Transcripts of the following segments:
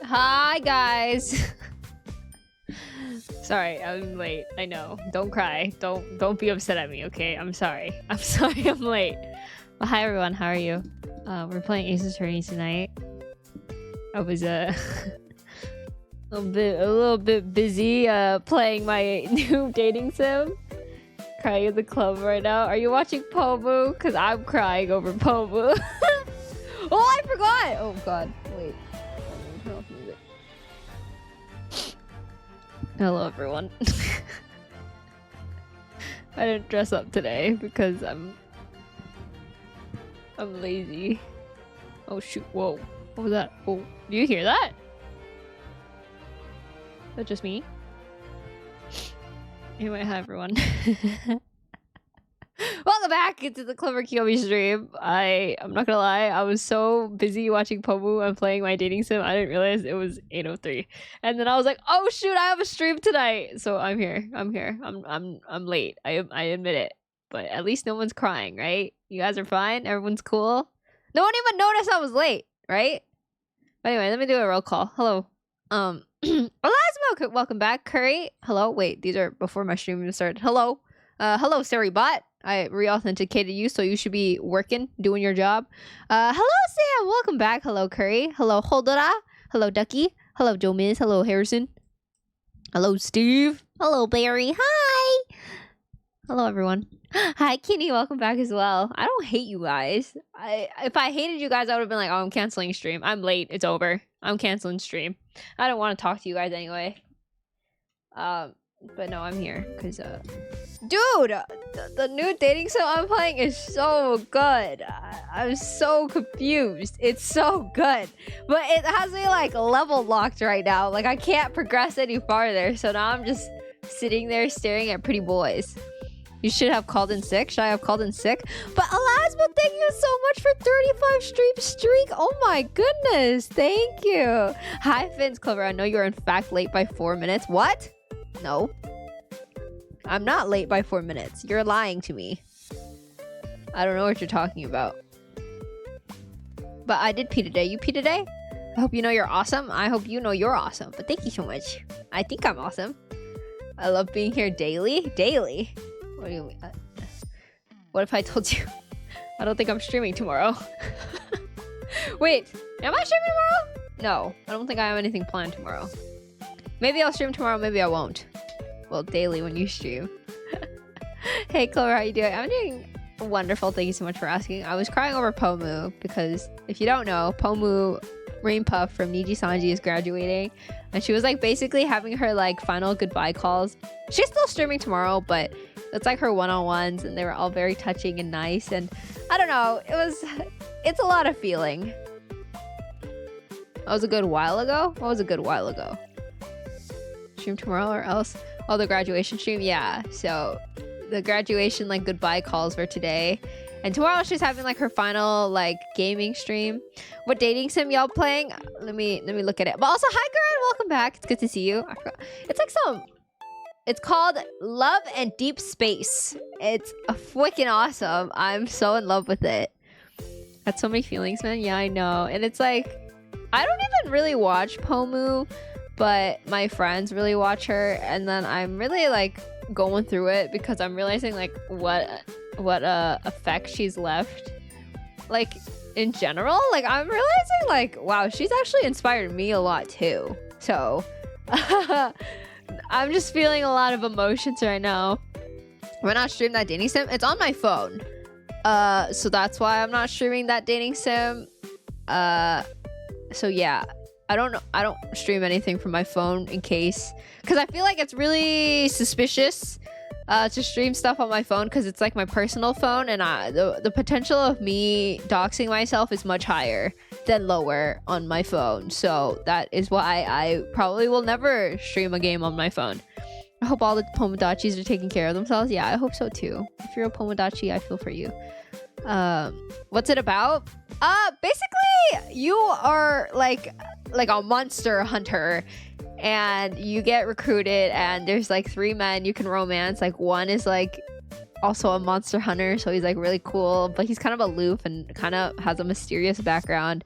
Hi guys. Sorry, I'm late. I know. Don't cry. Don't be upset at me, okay? I'm sorry. I'm sorry I'm late. Well, hi everyone. How are you? We're playing Ace Attorney tonight. I was a little bit busy playing my new dating sim. Crying in the club right now. Are you watching Pomu? Cause I'm crying over Pomu. Oh, I forgot. Oh god. Wait. Turn off music. Hello everyone. I didn't dress up today because I'm lazy. Oh shoot, whoa. What was that? Oh, do you hear that? Is that just me? Anyway, hi everyone. Welcome back into the Clever Kiyomi stream. I'm not gonna lie, I was so busy watching Pomu and playing my dating sim, I didn't realize it was 8:03. And then I was like, oh shoot, I have a stream tonight. So I'm here. I'm late. I admit it. But at least no one's crying, right? You guys are fine? Everyone's cool? No one even noticed I was late, right? But anyway, let me do a roll call. Hello. Elasmo, welcome back. Curry. Hello. Wait, these are before my stream even started. Hello. Hello, Siri bot. I re-authenticated you, so you should be working, doing your job. Hello, Sam. Welcome back. Hello, Curry. Hello, Holdora. Hello, Ducky. Hello, Joe Miz. Hello, Harrison. Hello, Steve. Hello, Barry. Hi. Hello, everyone. Hi, Kenny. Welcome back as well. I don't hate you guys. If I hated you guys, I would have been like, oh, I'm canceling stream. I'm late. It's over. I'm canceling stream. I don't want to talk to you guys anyway. But no, I'm here because dude, the new dating sim I'm playing is so good. I'm so confused. It's so good, but it has me like level locked right now. Like I can't progress any farther, so now I'm just sitting there staring at pretty boys. You should have called in sick. Should I have called in sick? But Elasmo, thank you so much for 35 stream streak. Oh my goodness, thank you. Hi Fins Clever, I know you're in fact late by 4 minutes. What? No, I'm not late by 4 minutes. You're lying to me. I don't know what you're talking about. But I did pee today. You pee today? I hope you know you're awesome. I hope you know you're awesome. But thank you so much. I think I'm awesome. I love being here daily. Daily? What do you mean? What if I told you I don't think I'm streaming tomorrow? Wait, am I streaming tomorrow? No, I don't think I have anything planned tomorrow. Maybe I'll stream tomorrow, maybe I won't. Well, daily when you stream. Hey, Chloe, how you doing? I'm doing wonderful. Thank you so much for asking. I was crying over Pomu because if you don't know, Pomu Rain Puff from Niji Sanji is graduating. And she was like basically having her like final goodbye calls. She's still streaming tomorrow, but it's like her one-on-ones and they were all very touching and nice. And I don't know, it's a lot of feeling. That was a good while ago? What was a good while ago? Stream tomorrow or else? Oh, the graduation stream? Yeah, so the graduation like goodbye calls for today, and tomorrow she's having like her final like gaming stream. What dating sim y'all playing? Let me look at it. But also, hi Garen, welcome back. It's good to see you. I forgot. It's like it's called Love and Deep Space. It's freaking awesome. I'm so in love with it. Had so many feelings, man. Yeah, I know. And it's like I don't even really watch Pomu, but my friends really watch her, and then I'm really like going through it because I'm realizing like what effect she's left like in general. Like I'm realizing like wow, she's actually inspired me a lot too. So I'm just feeling a lot of emotions right now. We're not streaming that dating sim. It's on my phone. So that's why I'm not streaming that dating sim. So yeah. I don't stream anything from my phone in case, because I feel like it's really suspicious to stream stuff on my phone because it's like my personal phone, and the potential of me doxing myself is much higher than lower on my phone. So that is why I probably will never stream a game on my phone. I hope all the Pomodachis are taking care of themselves. Yeah, I hope so too. If you're a Pomodachi, I feel for you. What's it about? Basically you are like a monster hunter and you get recruited, and there's like 3 men you can romance. Like one is like also a monster hunter, so he's like really cool, but he's kind of aloof and kind of has a mysterious background.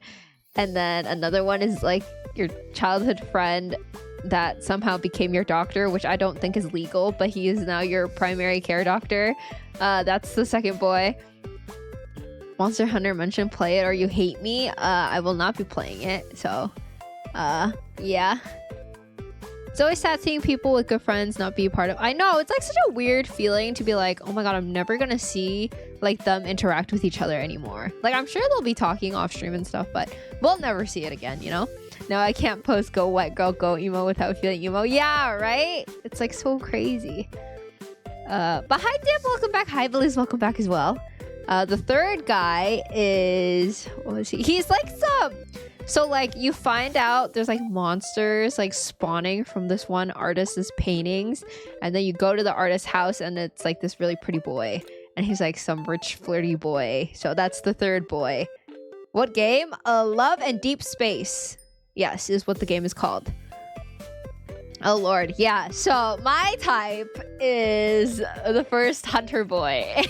And then another one is like your childhood friend that somehow became your doctor, which I don't think is legal, but he is now your primary care doctor. That's the second boy. Monster Hunter mentioned play it or you hate me. I will not be playing it. So, yeah. It's always sad seeing people with good friends not be a part of. I know, it's like such a weird feeling to be like, oh my god, I'm never gonna see like them interact with each other anymore. Like, I'm sure they'll be talking off stream and stuff, but we'll never see it again, you know? No, I can't post go wet girl go emo without feeling emo. Yeah, right? It's like so crazy. But hi Dip, welcome back. Hi Belize, welcome back as well. The third guy is, what was he? He's like some, so like you find out there's like monsters like spawning from this one artist's paintings, and then you go to the artist's house and it's like this really pretty boy, and he's like some rich flirty boy. So that's the third boy. What game? Love and Deep Space. Yes, is what the game is called. Oh lord, yeah. So my type is the first hunter boy.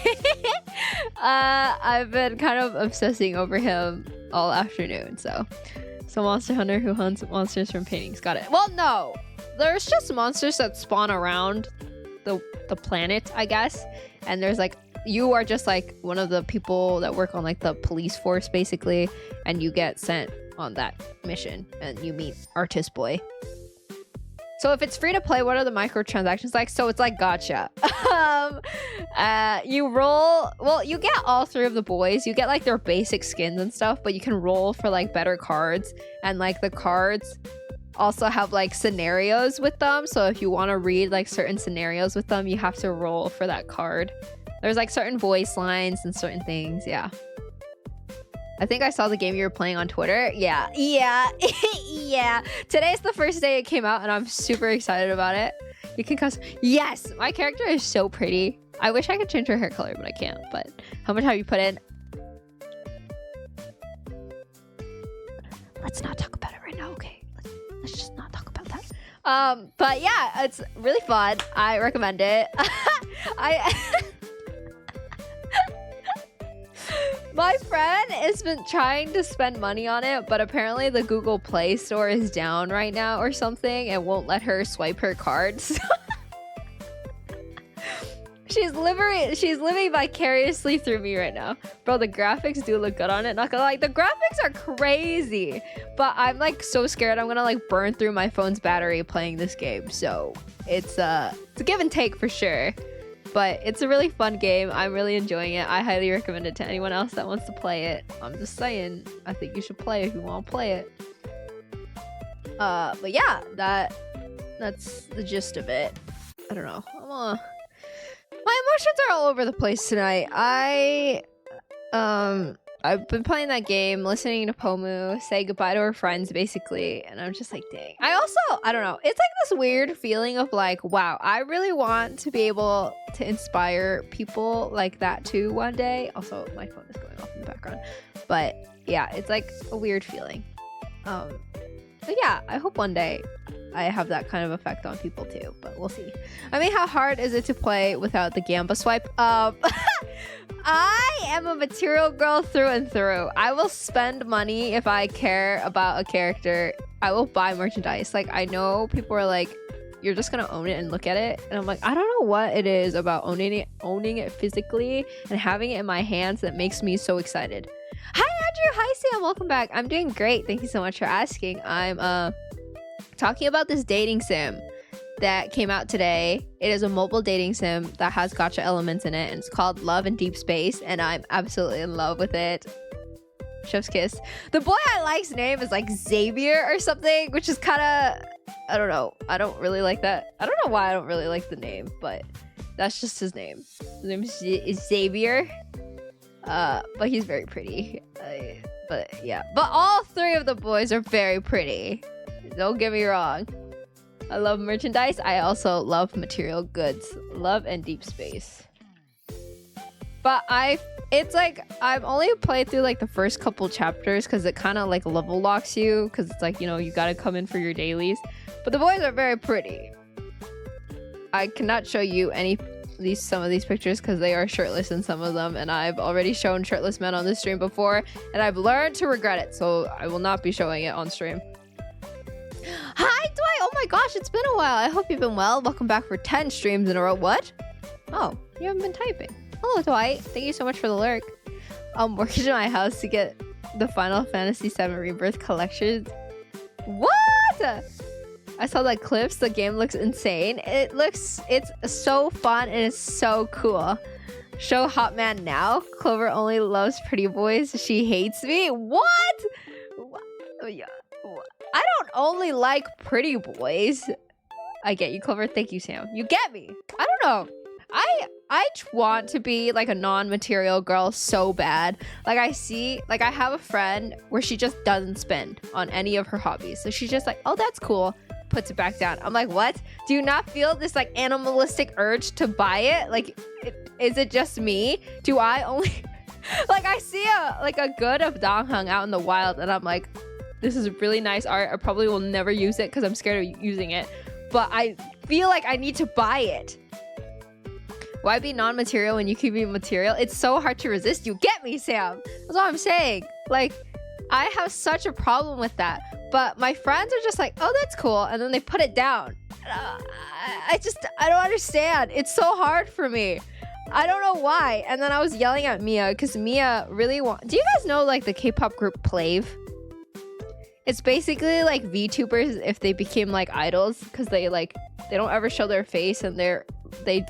I've been kind of obsessing over him all afternoon. So Monster Hunter who hunts monsters from paintings. Got it. Well, no, there's just monsters that spawn around the planet, I guess. And there's like, you are just like one of the people that work on like the police force basically, and you get sent on that mission and you meet Artist Boy. So if it's free to play, what are the microtransactions like? So it's like gacha. You roll, well, you get all three of the boys. You get like their basic skins and stuff, but you can roll for like better cards. And like the cards also have like scenarios with them. So if you want to read like certain scenarios with them, you have to roll for that card. There's like certain voice lines and certain things. Yeah. I think I saw the game you were playing on Twitter. Yeah. Yeah. Today's the first day it came out and I'm super excited about it. You can custom. Yes, my character is so pretty. I wish I could change her hair color, but I can't. But how much have you put in? Let's not talk about it right now, okay? Let's just not talk about that. But yeah, it's really fun. I recommend it. My friend has been trying to spend money on it, but apparently the Google Play Store is down right now or something and won't let her swipe her cards. She's living vicariously through me right now. Bro, the graphics do look good on it. Not gonna lie, the graphics are crazy. But I'm like so scared I'm gonna like burn through my phone's battery playing this game. So it's a give and take for sure. But it's a really fun game. I'm really enjoying it. I highly recommend it to anyone else that wants to play it. I'm just saying, I think you should play it if you want to play it. But yeah, that's the gist of it. I don't know. My emotions are all over the place tonight. I've been playing that game, listening to Pomu say goodbye to her friends, basically, and I'm just like, dang. I don't know. It's like this weird feeling of like, wow, I really want to be able to inspire people like that too one day. Also, my phone is going off in the background. But yeah, it's like a weird feeling. But yeah, I hope one day I have that kind of effect on people too, but we'll see. I mean, how hard is it to play without the Gamba swipe? I am a material girl through and through. I will spend money if I care about a character. I will buy merchandise. Like, I know people are like, you're just gonna own it and look at it, and I'm like, I don't know what it is about owning it physically and having it in my hands that makes me so excited. Hi Andrew, hi Sam, welcome back. I'm doing great, thank you so much for asking. I'm talking about this dating sim that came out today. It is a mobile dating sim that has gacha elements in it, and it's called Love and Deep Space, and I'm absolutely in love with it. Chef's kiss. The boy I like's name is like Xavier or something, which is kind of, I don't know. I don't really like that. I don't know why I don't really like the name, but that's just his name. His name is Xavier. But he's very pretty. But yeah. But all three of the boys are very pretty. Don't get me wrong. I love merchandise. I also love material goods. Love and Deep Space. But it's like, I've only played through like the first couple chapters because it kind of like level locks you, because it's like, you know, you gotta come in for your dailies. But the boys are very pretty. I cannot show you some of these pictures because they are shirtless in some of them, and I've already shown shirtless men on this stream before, and I've learned to regret it, so I will not be showing it on stream. my gosh, it's been a while. I hope you've been well. Welcome back for 10 streams in a row. What? Oh, you haven't been typing. Hello, Dwight. Thank you so much for the lurk. I'm working in my house to get the Final Fantasy VII Rebirth collection. What? I saw the clips. The game looks insane. It's so fun and it's so cool. Show Hot Man now. Clover only loves pretty boys. She hates me. What? I don't only like pretty boys. I get you, Clover. Thank you, Sam. You get me. I don't know. I want to be like a non-material girl so bad. Like I have a friend where she just doesn't spend on any of her hobbies. So she's just like, oh, that's cool. Puts it back down. I'm like, what? Do you not feel this like animalistic urge to buy it? Like, is it just me? Do I only like I see a good of Donghung out in the wild and I'm like, this is really nice art. I probably will never use it because I'm scared of using it. But I feel like I need to buy it. Why be non-material when you can be material? It's so hard to resist. You get me, Sam. That's what I'm saying. Like, I have such a problem with that. But my friends are just like, oh, that's cool. And then they put it down. I don't understand. It's so hard for me. I don't know why. And then I was yelling at Mia because Mia really do you guys know like the K-pop group Plave? It's basically like VTubers if they became like idols because they don't ever show their face and they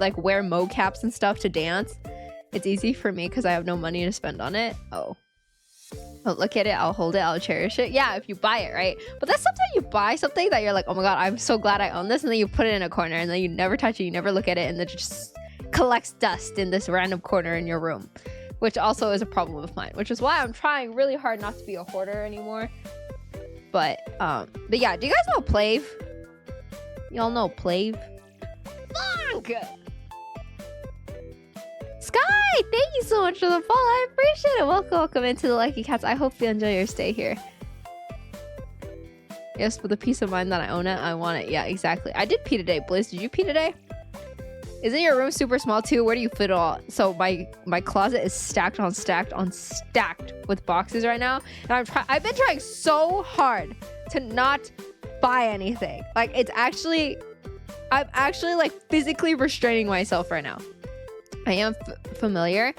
like wear mocaps and stuff to dance. It's easy for me because I have no money to spend on it. Oh, look at it. I'll hold it. I'll cherish it. Yeah, if you buy it, right? But that's sometimes you buy something that you're like, oh my god, I'm so glad I own this, and then you put it in a corner and then you never touch it, you never look at it, and then it just collects dust in this random corner in your room, which also is a problem of mine, which is why I'm trying really hard not to be a hoarder anymore. But yeah, do you guys know Plave? Y'all know Plave? Fuck! Sky, thank you so much for the follow. I appreciate it. Welcome into the Lucky Cats. I hope you enjoy your stay here. Yes, with the peace of mind that I own it, I want it. Yeah, exactly. I did pee today. Blizz, did you pee today? Isn't your room super small too? Where do you fit it all? So my closet is stacked on stacked on stacked with boxes right now. And I've been trying so hard to not buy anything. Like I'm actually like physically restraining myself right now. I am familiar.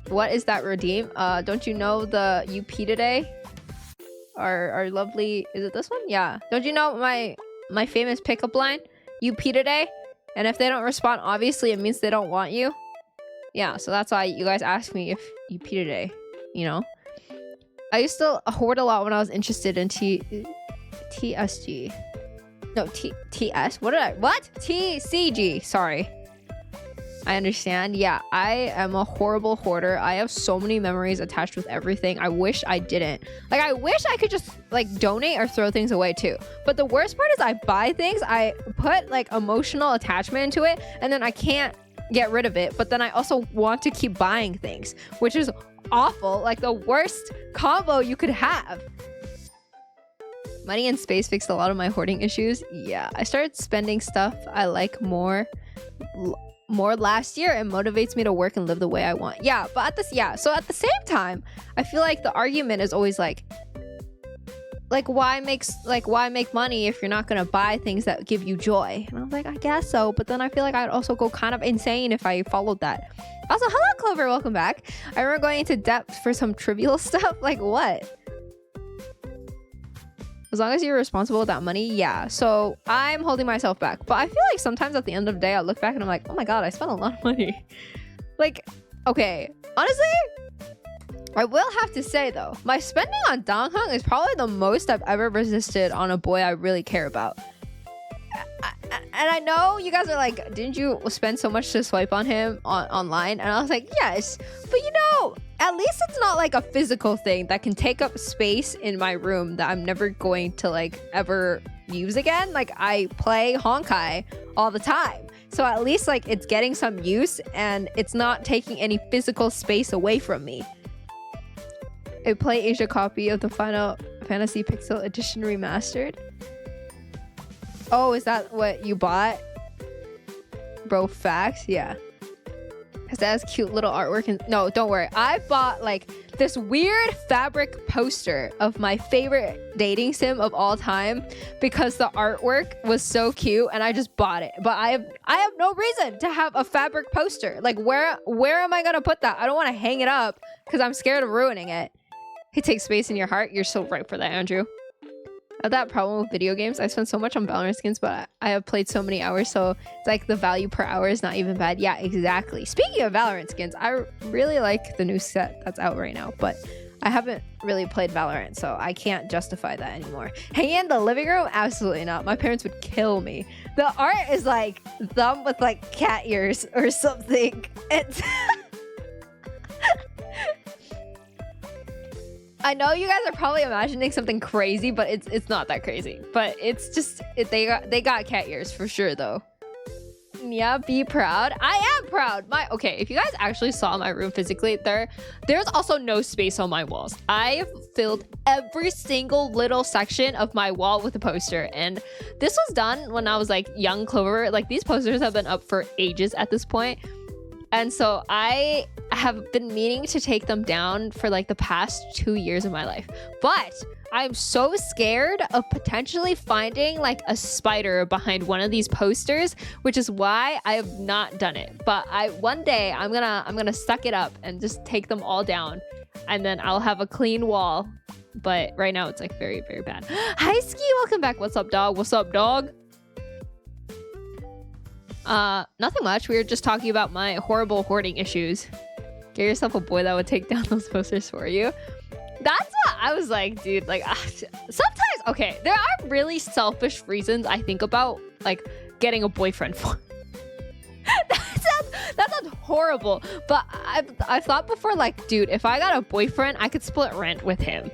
What is that redeem? Don't you know the UP today? Our lovely, is it this one? Yeah. Don't you know my famous pickup line? UP today? And if they don't respond, obviously it means they don't want you. Yeah, so that's why you guys ask me if you pee today, you know? I used to hoard a lot when I was interested in TSG. No, TS? What? TCG, sorry. I understand. Yeah, I am a horrible hoarder. I have so many memories attached with everything. I wish I didn't. Like, I wish I could just, like, donate or throw things away, too. But the worst part is I buy things, I put, like, emotional attachment into it, and then I can't get rid of it. But then I also want to keep buying things, which is awful. Like, the worst combo you could have. Money and space fixed a lot of my hoarding issues. Yeah, I started spending stuff I like more last year. It motivates me to work and live the way I want. Yeah, but so at the same time, I feel like the argument is always like why make money if you're not gonna buy things that give you joy? And I'm like, I guess so, but then I feel like I'd also go kind of insane if I followed that. Also, hello Clover, welcome back. I remember going into depth for some trivial stuff. Like what? As long as you're responsible with that money, yeah. So I'm holding myself back. But I feel like sometimes at the end of the day, I look back and I'm like, oh my god, I spent a lot of money. Like, okay, honestly, I will have to say though, my spending on Donghung is probably the most I've ever resisted on a boy I really care about. And I know you guys are like, didn't you spend so much to swipe on him online? And I was like, yes. But you know, at least it's not like a physical thing that can take up space in my room that I'm never going to like ever use again. Like I play Honkai all the time. So at least like it's getting some use and it's not taking any physical space away from me. A Play Asia copy of the Final Fantasy Pixel Edition Remastered. Oh, is that what you bought? Bro, facts? Yeah. Because that has cute little artwork. And no, don't worry. I bought like this weird fabric poster of my favorite dating sim of all time because the artwork was so cute and I just bought it. But I have no reason to have a fabric poster. Like where am I gonna put that? I don't want to hang it up because I'm scared of ruining it. He takes space in your heart. You're so right for that, Andrew. I have that problem with video games. I spend so much on Valorant skins, but I have played so many hours, so it's like the value per hour is not even bad. Yeah, exactly. Speaking of Valorant skins, I really like the new set that's out right now, but I haven't really played Valorant, so I can't justify that anymore. Hanging in the living room? Absolutely not. My parents would kill me. The art is like thumb with like cat ears or something. It's I know you guys are probably imagining something crazy, but it's not that crazy. But it's just they got cat ears for sure though. Yeah, be proud. I am proud. Okay, if you guys actually saw my room physically, there's also no space on my walls. I've filled every single little section of my wall with a poster, and this was done when I was like young Clover. Like these posters have been up for ages at this point. And so I have been meaning to take them down for like the past 2 years of my life. But I'm so scared of potentially finding like a spider behind one of these posters, which is why I have not done it. But one day I'm gonna suck it up and just take them all down, and then I'll have a clean wall. But right now it's like very, very bad. Hi Ski, welcome back. What's up, dog? What's up, dog? Nothing much. We were just talking about my horrible hoarding issues. Get yourself a boy that would take down those posters for you. That's what I was like, dude. Like, sometimes, okay, there are really selfish reasons I think about, like, getting a boyfriend for. that sounds horrible. But I've thought before, like, dude, if I got a boyfriend, I could split rent with him.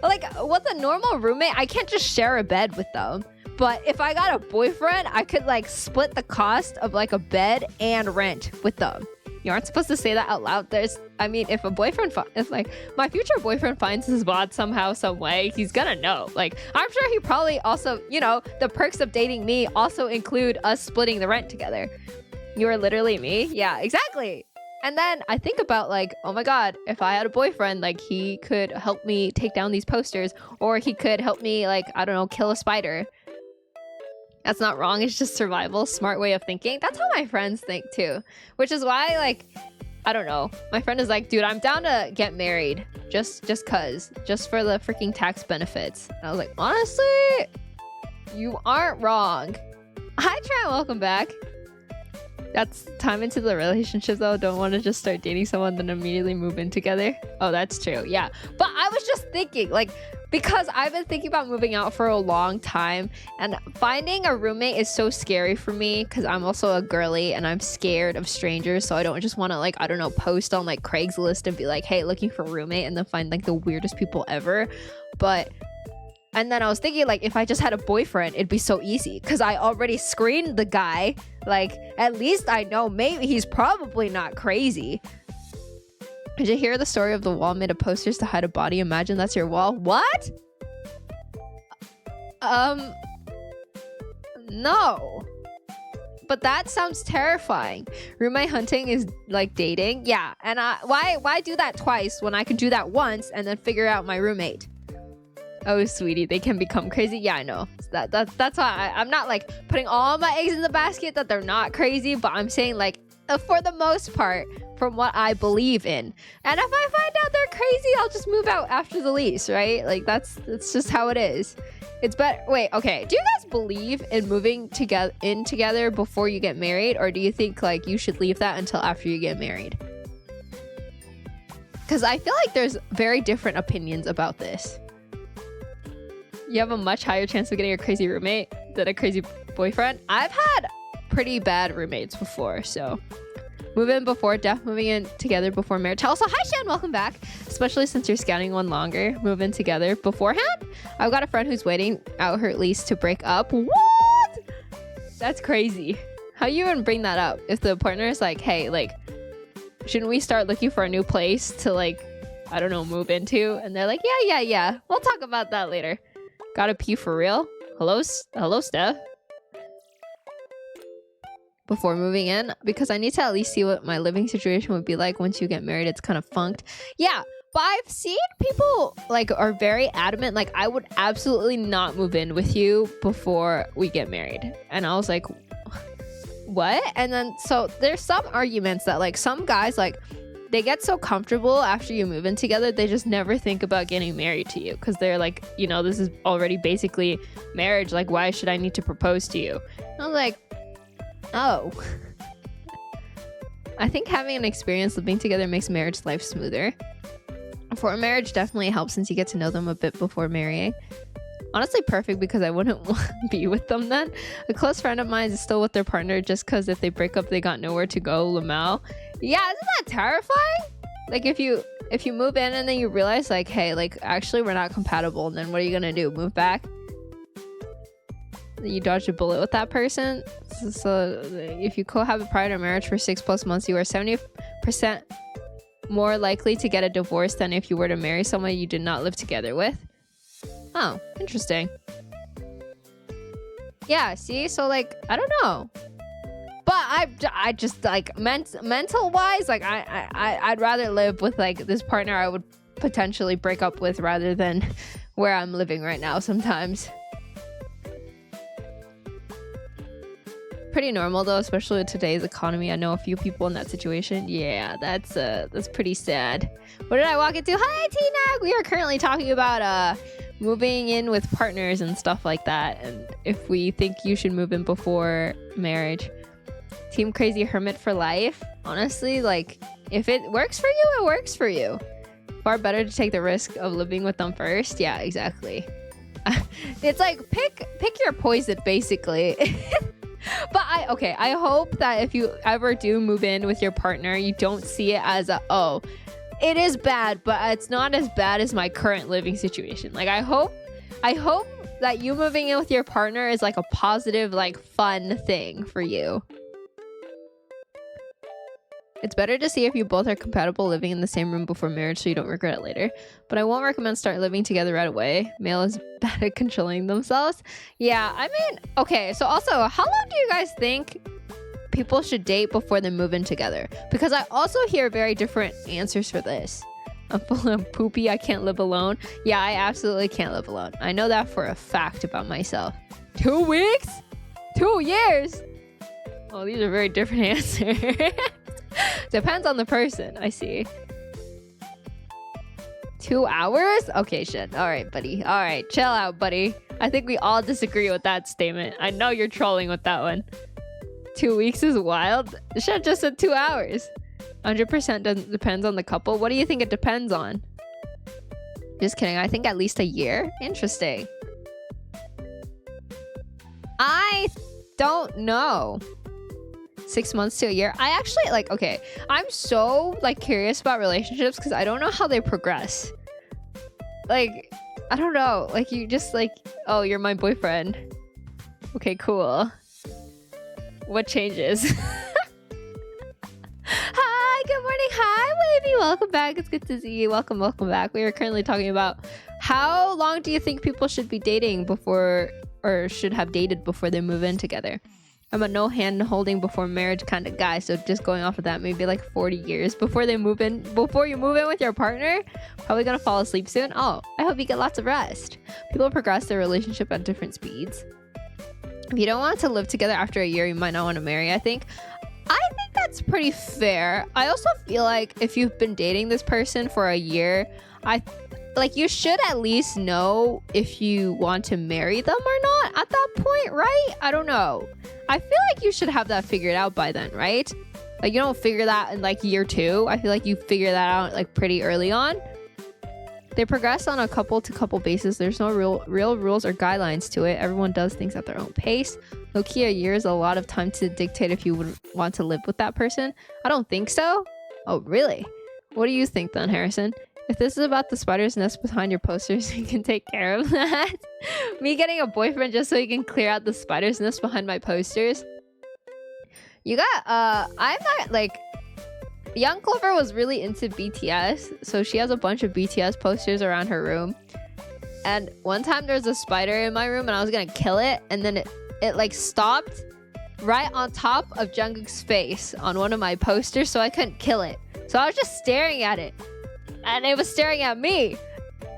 like, with a normal roommate, I can't just share a bed with them. But if I got a boyfriend, I could like split the cost of like a bed and rent with them. You aren't supposed to say that out loud. I mean, if like my future boyfriend finds his VOD somehow, some way, he's gonna know. Like, I'm sure he probably also, you know, the perks of dating me also include us splitting the rent together. You are literally me. Yeah, exactly. And then I think about like, oh my God, if I had a boyfriend, like he could help me take down these posters, or he could help me like, I don't know, kill a spider. That's not wrong. It's just survival. Smart way of thinking. That's how my friends think too. Which is why, like, I don't know. My friend is like, dude, I'm down to get married. Just for the freaking tax benefits. And I was like, honestly, you aren't wrong. Hi, Trent. Welcome back. That's time into the relationship though. Don't want to just start dating someone then immediately move in together. Oh, that's true. Yeah. But I was just thinking, like, because I've been thinking about moving out for a long time, and finding a roommate is so scary for me because I'm also a girly and I'm scared of strangers. So I don't just want to, like, I don't know, post on like Craigslist and be like, hey, looking for a roommate, and then find like the weirdest people ever. And then I was thinking, like, if I just had a boyfriend, it'd be so easy because I already screened the guy. Like, at least I know maybe he's probably not crazy. Did you hear the story of the wall made of posters to hide a body? Imagine that's your wall. What? No. But that sounds terrifying. Roommate hunting is like dating. Yeah. And why do that twice when I could do that once and then figure out my roommate? Oh, sweetie, they can become crazy. Yeah, I know. That's why I'm not like putting all my eggs in the basket that they're not crazy, but I'm saying like for the most part, from what I believe in. And if I find out they're crazy, I'll just move out after the lease, right? Like that's just how it is. It's better. Wait, okay. Do you guys believe in moving together before you get married, or do you think like you should leave that until after you get married? Because I feel like there's very different opinions about this. You have a much higher chance of getting a crazy roommate than a crazy boyfriend. I've had pretty bad roommates before, so move in before death, moving in together before marriage. Also, hi Shan, welcome back. Especially since you're scouting one longer, move in together beforehand. I've got a friend who's waiting out her lease to break up. What? That's crazy. How you even bring that up if the partner is like, hey, like, shouldn't we start looking for a new place to like, I don't know, move into? And they're like, yeah. We'll talk about that later. Gotta pee for real? Hello, Steph. before moving in, because I need to at least see what my living situation would be like once you get married. It's kind of funked. Yeah, but I've seen people like are very adamant, like I would absolutely not move in with you before we get married. And I was like, what? And then so there's some arguments that like some guys, like they get so comfortable after you move in together, they just never think about getting married to you because they're like, you know, this is already basically marriage. Like, why should I need to propose to you? And I was like, oh. I think having an experience living together makes marriage life smoother. Before marriage definitely helps since you get to know them a bit before marrying. Honestly, perfect because I wouldn't want to be with them then. A close friend of mine is still with their partner just because if they break up, they got nowhere to go. Lamau. Yeah, isn't that terrifying? Like if you move in and then you realize like, hey, like actually we're not compatible, and then what are you gonna do? Move back? You dodged a bullet with that person. So if you cohabit prior to marriage for 6+ months, you are 70% more likely to get a divorce than if you were to marry someone you did not live together with. Oh, interesting. Yeah, see? So, like, I don't know. But I just, like, mental-wise, like, I'd rather live with, like, this partner I would potentially break up with rather than where I'm living right now sometimes. Pretty normal, though, especially with today's economy. I know a few people in that situation. Yeah, that's pretty sad. What did I walk into? Hi, T-Nag! We are currently talking about, moving in with partners and stuff like that, and if we think you should move in before marriage. Team Crazy Hermit for life. Honestly, like, if it works for you, it works for you. Far better to take the risk of living with them first. Yeah, exactly. It's like pick your poison, basically. But I hope that if you ever do move in with your partner, you don't see it as a, oh, it is bad, but it's not as bad as my current living situation. Like, I hope that you moving in with your partner is like a positive, like, fun thing for you. It's better to see if you both are compatible living in the same room before marriage so you don't regret it later. But I won't recommend start living together right away. Male is bad at controlling themselves. Yeah, I mean, okay, so also, how long do you guys think people should date before they move in together? Because I also hear very different answers for this. I'm full of poopy, I can't live alone. Yeah, I absolutely can't live alone. I know that for a fact about myself. 2 weeks? 2 years? Oh, these are very different answers. Depends on the person, I see. 2 hours? Okay, shit. All right, buddy. All right, chill out, buddy. I think we all disagree with that statement. I know you're trolling with that one. 2 weeks is wild. The shit just said 2 hours. 100% depends on the couple. What do you think it depends on? Just kidding. I think at least a year. Interesting. I don't know. 6 months to a year. I actually, like, okay, I'm so, like, curious about relationships because I don't know how they progress. Like, I don't know. Like, you just, like, oh, you're my boyfriend. Okay, cool. What changes? Hi, good morning. Hi, Wavy. Welcome back. It's good to see you. Welcome back. We are currently talking about how long do you think people should be dating before, or should have dated before they move in together? I'm a no hand holding before marriage kind of guy, so just going off of that, maybe like 40 years before you move in with your partner. Probably gonna fall asleep soon. Oh, I hope you get lots of rest. People progress their relationship at different speeds. If you don't want to live together after a year, you might not want to marry. I think that's pretty fair. I also feel like if you've been dating this person for a year, you should at least know if you want to marry them or not at that point, right? I don't know. I feel like you should have that figured out by then, right? Like, you don't figure that in like year 2. I feel like you figure that out like pretty early on. They progress on a couple to couple basis. There's no real rules or guidelines to it. Everyone does things at their own pace. Low-key, a year is a lot of time to dictate if you would want to live with that person. I don't think so. Oh, really? What do you think then, Harrison? If this is about the spider's nest behind your posters, you can take care of that. Me getting a boyfriend just so you can clear out the spider's nest behind my posters. You got, I'm not, like, Young Clover was really into BTS, so she has a bunch of BTS posters around her room. And one time there was a spider in my room and I was gonna kill it, and then it like stopped right on top of Jungkook's face on one of my posters, so I couldn't kill it. So I was just staring at it, and it was staring at me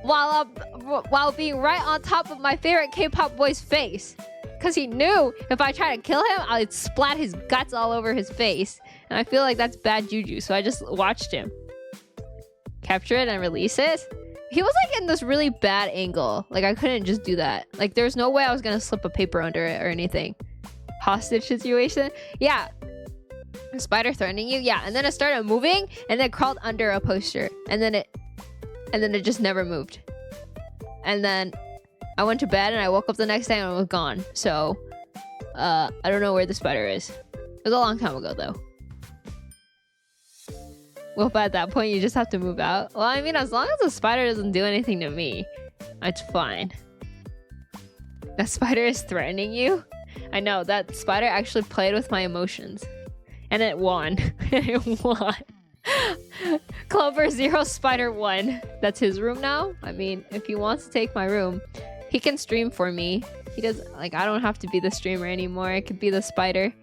while being right on top of my favorite K-pop boy's face. Because he knew if I tried to kill him, I'd splat his guts all over his face. And I feel like that's bad juju, so I just watched him. Capture it and release it. He was like in this really bad angle. Like I couldn't just do that. Like there's no way I was gonna slip a paper under it or anything. Hostage situation? Yeah. A spider threatening you? Yeah. And then it started moving and then crawled under a poster. And then it just never moved. And then I went to bed and I woke up the next day and it was gone. So I don't know where the spider is. It was a long time ago though. Well, but at that point you just have to move out. Well, I mean, as long as the spider doesn't do anything to me, it's fine. That spider is threatening you? I know, that spider actually played with my emotions. And it won. It won. Clover 0 Spider 1. That's his room now? I mean, if he wants to take my room, he can stream for me. He does, like, I don't have to be the streamer anymore. I could be the spider.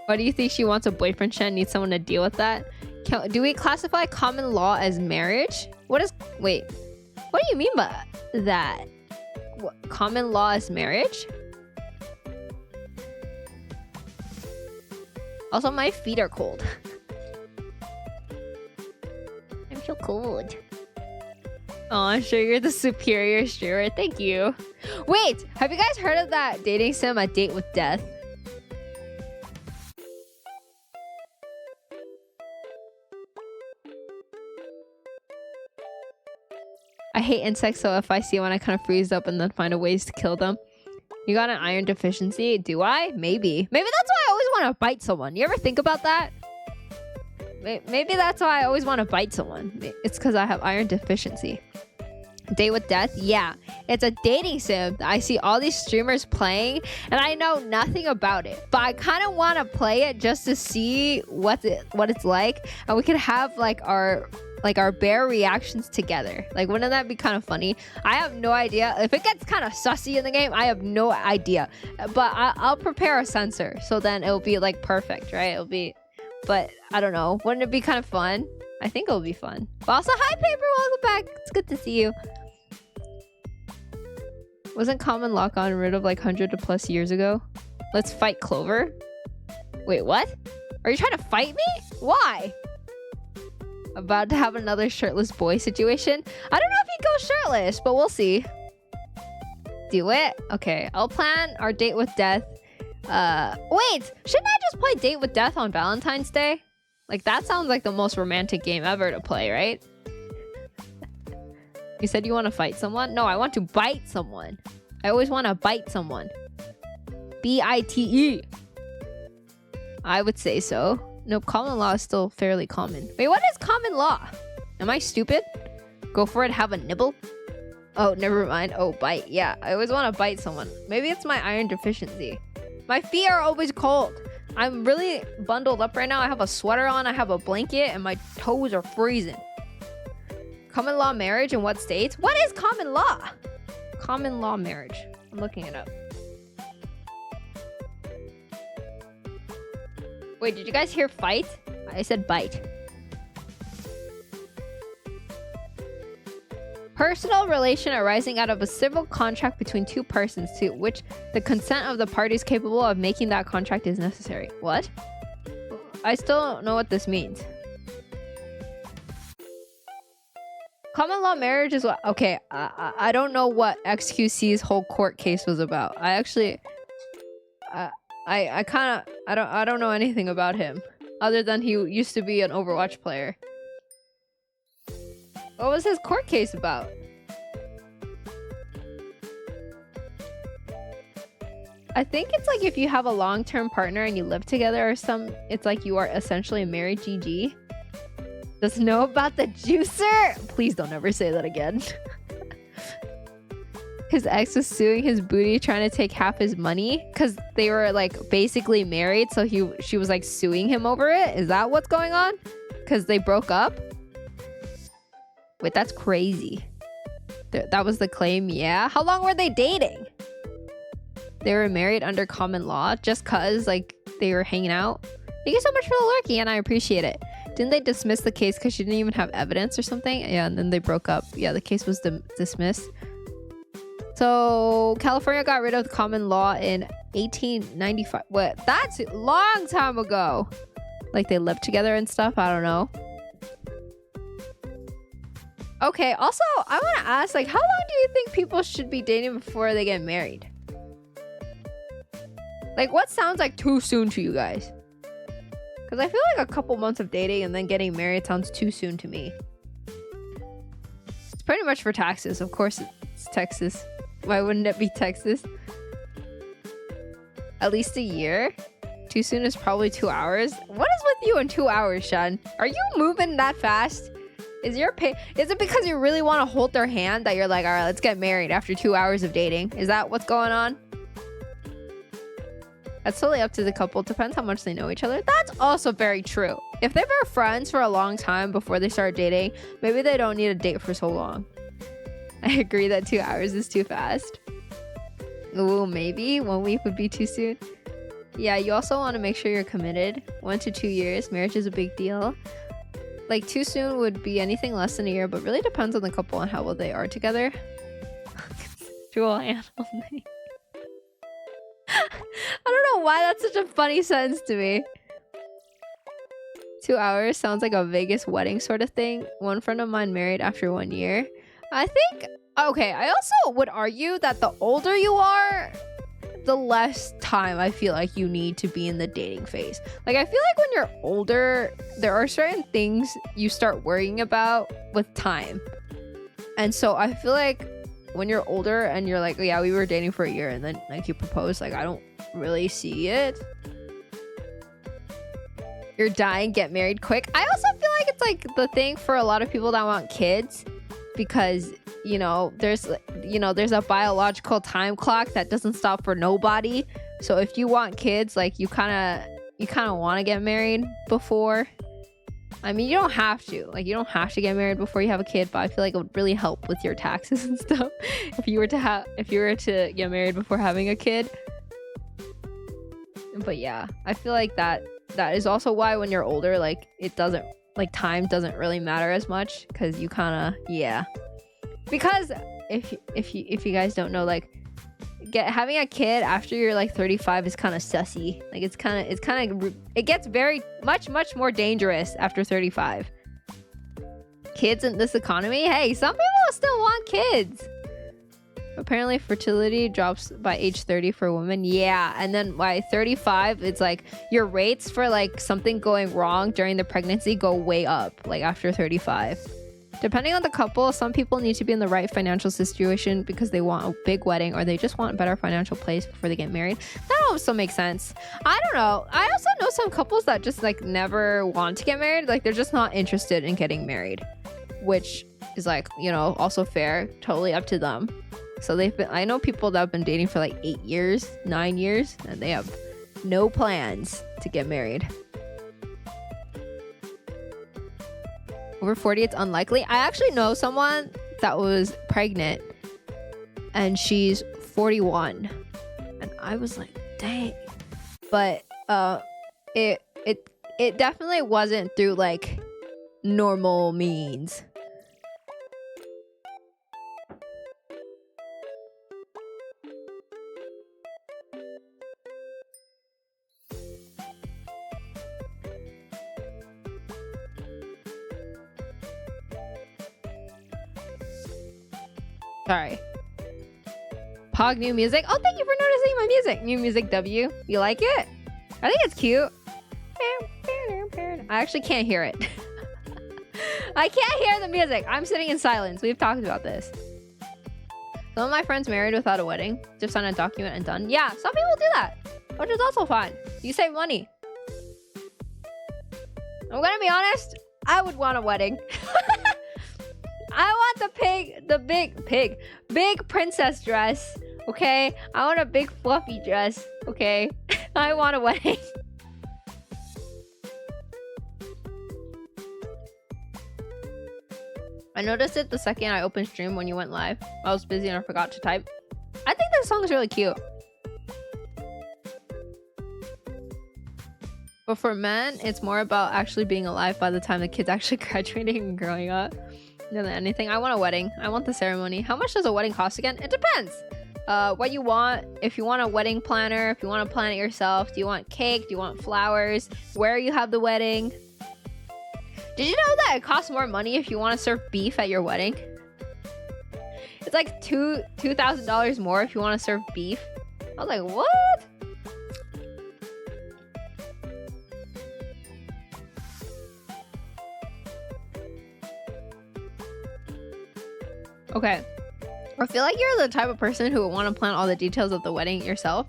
Why do you think she wants a boyfriend? She needs someone to deal with that. Do we classify common law as marriage? What is... Wait. What do you mean by that? What, common law is marriage? Also, my feet are cold. I'm so cold. Oh, I'm sure you're the superior streamer. Thank you. Wait, have you guys heard of that dating sim, A Date with Death? I hate insects, so if I see one, I kind of freeze up and then find a ways to kill them. You got an iron deficiency? Do I? Maybe. Maybe that's why I always want to bite someone. You ever think about that? Maybe that's why I always want to bite someone. It's because I have iron deficiency. Date with Death? Yeah. It's a dating sim that I see all these streamers playing, and I know nothing about it. But I kind of want to play it just to see what it's like. And we could have like our bare reactions together. Like, wouldn't that be kind of funny? I have no idea. If it gets kind of sussy in the game, I have no idea. But I'll prepare a censor, so then it'll be like perfect, right? It'll be... But I don't know. Wouldn't it be kind of fun? I think it'll be fun. But also, hi Paper, welcome back. It's good to see you. Wasn't common law gotten rid of like 100+ years ago? Let's fight Clover. Wait, what? Are you trying to fight me? Why? About to have another shirtless boy situation? I don't know if he goes shirtless, but we'll see. Do it? Okay, I'll plan our date with death. Wait, shouldn't I just play Date with Death on Valentine's Day? Like, that sounds like the most romantic game ever to play, right? You said you want to fight someone? No, I want to bite someone. I always want to bite someone. B-I-T-E. I would say so. No, common law is still fairly common. Wait, what is common law? Am I stupid? Go for it, have a nibble? Oh, never mind. Oh, bite. Yeah, I always want to bite someone. Maybe it's my iron deficiency. My feet are always cold. I'm really bundled up right now. I have a sweater on, I have a blanket, and my toes are freezing. Common law marriage in what states? What is common law? Common law marriage. I'm looking it up. Wait, did you guys hear fight? I said bite. Personal relation arising out of a civil contract between two persons to which the consent of the parties capable of making that contract is necessary. What? I still don't know what this means. Common law marriage is what... Okay, I don't know what XQC's whole court case was about. I actually... I kind of... I don't know anything about him. Other than he used to be an Overwatch player. What was his court case about? I think it's like if you have a long-term partner and you live together or some... It's like you are essentially married. GG. Does know about the juicer? Please don't ever say that again. His ex was suing his booty, trying to take half his money because they were like basically married. So she was like suing him over it. Is that what's going on? Because they broke up? Wait, that's crazy. That was the claim. Yeah. How long were they dating? They were married under common law just cause like they were hanging out. Thank you so much for the lurky, and I appreciate it. Didn't they dismiss the case because she didn't even have evidence or something? Yeah, and then they broke up. Yeah, the case was dismissed. So California got rid of the common law in 1895. What? That's a long time ago. Like they lived together and stuff. I don't know. Okay. Also, I want to ask, like, how long do you think people should be dating before they get married? Like, what sounds like too soon to you guys? Because I feel like a couple months of dating and then getting married sounds too soon to me. It's pretty much for taxes. Of course, it's Texas. Why wouldn't it be Texas? At least a year? Too soon is probably 2 hours. What is with you in 2 hours, Sean? Are you moving that fast? Is it because you really want to hold their hand that you're like, all right, let's get married after 2 hours of dating? Is that what's going on? That's totally up to the couple. Depends how much they know each other. That's also very true. If they were friends for a long time before they start dating, maybe they don't need a date for so long. I agree that 2 hours is too fast. Ooh, maybe 1 week would be too soon. Yeah, you also want to make sure you're committed. 1 to 2 years. Marriage is a big deal. Like, too soon would be anything less than a year, but really depends on the couple and how well they are together. Jewel and only. I don't know why that's such a funny sentence to me. 2 hours sounds like a Vegas wedding sort of thing. One friend of mine married after 1 year. I think, okay, I also would argue that the older you are, the less time I feel like you need to be in the dating phase. Like, I feel like when you're older, there are certain things you start worrying about with time. And so I feel like when you're older and you're like, oh, yeah, we were dating for a year and then like you propose, like, I don't really see it. You're dying, get married quick. I also feel like it's like the thing for a lot of people that want kids, because there's a biological time clock that doesn't stop for nobody. So if you want kids, like you kind of want to get married before. I mean, you don't have to get married before you have a kid, but I feel like it would really help with your taxes and stuff if you were to get married before having a kid. But yeah, I feel like that is also why when you're older, like time doesn't really matter as much, because you kind of, yeah. Because if you guys don't know, like having a kid after you're like 35 is kind of sussy. Like it gets very much more dangerous after 35. Kids in this economy, hey, some people still want kids. Apparently fertility drops by age 30 for women. Yeah, and then by 35 it's like your rates for like something going wrong during the pregnancy go way up, like after 35. Depending on the couple, some people need to be in the right financial situation because they want a big wedding, or they just want a better financial place before they get married. That also makes sense. I don't know. I also know some couples that just like never want to get married. Like they're just not interested in getting married, which is like, also fair, totally up to them. So I know people that have been dating for like 8 years, 9 years, and they have no plans to get married. Over 40, it's unlikely. I actually know someone that was pregnant and she's 41. And I was like, dang. But it definitely wasn't through like normal means. Sorry. Pog new music. Oh, thank you for noticing my music. New music W. You like it? I think it's cute. I actually can't hear it. I can't hear the music. I'm sitting in silence. We've talked about this. Some of my friends married without a wedding. Just sign a document and done. Yeah, some people do that, which is also fine. You save money. I'm gonna be honest. I would want a wedding. I want the big princess dress, okay? I want a big fluffy dress, okay? I want a wedding. I noticed it the second I opened stream when you went live. I was busy and I forgot to type. I think this song is really cute. But for men, it's more about actually being alive by the time the kid's actually graduating and growing up than anything. I want a wedding. I want the ceremony. How much does a wedding cost again? It depends. What you want. If you want a wedding planner, if you want to plan it yourself, do you want cake? Do you want flowers? Where you have the wedding? Did you know that it costs more money if you want to serve beef at your wedding? It's like $2,000 more if you want to serve beef. I was like, what? Okay. I feel like you're the type of person who would want to plan all the details of the wedding yourself.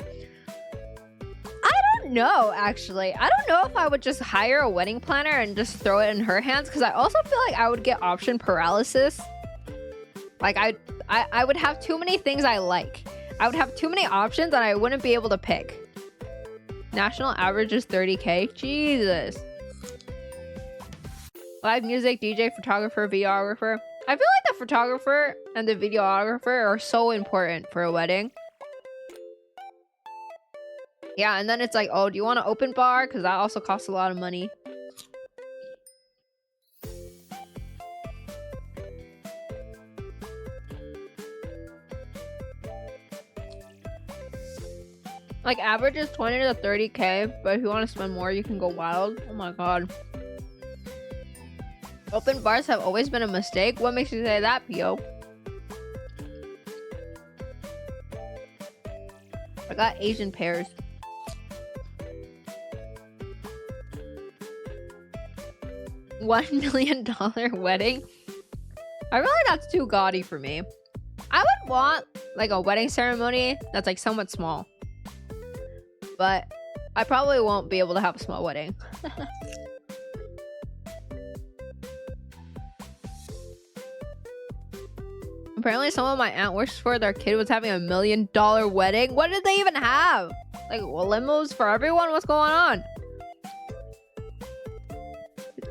I don't know, actually. I don't know if I would just hire a wedding planner and just throw it in her hands, because I also feel like I would get option paralysis. Like, I would have too many things I like. I would have too many options and I wouldn't be able to pick. National average is 30K. Jesus. Live music, DJ, photographer, videographer. I feel like the photographer and the videographer are so important for a wedding. Yeah, and then it's like, oh, do you want an open bar? Because that also costs a lot of money. Like, average is 20 to 30K, but if you want to spend more, you can go wild. Oh my god. Open bars have always been a mistake. What makes you say that, Pio? I got Asian pears. $1 million wedding? I feel like that's too gaudy for me. I would want like a wedding ceremony that's like somewhat small. But I probably won't be able to have a small wedding. Apparently someone my aunt works for, their kid was having $1 million wedding. What did they even have? Like, limos for everyone? What's going on?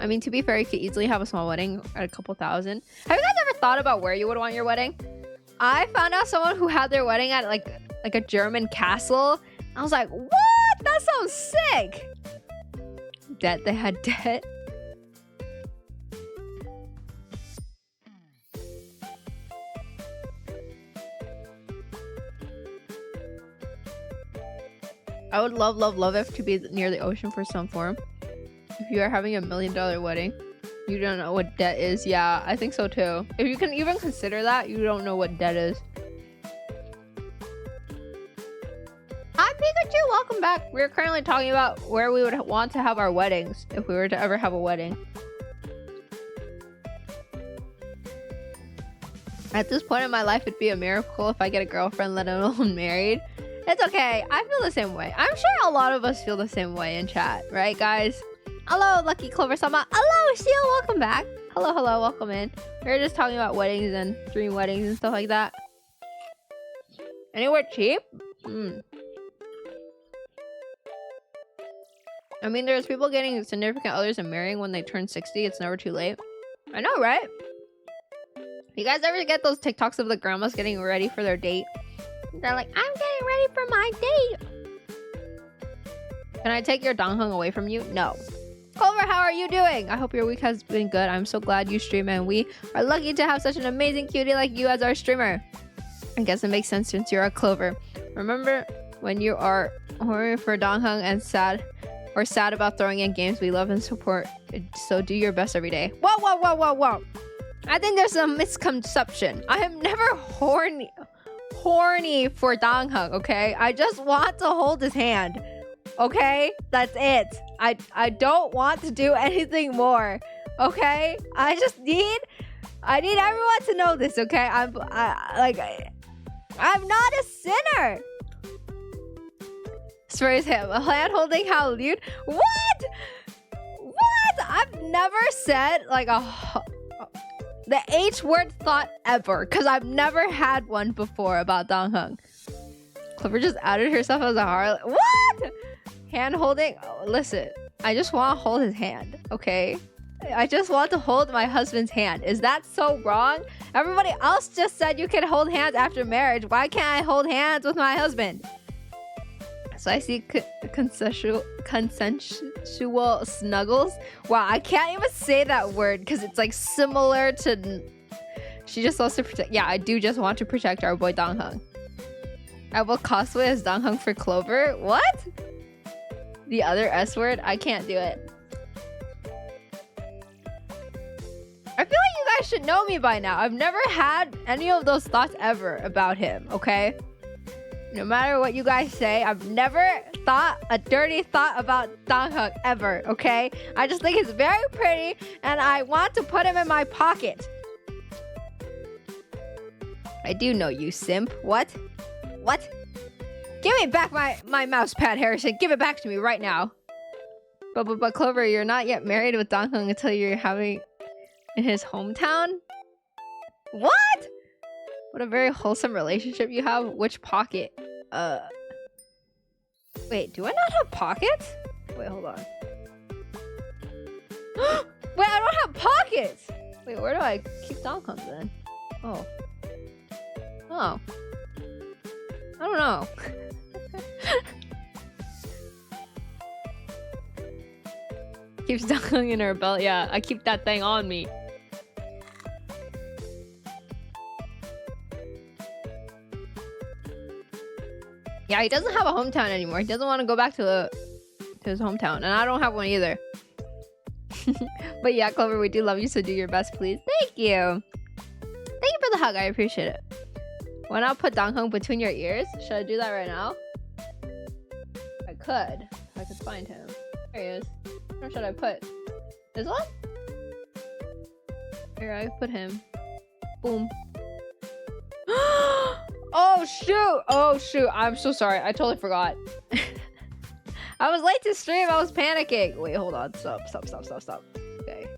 I mean, to be fair, you could easily have a small wedding at a couple thousand. Have you guys ever thought about where you would want your wedding? I found out someone who had their wedding at like a German castle. I was like, what? That sounds sick. Debt, they had debt. I would love it to be near the ocean for some form. If you are having $1 million wedding, you don't know what debt is. Yeah, I think so too. If you can even consider that, you don't know what debt is. Hi Pikachu, welcome back. We're currently talking about where we would want to have our weddings if we were to ever have a wedding. At this point in my life, it'd be a miracle if I get a girlfriend, let alone married. It's okay. I feel the same way. I'm sure a lot of us feel the same way in chat, right, guys? Hello, Lucky Clover Sama. Hello, Shield. Welcome back. Hello, welcome in. We were just talking about weddings and dream weddings and stuff like that. Anywhere cheap? I mean, there's people getting significant others and marrying when they turn 60. It's never too late. I know, right? You guys ever get those TikToks of the grandmas getting ready for their date? They're like, I'm getting ready for my date. Can I take your donghung away from you? No. Clover, how are you doing? I hope your week has been good. I'm so glad you stream, and we are lucky to have such an amazing cutie like you as our streamer. I guess it makes sense since you're a Clover. Remember when you are horny for donghung and sad about throwing in games we love and support? So do your best every day. Whoa. I think there's a misconception. I am never horny for donghung, okay? I just want to hold his hand, okay? That's it. I don't want to do anything more, okay? I need everyone to know this, okay? I'm not a sinner. Spurs him. Hand holding, how lewd? What? I've never said like the H word thought ever, because I've never had one before about donghung. Clover just outed herself as a harlot. What? Hand holding? Oh, listen, I just want to hold his hand, okay? I just want to hold my husband's hand. Is that so wrong? Everybody else just said you can hold hands after marriage. Why can't I hold hands with my husband? So I see consensual snuggles. Wow, I can't even say that word because it's like similar to... She just wants to protect... Yeah, I do just want to protect our boy Donghung. I will cosplay as Donghung for Clover. What? The other S word? I can't do it. I feel like you guys should know me by now. I've never had any of those thoughts ever about him, okay? No matter what you guys say, I've never thought a dirty thought about Donghung ever, okay? I just think he's very pretty and I want to put him in my pocket. I do know you, simp. What? What? Give me back my mouse pad, Harrison. Give it back to me right now. But Clover, you're not yet married with Donghung until you're having in his hometown? What? What a very wholesome relationship you have. Which pocket? Wait, do I not have pockets? Wait, hold on. Wait, I don't have pockets! Wait, where do I keep Donghung then? Oh. Oh. I don't know. Keeps Donghung in her belt. Yeah, I keep that thing on me. Yeah, he doesn't have a hometown anymore. He doesn't want to go back to his hometown. And I don't have one either. But yeah, Clover, we do love you, so do your best, please. Thank you. Thank you for the hug. I appreciate it. Why not put Donghung between your ears? Should I do that right now? I could. If I could find him. There he is. Where should I put? This one? Here, I put him. Boom. Oh shoot! Oh shoot! I'm so sorry. I totally forgot. I was late to stream. I was panicking. Wait, hold on. Stop. Okay.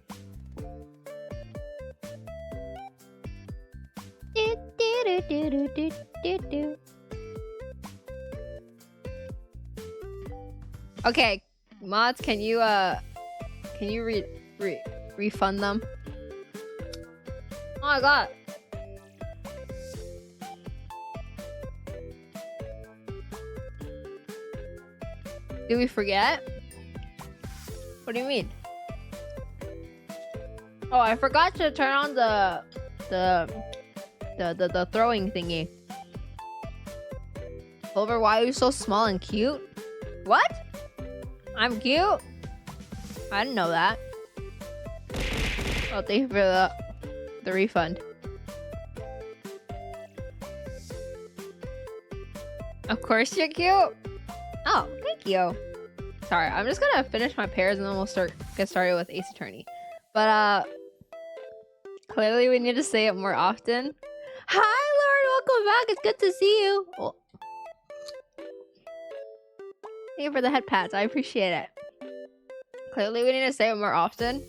Okay, mods, can you refund them? Oh my god. Did we forget? What do you mean? Oh, I forgot to turn on the throwing thingy. Clover, why are you so small and cute? What? I'm cute? I didn't know that. Oh, thank you for the refund. Of course you're cute. Oh, thank you. Sorry, I'm just gonna finish my pairs and then we'll get started with Ace Attorney. But clearly we need to say it more often. Hi, Lord, welcome back. It's good to see you. Oh. Thank you for the head pats. I appreciate it. Clearly we need to say it more often.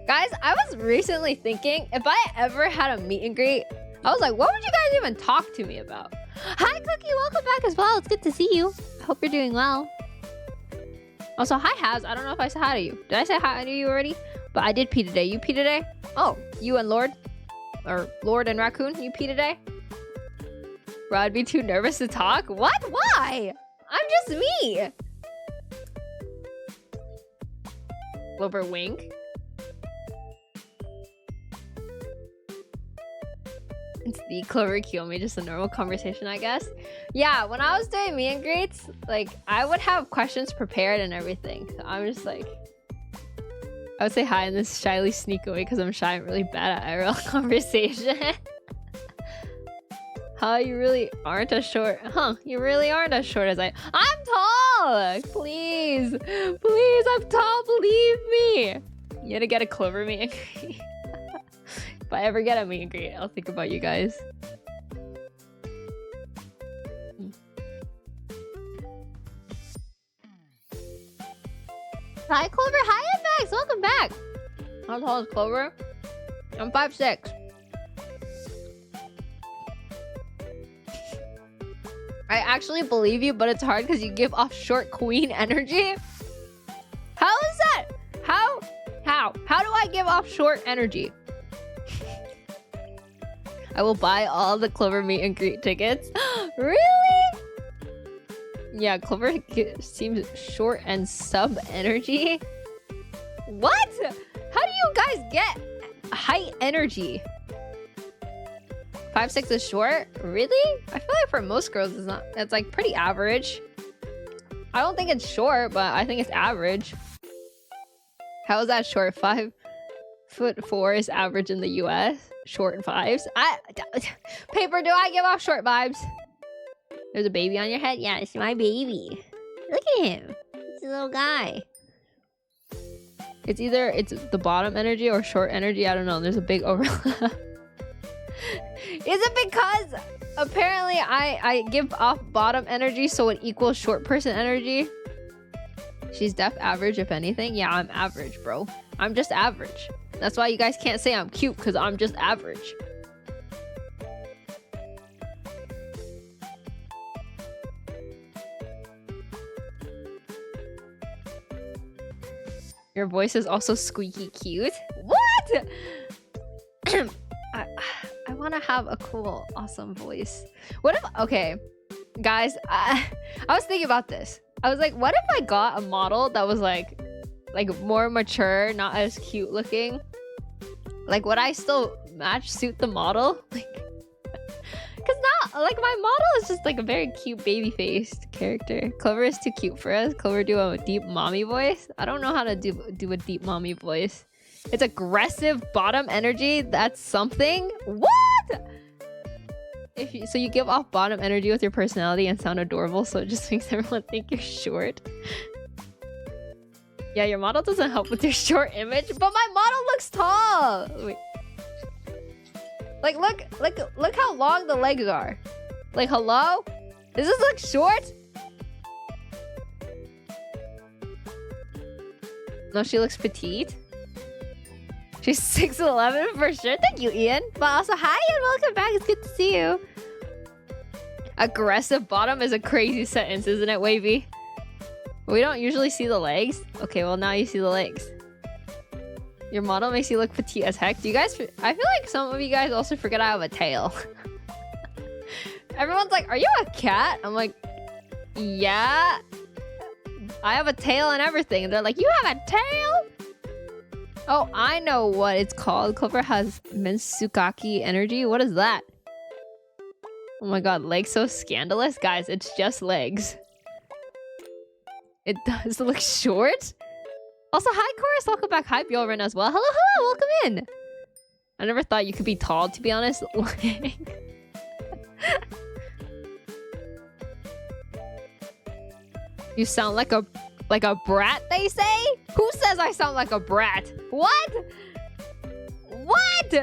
Guys, I was recently thinking, if I ever had a meet and greet, I was like, what would you guys even talk to me about? Hi, Cookie, welcome back as well. It's good to see you. I hope you're doing well. Also, hi, Haz. I don't know if I said hi to you. Did I say hi to you already? But I did pee today. You pee today? Oh, you and Lord? Or Lord and Raccoon, you pee today? Bro, I'd be too nervous to talk? What? Why? I'm just me. Clover wink. It's the Clover Kiyomi, just a normal conversation, I guess. Yeah, when I was doing meet and greets, like, I would have questions prepared and everything. So I'm just like... I would say hi and then shyly sneak away because I'm shy and really bad at IRL conversation. Huh, you really aren't as short. Huh, you really aren't as short as I'm tall! Please! Please, I'm tall, believe me! You gotta get a Clover meet and greet. If I ever get a meet and greet, I'll think about you guys. Hi, Clover. Hi, FX. Welcome back. How tall is Clover? I'm 5'6". I actually believe you, but it's hard because you give off short queen energy. How is that? How do I give off short energy? I will buy all the Clover meet and greet tickets. Really? Yeah, Clover seems short and sub energy. What? How do you guys get height energy? 5'6" is short? Really? I feel like for most girls it's not. It's like pretty average. I don't think it's short, but I think it's average. How is that short? 5'4" is average in the US. Short and 5s. Paper, do I give off short vibes? There's a baby on your head? Yeah, it's my baby. Look at him. He's a little guy. It's either the bottom energy or short energy. I don't know. There's a big overlap. Is it because apparently I give off bottom energy so it equals short person energy? She's def average if anything. Yeah, I'm average, bro. I'm just average. That's why you guys can't say I'm cute, because I'm just average. Your voice is also squeaky cute. What? I want to have a cool, awesome voice. What if... Okay, guys, I was thinking about this. I was like, what if I got a model that was like more mature, not as cute looking? Like, would I still suit the model? Like, cause not like my model is just like a very cute baby-faced character. Clover is too cute for us. Clover do a deep mommy voice. I don't know how to do a deep mommy voice. It's aggressive bottom energy. That's something. What? So you give off bottom energy with your personality and sound adorable, so it just makes everyone think you're short. Yeah, your model doesn't help with your short image, but my model looks tall. Wait. Like, look how long the legs are. Like, hello? Does this look short? No, she looks petite. She's 6'11" for sure. Thank you, Ian. But also, hi and welcome back. It's good to see you. Aggressive bottom is a crazy sentence, isn't it, Wavy? We don't usually see the legs. Okay, well, now you see the legs. Your model makes you look petite as heck. Do you guys... I feel like some of you guys also forget I have a tail. Everyone's like, are you a cat? I'm like, yeah. I have a tail and everything. And they're like, you have a tail? Oh, I know what it's called. Clover has Mensukaki energy. What is that? Oh my god, legs so scandalous? Guys, it's just legs. It does look short. Also, hi, Chorus. Welcome back. Hi, Bjorn as well. Hello, hello. Welcome in. I never thought you could be tall, to be honest. You sound like a brat, they say? Who says I sound like a brat? What? What? Who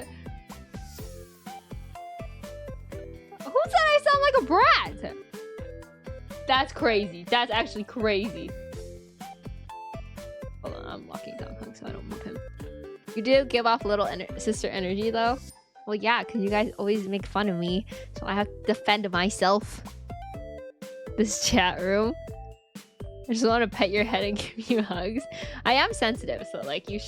said I sound like a brat? That's crazy. That's actually crazy. Hold on, I'm locking down Hug so I don't move him. You do give off little sister energy though. Well, yeah, because you guys always make fun of me, so I have to defend myself. This chat room. I just want to pet your head and give you hugs. I am sensitive, so like you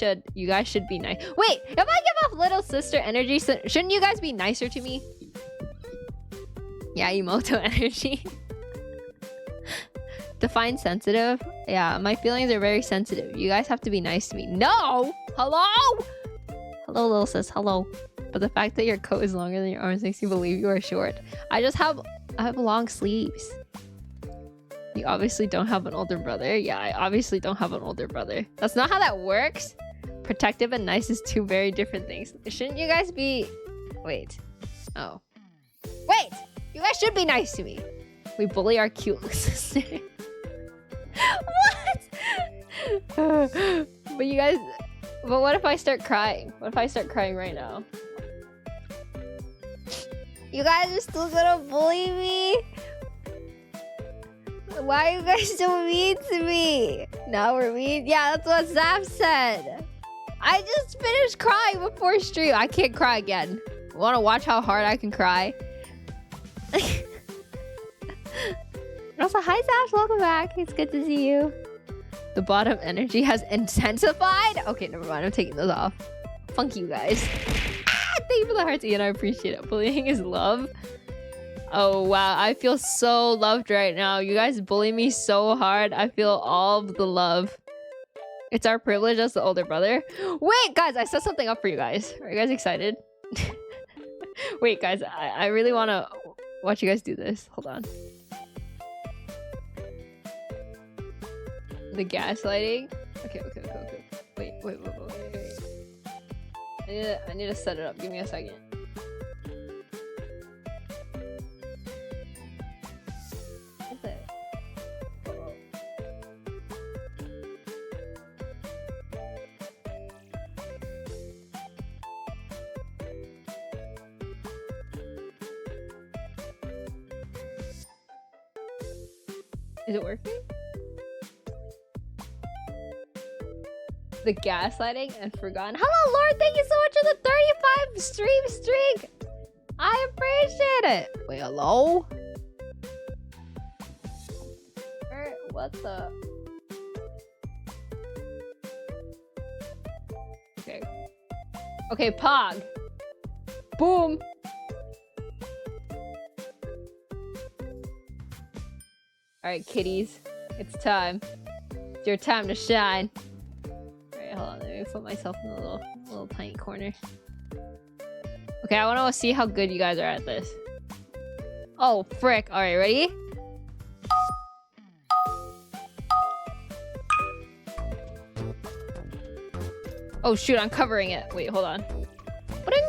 guys should be nice. Wait, if I give off little sister energy, shouldn't you guys be nicer to me? Yeah, Emoto energy. Define sensitive. Yeah, my feelings are very sensitive. You guys have to be nice to me. No! Hello? Hello, little sis. Hello. But the fact that your coat is longer than your arms makes me believe you are short. I have long sleeves. You obviously don't have an older brother. Yeah, I obviously don't have an older brother. That's not how that works. Protective and nice is two very different things. Shouldn't you guys be... Wait. Oh. Wait! You guys should be nice to me. We bully our cute sister. What? But you guys... But what if I start crying? What if I start crying right now? You guys are still gonna bully me? Why are you guys so mean to me? Now we're mean? Yeah, that's what Zap said. I just finished crying before stream. I can't cry again. Want to watch how hard I can cry? Also, hi Sash, welcome back. It's good to see you. The bottom energy has intensified. Okay, never mind. I'm taking those off. Funk you guys. Thank you for the hearts, Ian. I appreciate it. Bullying is love. Oh wow, I feel so loved right now. You guys bully me so hard. I feel all of the love. It's our privilege as the older brother. Wait, guys, I set something up for you guys. Are you guys excited? Wait, guys, I really want to watch you guys do this. Hold on. The gaslighting. Okay. Wait. I need to set it up. Give me a second. What's it? Is it working? The gaslighting and forgotten. Hello, Lord. Thank you so much for the 35 stream streak. I appreciate it. Wait, hello? What the? Okay, Pog. Boom. Alright, kitties. It's time. It's your time to shine. Alright, hold on. Let me put myself in a little tiny corner. Okay, I want to see how good you guys are at this. Oh, frick. Alright, ready? Oh, shoot. I'm covering it. Wait, hold on. Ba-ding!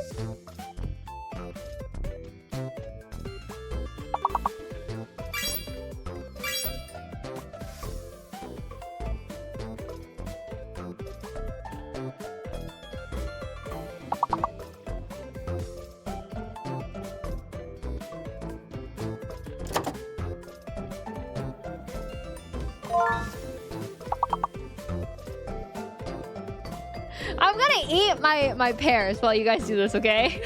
I'm gonna eat my pears while you guys do this, okay?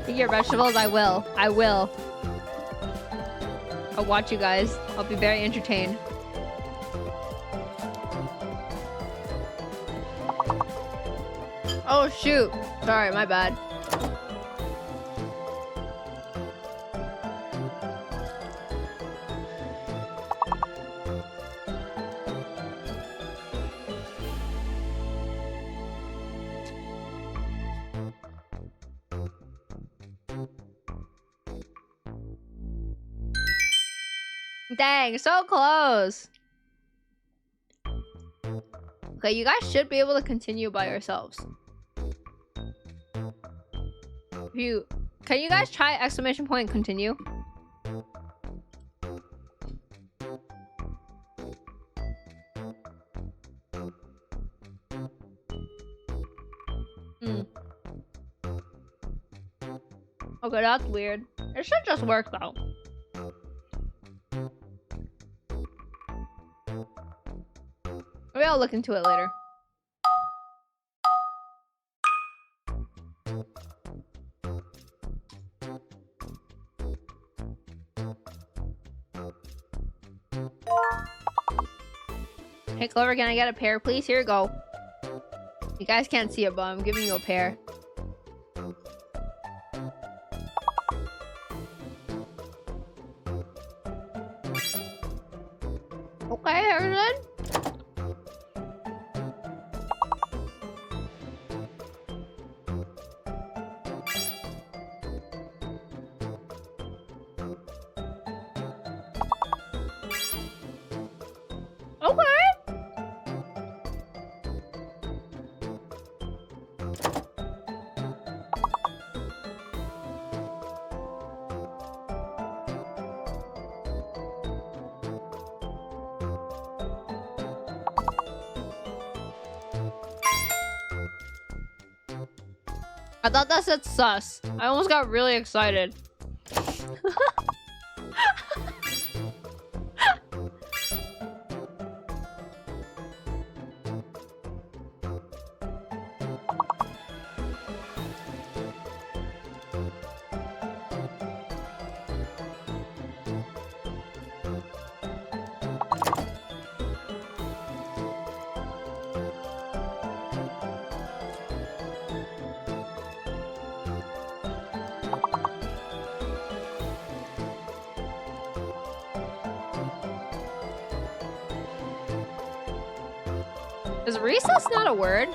Eat your vegetables. I will. I'll watch you guys. I'll be very entertained. Oh shoot. Sorry, my bad. Dang, so close. Okay, you guys should be able to continue by yourselves. Can you guys try exclamation point continue? Okay, that's weird. It should just work though. Maybe I'll look into it later. Hey Clover, can I get a pear, please? Here you go. You guys can't see it, but I'm giving you a pear. Okay, Harrison. I thought that said sus. I almost got really excited. Is recess not a word?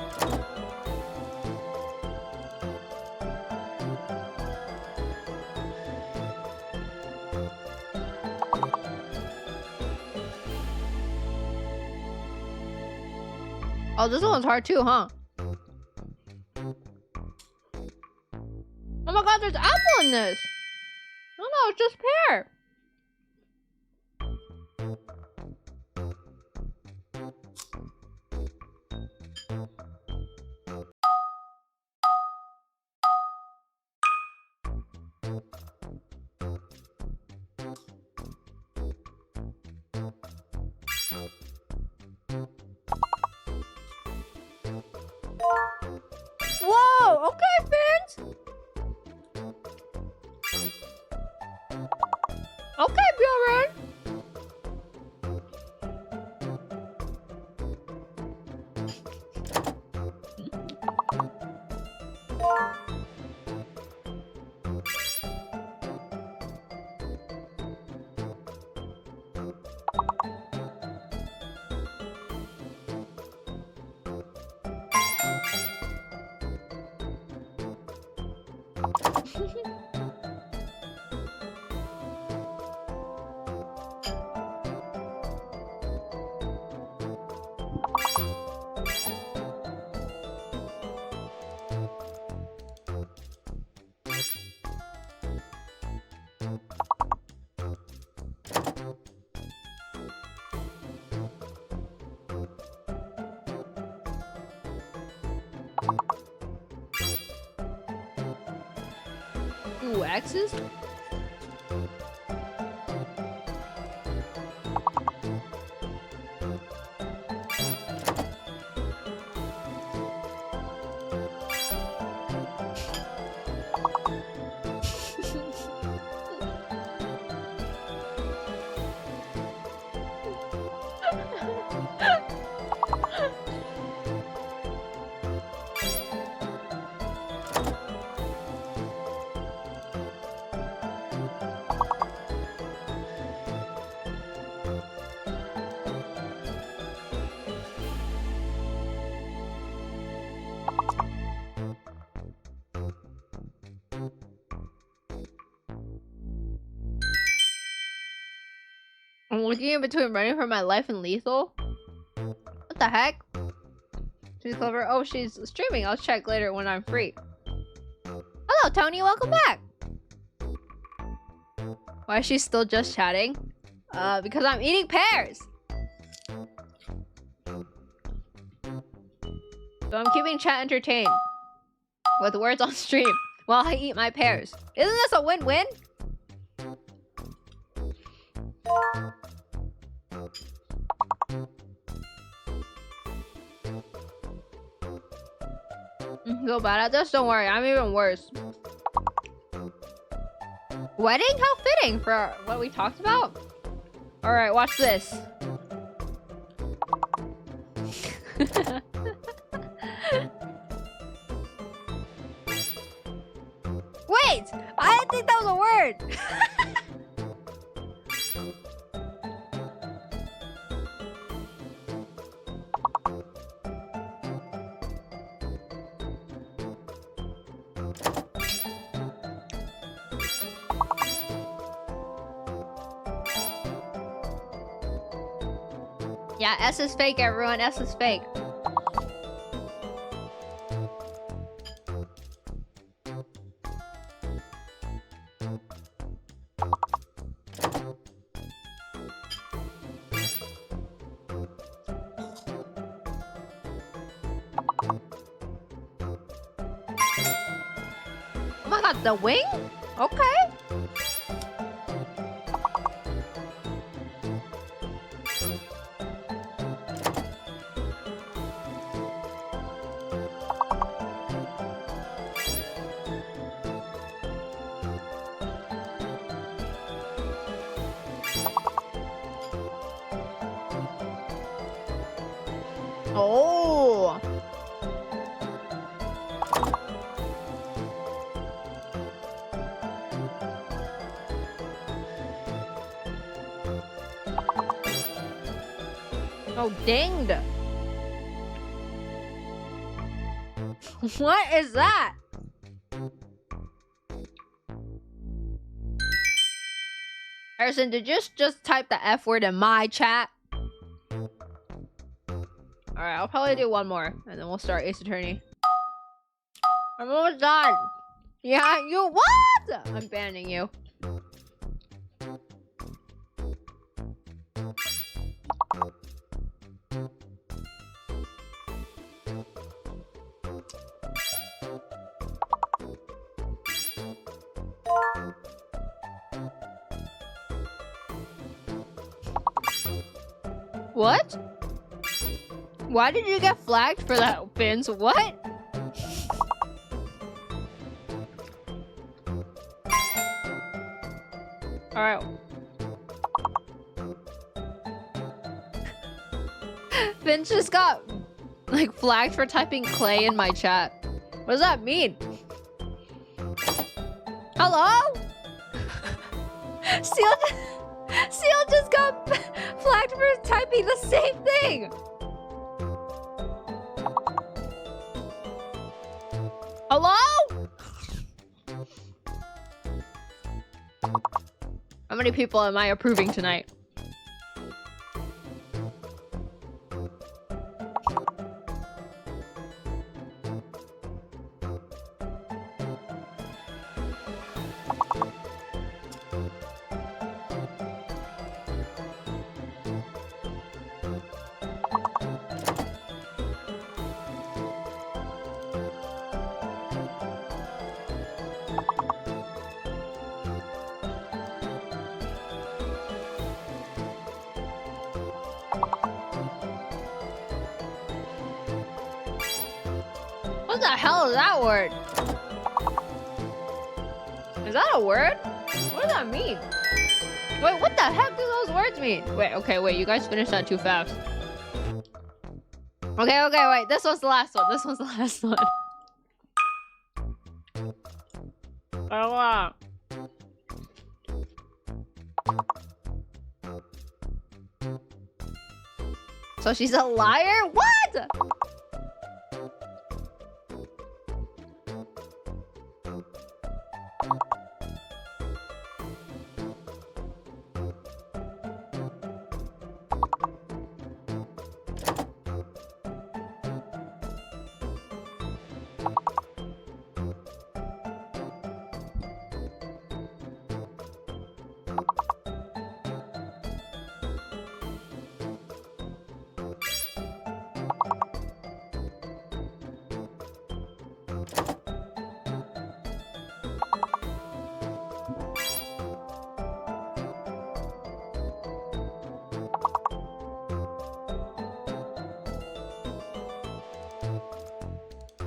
Oh, this one's hard too, huh? Oh my god, there's apple in this! Oh no, it's just pear! Whoa! Okay, fans! Okay, Bjorn! Ooh, X's? I'm looking in between running for my life and lethal. What the heck? She's clever. Oh, she's streaming. I'll check later when I'm free. Hello, Tony. Welcome back. Why is she still just chatting? Because I'm eating pears. So I'm keeping chat entertained with words on stream while I eat my pears. Isn't this a win-win? Go bad at this? Don't worry, I'm even worse. Wedding? How fitting for what we talked about. Alright, watch this. Wait! I didn't think that was a word! Yeah, S is fake, everyone. S is fake. got the wing? Okay. Oh. Oh, dinged. What is that? Harrison, did you just type the F word in my chat? Alright, I'll probably do one more, and then we'll start Ace Attorney. I'm almost done. Yeah, you what? I'm banning you. What? Why did you get flagged for that, Vince? What? Alright. Vince just got, like, flagged for typing clay in my chat. What does that mean? Hello? Seal just got flagged for typing the same thing. Hello? How many people am I approving tonight? What the hell is that word? Is that a word? What does that mean? Wait, what the heck do those words mean? Wait, okay, wait, you guys finished that too fast. Okay, wait, this was the last one. This was the last one. Oh, so she's a liar? What?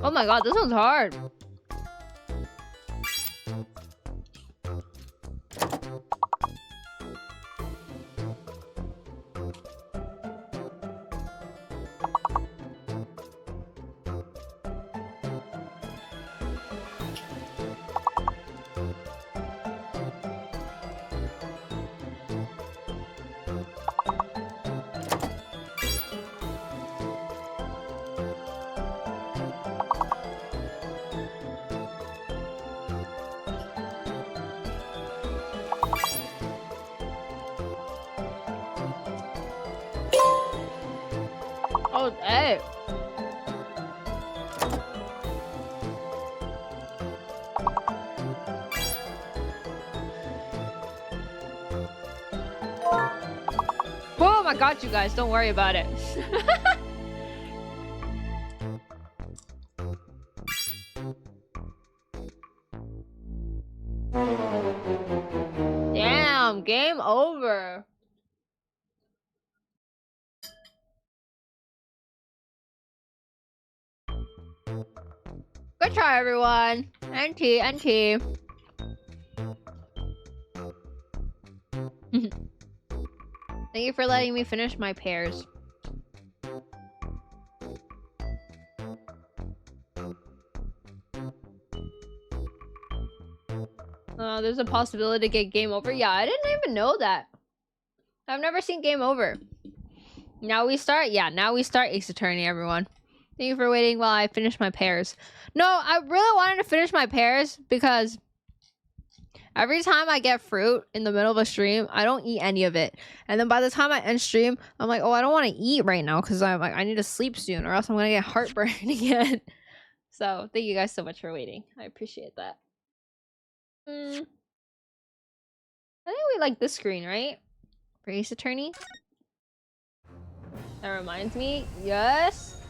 Oh my god, this one's hard. Oh, hey. Boom, I got you guys. Don't worry about it. game over. Good try, everyone. NT, NT. Thank you for letting me finish my pears. There's a possibility to get game over. Yeah, I didn't even know that. I've never seen game over. Now we start? Yeah, now we start Ace Attorney, everyone. Thank you for waiting while I finish my pears. No, I really wanted to finish my pears because every time I get fruit in the middle of a stream, I don't eat any of it. And then by the time I end stream, I'm like, oh, I don't want to eat right now because I'm like, I need to sleep soon or else I'm going to get heartburn again. So thank you guys so much for waiting. I appreciate that. I think we like this screen, right? For Ace Attorney. That reminds me. Yes.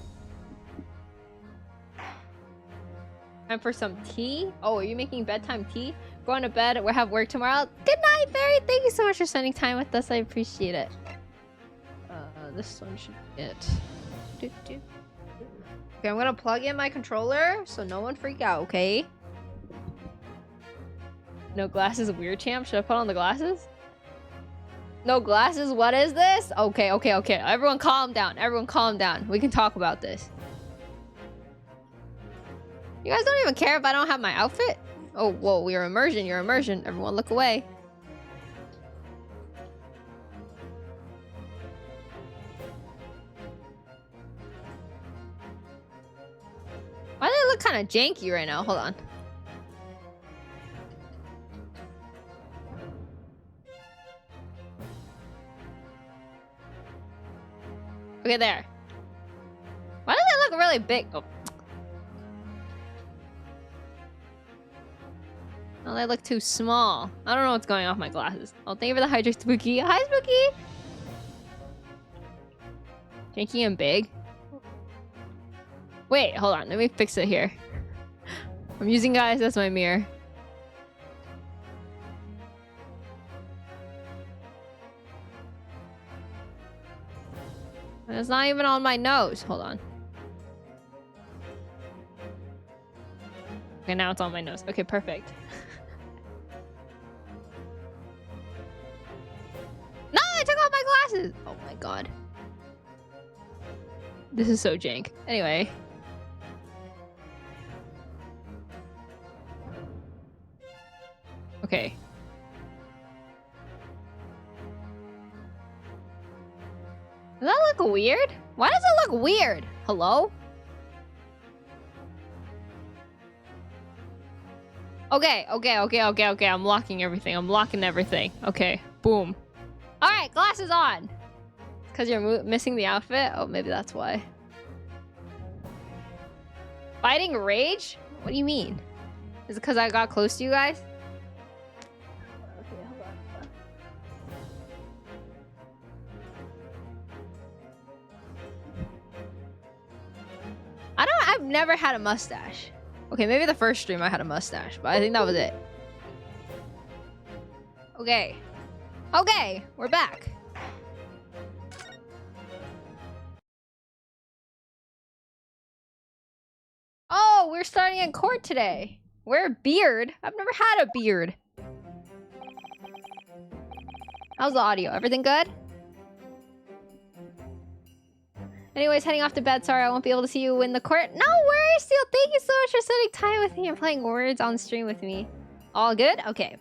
Time for some tea. Oh, are you making bedtime tea? Going to bed. We'll have work tomorrow. Good night, Barry. Thank you so much for spending time with us. I appreciate it. This one should be it. Okay, I'm gonna plug in my controller so no one freak out, okay? No glasses, weird champ. Should I put on the glasses? No glasses? What is this? Okay. Everyone calm down. Everyone calm down. We can talk about this. You guys don't even care if I don't have my outfit? Oh, whoa, you're immersion. You're immersion. Everyone look away. Why do they look kind of janky right now? Hold on. Okay, there. Why do they look really big? Oh. Oh, they look too small. I don't know what's going on with my glasses. Oh, thank you for the hydrate, Spooky. Hi, Spooky! Janky and big? Wait, hold on. Let me fix it here. I'm using guys as my mirror. And it's not even on my nose. Hold on. Okay, now it's on my nose. Okay, perfect. No, I took off my glasses! Oh my god. This is so jank. Anyway. Okay. Does that look weird? Why does it look weird? Hello? Okay. I'm locking everything. Okay, boom. All right, glasses on. Because you're missing the outfit? Oh, maybe that's why. Fighting rage? What do you mean? Is it because I got close to you guys? Okay, hold on. I've never had a mustache. Okay, maybe the first stream I had a mustache, but I think that was it. Okay. Okay, we're back. Oh, we're starting in court today. Wear a beard? I've never had a beard. How's the audio? Everything good? Anyways, heading off to bed. Sorry I won't be able to see you in the court. No worries, Steel. Thank you so much for spending time with me and playing words on stream with me. All good? Okay.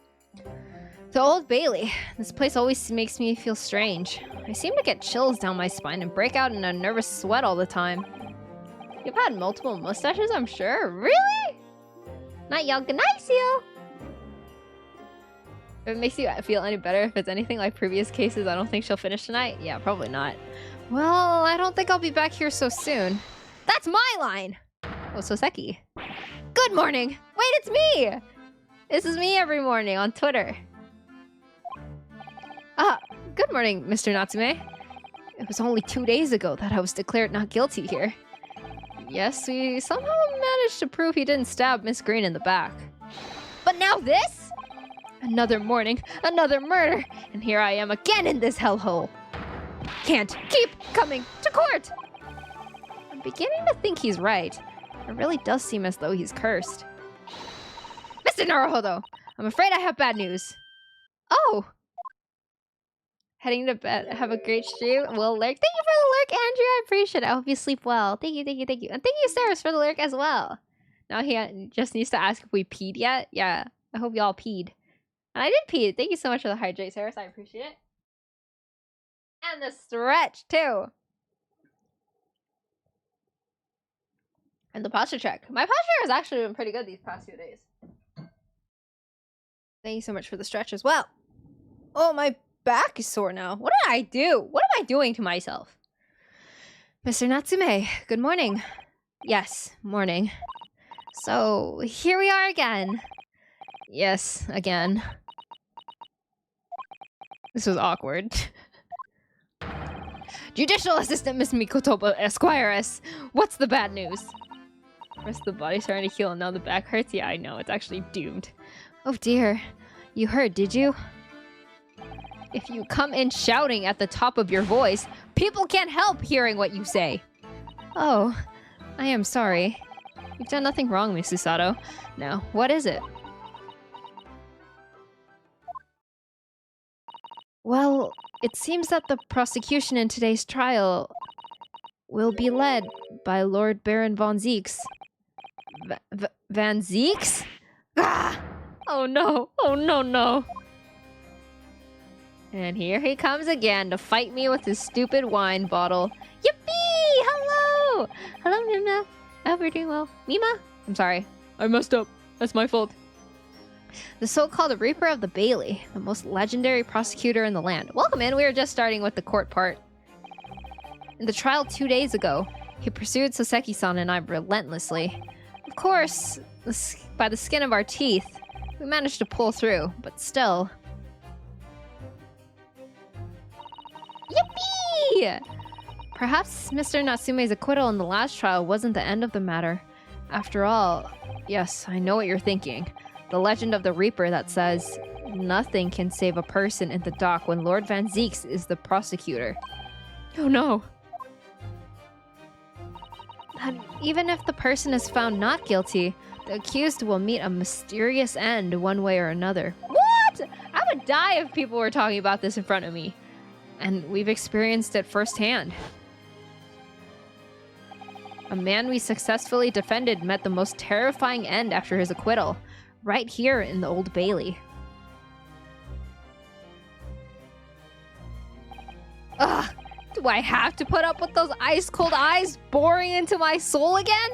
The Old Bailey. This place always makes me feel strange. I seem to get chills down my spine and break out in a nervous sweat all the time. You've had multiple mustaches, I'm sure. Really? Night, y'all. Good night, Seal. If it makes you feel any better, if it's anything like previous cases, I don't think she'll finish tonight. Yeah, probably not. Well, I don't think I'll be back here so soon. That's my line! Oh, Soseki. Good morning! Wait, it's me! This is me every morning on Twitter. Good morning, Mr. Natsume. It was only 2 days ago that I was declared not guilty here. Yes, we somehow managed to prove he didn't stab Miss Green in the back. But now this? Another morning, another murder, and here I am again in this hellhole. Can't keep coming to court! I'm beginning to think he's right. It really does seem as though he's cursed. Mr. Naruhodo, I'm afraid I have bad news. Oh! Heading to bed. Have a great stream. Well, lurk. Thank you for the lurk, Andrew. I appreciate it. I hope you sleep well. Thank you, thank you, thank you. And thank you, Sarah, for the lurk as well. Now he just needs to ask if we peed yet. Yeah, I hope y'all peed. And I did pee. Thank you so much for the hydrate, Sarah. I appreciate it. And the stretch, too. And the posture check. My posture has actually been pretty good these past few days. Thank you so much for the stretch as well. Oh, my back is sore now. What did I do? What am I doing to myself? Mr. Natsume, good morning. Yes, morning. So, here we are again. Yes, again. This was awkward. Judicial Assistant Miss Mikotoba Esquires. What's the bad news? Rest of the body's starting to heal and now the back hurts? Yeah, I know. It's actually doomed. Oh dear. You heard, did you? If you come in shouting at the top of your voice, people can't help hearing what you say. Oh, I am sorry. You've done nothing wrong, Miss Susato. Now, what is it? Well, it seems that the prosecution in today's trial will be led by Lord Baron von Zieks. Van Zieks? Ah! Oh no! Oh no, no! And here he comes again to fight me with his stupid wine bottle. Yippee! Hello! Hello, Mima. I hope you're doing well. Mima? I'm sorry. I messed up. That's my fault. The so-called Reaper of the Bailey, the most legendary prosecutor in the land. Welcome in. We were just starting with the court part. In the trial 2 days ago, he pursued Soseki-san and I relentlessly. Of course, by the skin of our teeth, we managed to pull through, but still... Yippee! Perhaps Mr. Natsume's acquittal in the last trial wasn't the end of the matter. After all, yes, I know what you're thinking. The legend of the Reaper that says, nothing can save a person in the dock when Lord Van Zieks is the prosecutor. Oh no. And even if the person is found not guilty, the accused will meet a mysterious end one way or another. What? I would die if people were talking about this in front of me. And we've experienced it firsthand. A man we successfully defended met the most terrifying end after his acquittal, right here in the Old Bailey. Ugh! Do I have to put up with those ice-cold eyes boring into my soul again?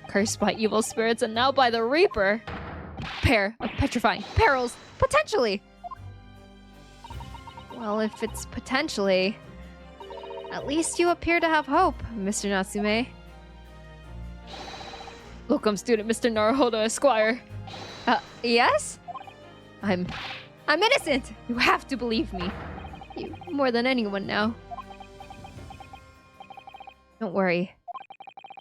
Cursed by evil spirits and now by the Reaper. Pair of petrifying perils, potentially! Well, if it's potentially... At least you appear to have hope, Mr. Natsume. Locum student Mr. Naruhodo Esquire. Yes? I'm innocent! You have to believe me. You more than anyone now. Don't worry.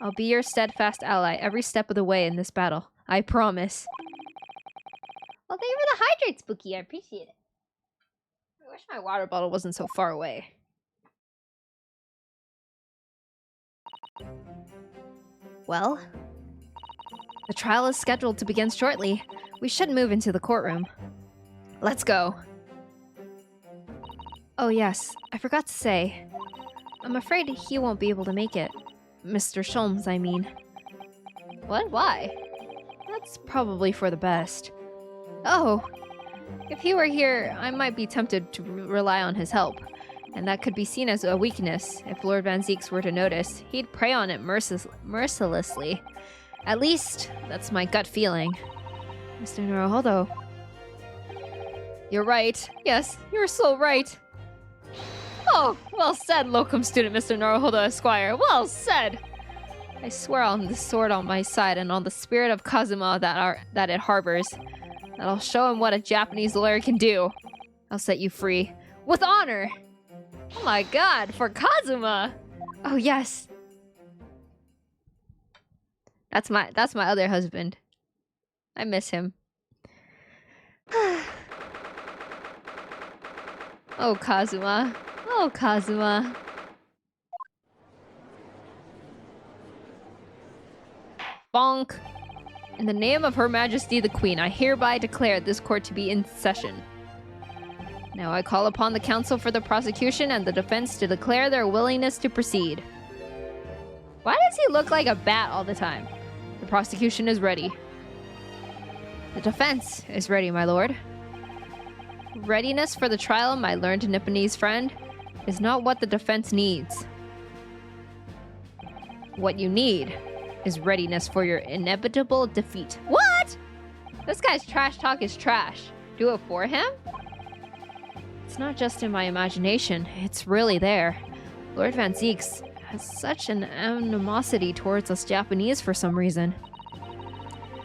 I'll be your steadfast ally every step of the way in this battle. I promise. Well, thank you for the hydrate, Spooky. I appreciate it. I wish my water bottle wasn't so far away. Well, the trial is scheduled to begin shortly. We should move into the courtroom. Let's go. Oh yes, I forgot to say. I'm afraid he won't be able to make it. Mr. Sholmes, I mean. What? Why? That's probably for the best. Oh, if he were here, I might be tempted to rely on his help. And that could be seen as a weakness. If Lord Van Zieks were to notice, he'd prey on it mercilessly. At least, that's my gut feeling. Mr. Naruhodo. You're right. Yes, you're so right. Oh, well said, locum student Mr. Naruhodo Esquire. Well said! I swear on the sword on my side and on the spirit of Kazuma that it harbors, that I'll show him what a Japanese lawyer can do. I'll set you free. With honor! Oh my god, for Kazuma! Oh yes. That's my other husband. I miss him. Oh, Kazuma. Oh, Kazuma. Bonk. In the name of Her Majesty the Queen, I hereby declare this court to be in session. Now I call upon the counsel for the prosecution and the defense to declare their willingness to proceed. Why does he look like a bat all the time? The prosecution is ready. The defense is ready, my lord. Readiness for the trial, my learned Nipponese friend, is not what the defense needs. What you need is readiness for your inevitable defeat. What? This guy's trash talk is trash. Do it for him? It's not just in my imagination, it's really there. Lord Van Zieks has such an animosity towards us Japanese for some reason.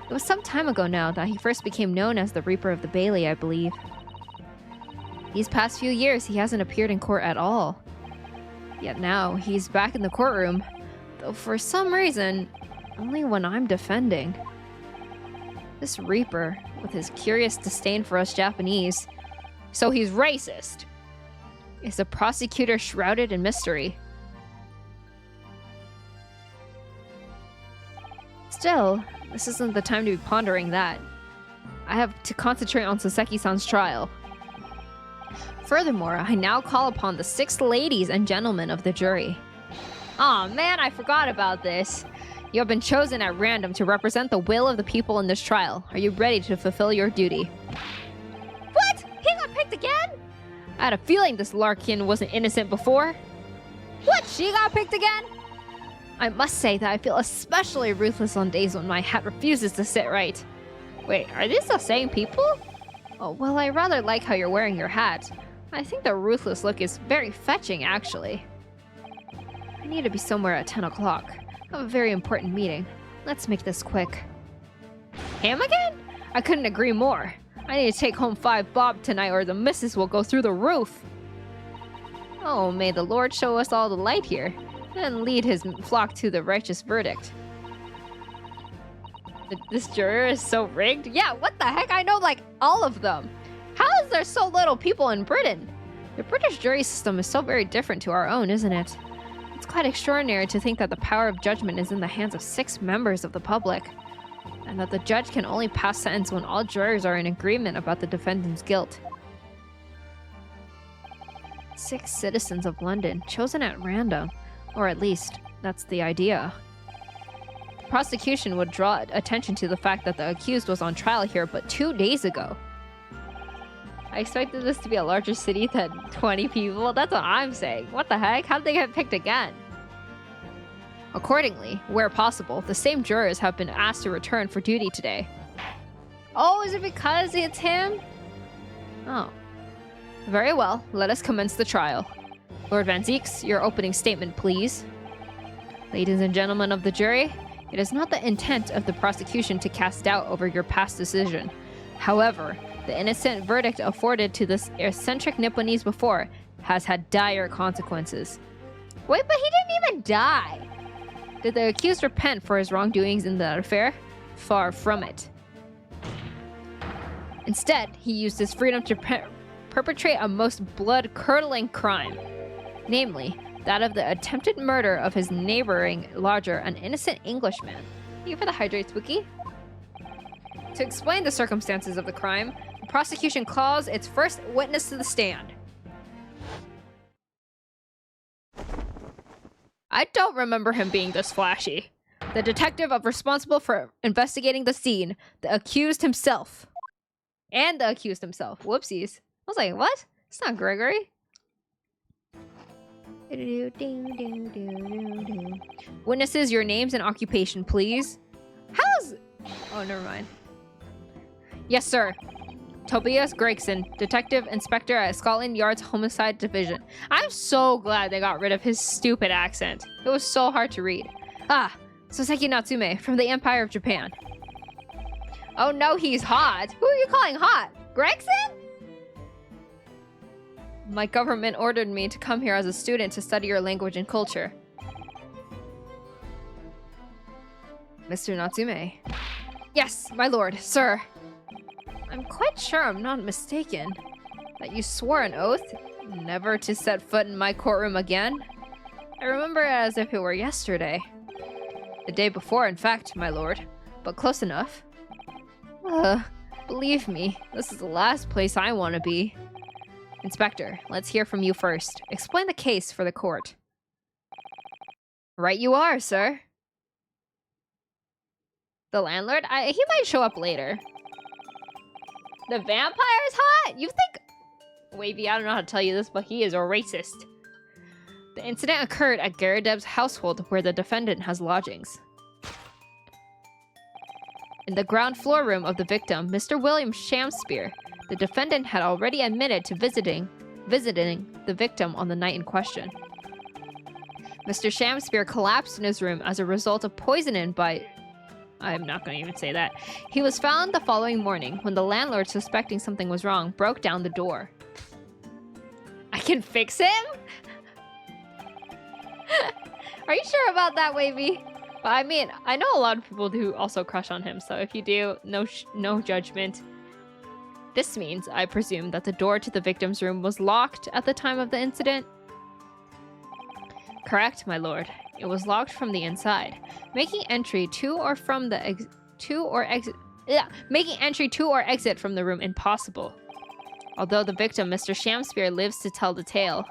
It was some time ago now that he first became known as the Reaper of the Bailey, I believe. These past few years, he hasn't appeared in court at all. Yet now, he's back in the courtroom, though for some reason, only when I'm defending. This Reaper, with his curious disdain for us Japanese, so he's racist, is a prosecutor shrouded in mystery. Still, this isn't the time to be pondering that. I have to concentrate on Saseki-san's trial. Furthermore, I now call upon the 6 ladies and gentlemen of the jury. Aw, man, I forgot about this. You have been chosen at random to represent the will of the people in this trial. Are you ready to fulfill your duty? What? He got picked again? I had a feeling this Larkin wasn't innocent before. What? She got picked again? I must say that I feel especially ruthless on days when my hat refuses to sit right. Wait, are these the same people? Oh, well, I rather like how you're wearing your hat. I think the ruthless look is very fetching, actually. I need to be somewhere at 10 o'clock. I have a very important meeting. Let's make this quick. Him again? I couldn't agree more. I need to take home 5 bob tonight or the missus will go through the roof. Oh, may the Lord show us all the light here and lead his flock to the righteous verdict. This juror is so rigged? Yeah, what the heck? I know, like, all of them. How is there so little people in Britain? The British jury system is so very different to our own, isn't it? It's quite extraordinary to think that the power of judgment is in the hands of 6 members of the public, and that the judge can only pass sentence when all jurors are in agreement about the defendant's guilt. 6 citizens of London, chosen at random. Or at least, that's the idea. The prosecution would draw attention to the fact that the accused was on trial here but 2 days ago. I expected this to be a larger city than 20 people. That's what I'm saying. What the heck? How did they get picked again? Accordingly, where possible, the same jurors have been asked to return for duty today. Oh, is it because it's him? Oh. Very well, let us commence the trial. Lord Van Zieks, your opening statement, please. Ladies and gentlemen of the jury, it is not the intent of the prosecution to cast doubt over your past decision. However, the innocent verdict afforded to this eccentric Nipponese before has had dire consequences. Wait, but he didn't even die! Did the accused repent for his wrongdoings in that affair? Far from it. Instead, he used his freedom to perpetrate a most blood-curdling crime. Namely, that of the attempted murder of his neighboring lodger, an innocent Englishman. Thank you for the hydrate, Spooky. To explain the circumstances of the crime, the prosecution calls its first witness to the stand. I don't remember him being this flashy. The detective responsible for investigating the scene, the accused himself. And the accused himself. Whoopsies. I was like, what? It's not Gregory. Witnesses, your names and occupation, please. How's... Oh, never mind. Yes, sir. Tobias Gregson, Detective Inspector at Scotland Yard's Homicide Division. I'm so glad they got rid of his stupid accent. It was so hard to read. Ah, Soseki Natsume, from the Empire of Japan. Oh no, he's hot. Who are you calling hot? Gregson? My government ordered me to come here as a student to study your language and culture. Mr. Natsume. Yes, my lord, sir. I'm quite sure I'm not mistaken. That you swore an oath? Never to set foot in my courtroom again? I remember it as if it were yesterday. The day before, in fact, my lord. But close enough. Believe me, this is the last place I want to be. Inspector, let's hear from you first. Explain the case for the court. Right you are, sir. The landlord? He might show up later. The vampire's hot? You think... Wavy, I don't know how to tell you this, but he is a racist. The incident occurred at Garadeb's household, where the defendant has lodgings. In the ground floor room of the victim, Mr. William Shamspeare, the defendant had already admitted to visiting the victim on the night in question. Mr. Shamspeare collapsed in his room as a result of poisoning by... I'm not going to even say that. He was found the following morning when the landlord, suspecting something was wrong, broke down the door. I can fix him? Are you sure about that, Wavy? But I mean, I know a lot of people do also crush on him, so if you do, no judgment. This means, I presume, that the door to the victim's room was locked at the time of the incident? Correct, my lord. It was locked from the inside, making entry to or exit from the room impossible. Although the victim, Mr. Shamspeare, lives to tell the tale,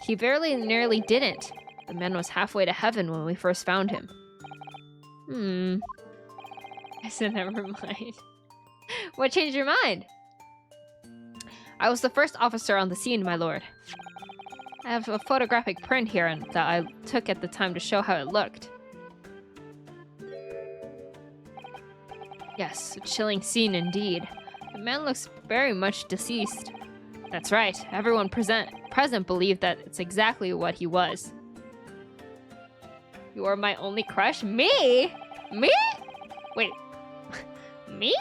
he very nearly didn't. The man was halfway to heaven when we first found him. I said never mind. What changed your mind? I was the first officer on the scene, my lord. I have a photographic print here that I took at the time to show how it looked. Yes, a chilling scene indeed. The man looks very much deceased. That's right, everyone present believed that it's exactly what he was. You are my only crush? Me? Me? Wait. Me?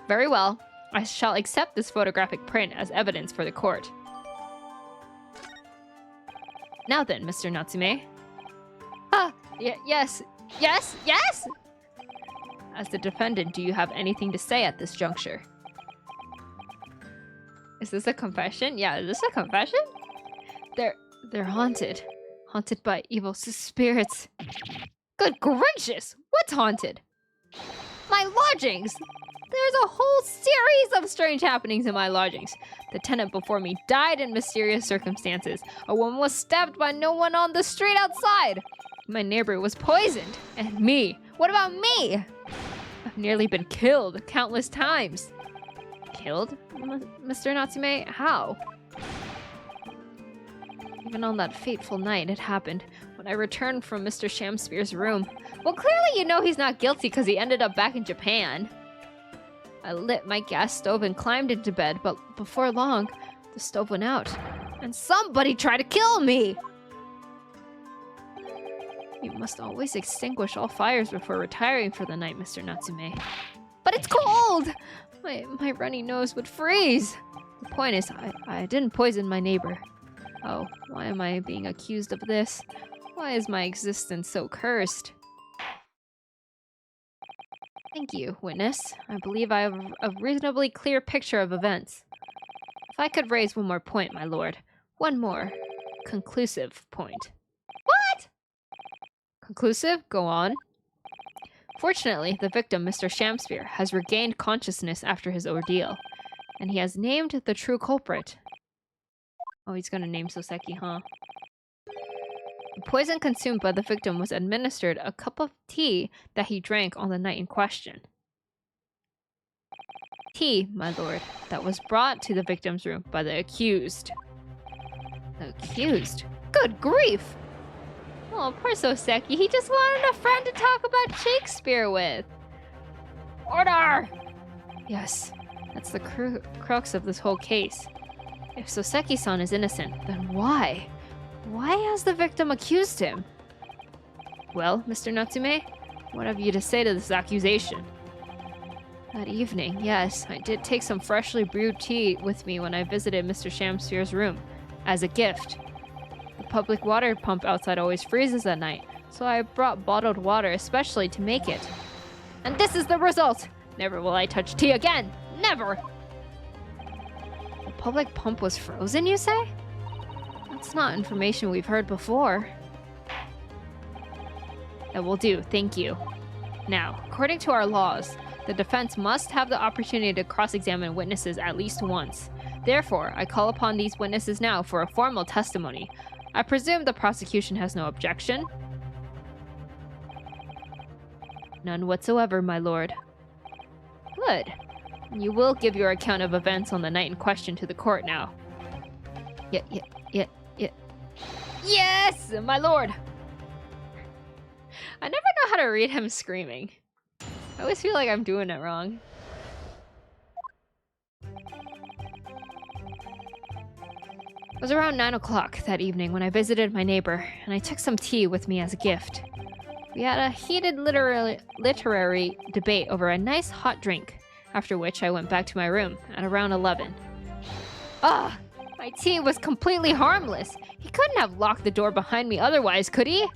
Very well. I shall accept this photographic print as evidence for the court. Now then, Mr. Natsume. Yes. As the defendant, do you have anything to say at this juncture? Is this a confession? Yeah, is this a confession? They're haunted. Haunted by evil spirits. Good gracious! What's haunted? My lodgings! There's a whole series of strange happenings in my lodgings. The tenant before me died in mysterious circumstances. A woman was stabbed by no one on the street outside. My neighbor was poisoned. And me. What about me? I've nearly been killed countless times. Killed? Mr. Natsume? How? Even on that fateful night, it happened when I returned from Mr. Shamspeare's room. Well, clearly you know he's not guilty because he ended up back in Japan. I lit my gas stove and climbed into bed, but before long, the stove went out, and somebody tried to kill me! You must always extinguish all fires before retiring for the night, Mr. Natsume. But it's cold! My runny nose would freeze! The point is, I didn't poison my neighbor. Oh, why am I being accused of this? Why is my existence so cursed? Thank you, witness. I believe I have a reasonably clear picture of events. If I could raise one more point, my lord. One more. Conclusive point. What? Conclusive? Go on. Fortunately, the victim, Mr. Shamspeare, has regained consciousness after his ordeal, and he has named the true culprit. Oh, he's gonna name Soseki, huh? The poison consumed by the victim was administered a cup of tea that he drank on the night in question. Tea, my lord, that was brought to the victim's room by the accused. The accused? Good grief! Oh, poor Soseki, he just wanted a friend to talk about Shakespeare with. Order! Yes, that's the crux of this whole case. If Soseki-san is innocent, then why? Why has the victim accused him? Well, Mr. Natsume, what have you to say to this accusation? That evening, yes, I did take some freshly brewed tea with me when I visited Mr. Shamspeare's room, as a gift. The public water pump outside always freezes at night, so I brought bottled water especially to make it. And this is the result! Never will I touch tea again! Never! The public pump was frozen, you say? That's not information we've heard before. That will do, thank you. Now, according to our laws, the defense must have the opportunity to cross-examine witnesses at least once. Therefore, I call upon these witnesses now for a formal testimony. I presume the prosecution has no objection? None whatsoever, my lord. Good. You will give your account of events on the night in question to the court now. Yeah. Yes, my lord! I never know how to read him screaming. I always feel like I'm doing it wrong. It was around 9 o'clock that evening when I visited my neighbor, and I took some tea with me as a gift. We had a heated literary debate over a nice hot drink, after which I went back to my room at around 11. Ah! My tea was completely harmless. He couldn't have locked the door behind me otherwise, could he?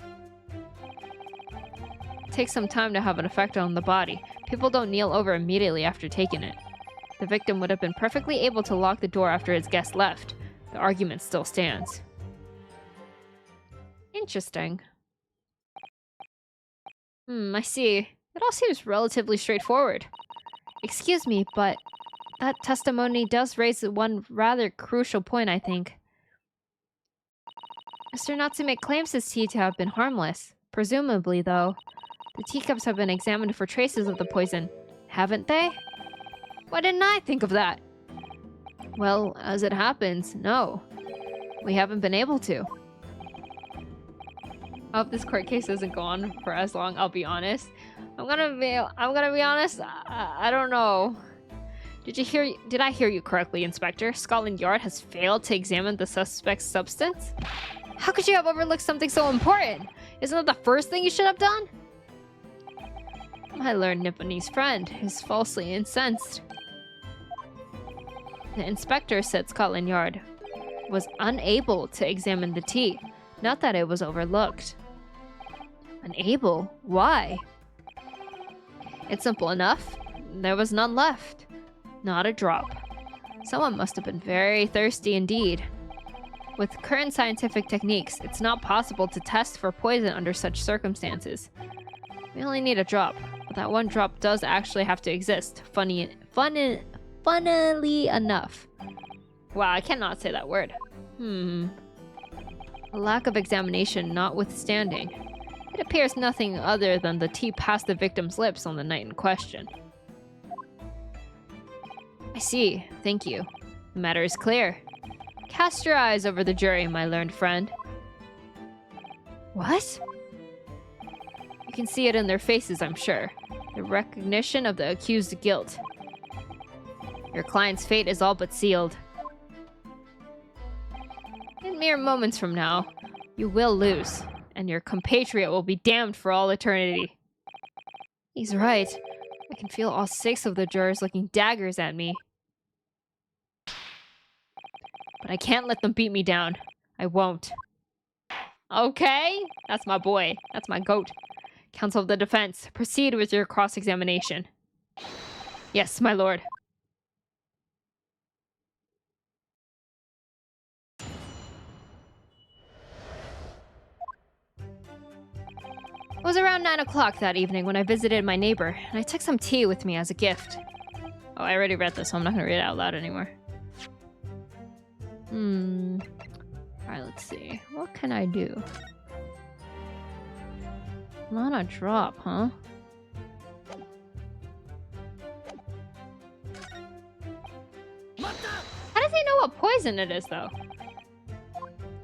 It takes some time to have an effect on the body. People don't kneel over immediately after taking it. The victim would have been perfectly able to lock the door after his guest left. The argument still stands. Interesting. I see. It all seems relatively straightforward. Excuse me, but that testimony does raise one rather crucial point, I think. Mr. Natsume claims his tea to have been harmless. Presumably, though, the teacups have been examined for traces of the poison, haven't they? Why didn't I think of that? Well, as it happens, no. We haven't been able to. I hope this court case doesn't go on for as long, I'll be honest. I'm gonna be honest, I don't know. Did I hear you correctly, Inspector? Scotland Yard has failed to examine the suspect's substance? How could you have overlooked something so important? Isn't that the first thing you should have done? My learned Nipponese friend is falsely incensed. The inspector said Scotland Yard was unable to examine the tea, not that it was overlooked. Unable? Why? It's simple enough. There was none left. Not a drop. Someone must have been very thirsty indeed. With current scientific techniques, it's not possible to test for poison under such circumstances. We only need a drop, but that one drop does actually have to exist. Funnily enough. Wow, I cannot say that word. A lack of examination notwithstanding, it appears nothing other than the tea passed the victim's lips on the night in question. I see, thank you. The matter is clear. Cast your eyes over the jury, my learned friend. What? You can see it in their faces, I'm sure. The recognition of the accused's guilt. Your client's fate is all but sealed. In mere moments from now, you will lose, and your compatriot will be damned for all eternity. He's right. I can feel all 6 of the jurors looking daggers at me. But I can't let them beat me down. I won't. Okay? That's my boy. That's my goat. Counsel of the defense, proceed with your cross-examination. Yes, my lord. It was around 9 o'clock that evening when I visited my neighbor, and I took some tea with me as a gift. Oh, I already read this, so I'm not going to read it out loud anymore. Alright, let's see. What can I do? Not a drop, huh? How does he know what poison it is, though?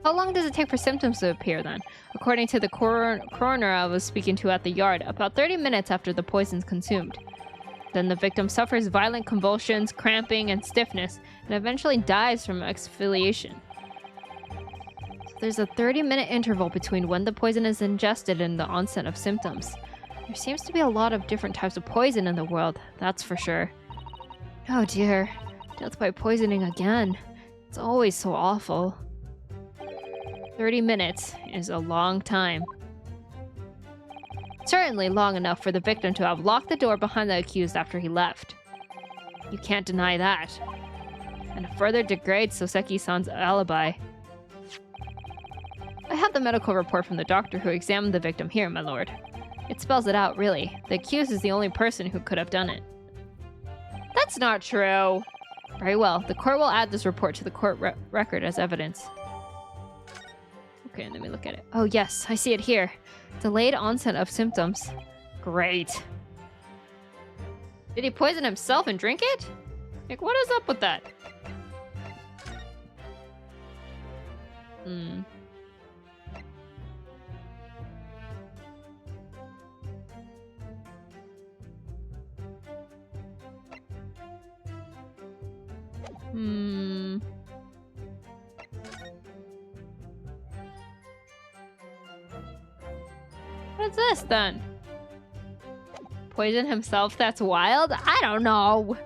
How long does it take for symptoms to appear, then? According to the coroner I was speaking to at the yard, about 30 minutes after the poison's consumed. Then the victim suffers violent convulsions, cramping, and stiffness, and eventually dies from asphyxiation. So there's a 30-minute interval between when the poison is ingested and the onset of symptoms. There seems to be a lot of different types of poison in the world, that's for sure. Oh dear, death by poisoning again. It's always so awful. 30 minutes is a long time. Certainly long enough for the victim to have locked the door behind the accused after he left. You can't deny that. and further degrades Soseki-san's alibi. I have the medical report from the doctor who examined the victim here, my lord. It spells it out, really. The accused is the only person who could have done it. That's not true. Very well. The court will add this report to the court record as evidence. Okay, let me look at it. Oh, yes, I see it here. Delayed onset of symptoms. Great. Did he poison himself and drink it? Like, what is up with that? Hmm. What's this then? Poison himself? That's wild? I don't know.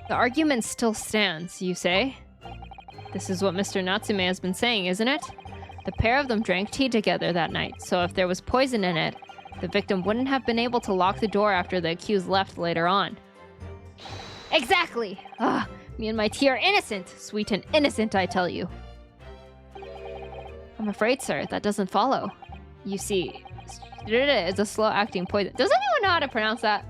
The argument still stands, you say? This is what Mr. Natsume has been saying, isn't it? The pair of them drank tea together that night, so if there was poison in it, the victim wouldn't have been able to lock the door after the accused left later on. Exactly! Ugh, me and my tea are innocent! Sweet and innocent, I tell you. I'm afraid, sir, that doesn't follow. You see, it's a slow-acting poison. Does anyone know how to pronounce that?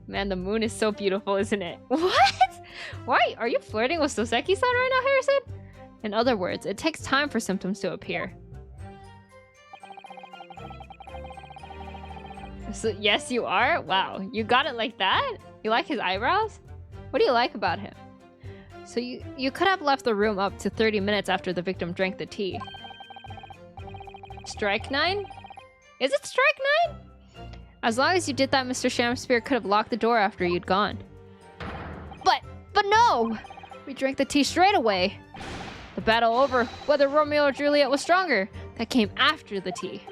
Man, the moon is so beautiful, isn't it? What? Why? Are you flirting with Soseki-san right now, Harrison? In other words, it takes time for symptoms to appear. So, yes, you are? Wow, you got it like that? You like his eyebrows? What do you like about him? So you could have left the room up to 30 minutes after the victim drank the tea. Strike 9? Is it strike 9? As long as you did that, Mr. Shamspear could have locked the door after you'd gone. But no! We drank the tea straight away. The battle over whether Romeo or Juliet was stronger. That came after the tea.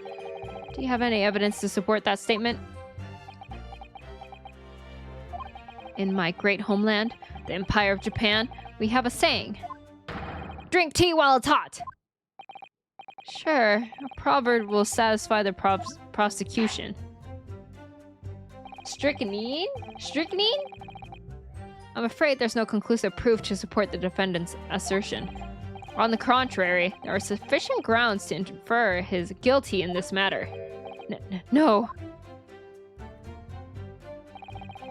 Do you have any evidence to support that statement? In my great homeland, the Empire of Japan, we have a saying. Drink tea while it's hot! Sure, a proverb will satisfy the prosecution. Strychnine? Strychnine? I'm afraid there's no conclusive proof to support the defendant's assertion. On the contrary, there are sufficient grounds to infer his guilty in this matter. No.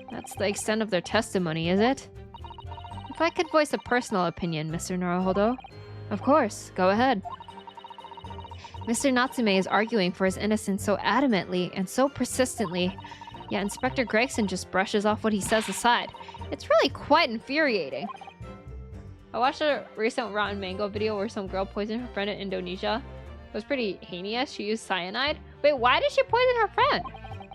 That's the extent of their testimony, is it? If I could voice a personal opinion, Mr. Naruhodo. Of course, go ahead. Mr. Natsume is arguing for his innocence so adamantly and so persistently, yet Inspector Gregson just brushes off what he says aside. It's really quite infuriating. I watched a recent Rotten Mango video where some girl poisoned her friend in Indonesia. It was pretty heinous. She used cyanide. Wait, why did she poison her friend?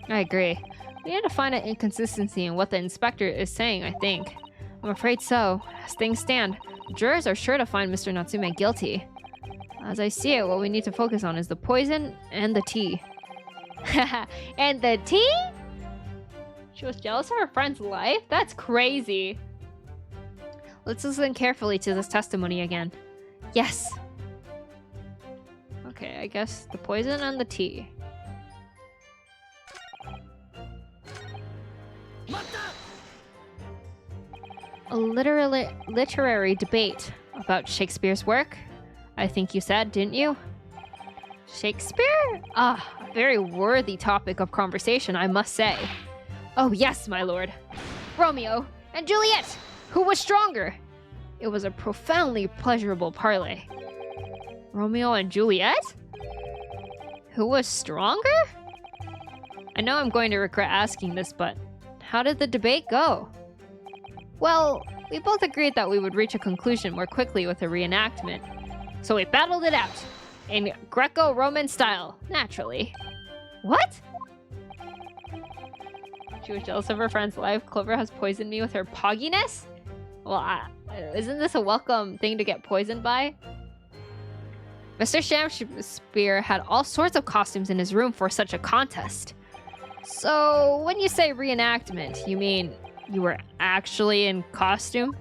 I agree. We need to find an inconsistency in what the inspector is saying, I think. I'm afraid so. As things stand, jurors are sure to find Mr. Natsume guilty. As I see it, what we need to focus on is the poison and the tea. And the tea? She was jealous of her friend's life? That's crazy. Let's listen carefully to this testimony again. Yes. Okay, I guess the poison and the tea. A literary debate about Shakespeare's work, I think you said, didn't you? Shakespeare? Ah, a very worthy topic of conversation, I must say. Oh yes, my lord. Romeo and Juliet! Who was stronger? It was a profoundly pleasurable parley. Romeo and Juliet? Who was stronger? I know I'm going to regret asking this, but how did the debate go? Well, we both agreed that we would reach a conclusion more quickly with a reenactment. So we battled it out, in Greco-Roman style, naturally. What? She was jealous of her friend's life. Clover has poisoned me with her pogginess? Well, isn't this a welcome thing to get poisoned by? Mr. Shamspear had all sorts of costumes in his room for such a contest. So, when you say reenactment, you mean you were actually in costume?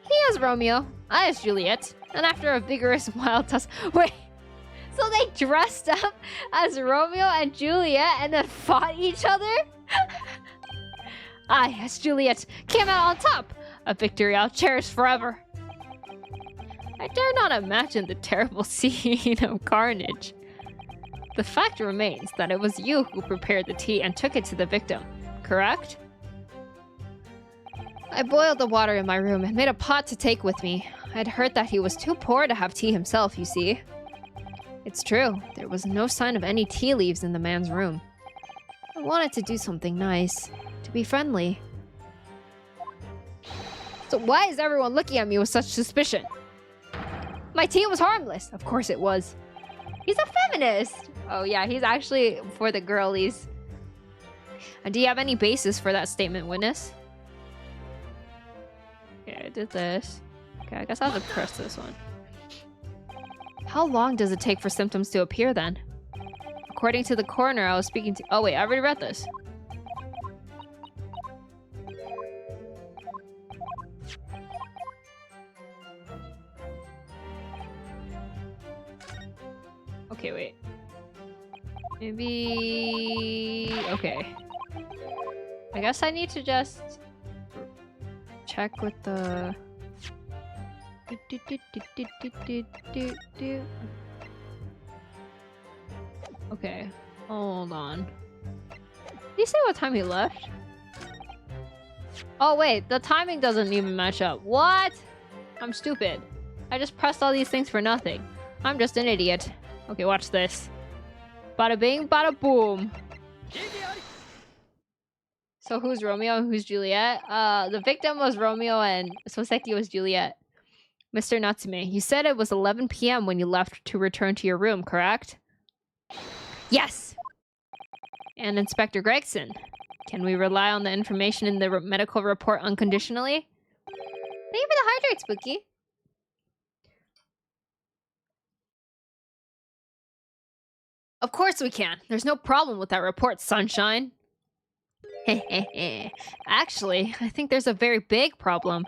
He as Romeo, I as Juliet, and after a vigorous wild tussle... Wait, So they dressed up as Romeo and Juliet and then fought each other? I, as Juliet, came out on top. A victory I'll cherish forever. I dare not imagine the terrible scene of carnage. The fact remains that it was you who prepared the tea and took it to the victim, correct? I boiled the water in my room and made a pot to take with me. I'd heard that he was too poor to have tea himself, you see. It's true, there was no sign of any tea leaves in the man's room. I wanted to do something nice, to be friendly. So why is everyone looking at me with such suspicion? My tea was harmless. Of course it was. He's a feminist. Oh yeah, he's actually for the girlies. And do you have any basis for that statement, witness? Okay, I did this. Okay, I guess I'll have to press this one. How long does it take for symptoms to appear then? According to the coroner I was speaking to— oh wait, I already read this. Okay, wait. Maybe... okay. I guess I need to just check with the... okay, hold on. Did you say what time he left? Oh wait, the timing doesn't even match up. What? I'm stupid. I just pressed all these things for nothing. I'm just an idiot. Okay, watch this. Bada bing, bada boom. So who's Romeo and who's Juliet? The victim was Romeo and Soseki was Juliet. Mr. Natsume, you said it was 11 p.m. when you left to return to your room, correct? Yes! And Inspector Gregson, can we rely on the information in the medical report unconditionally? Thank you for the hydrate, Spooky. Of course we can. There's no problem with that report, sunshine. Actually, I think there's a very big problem,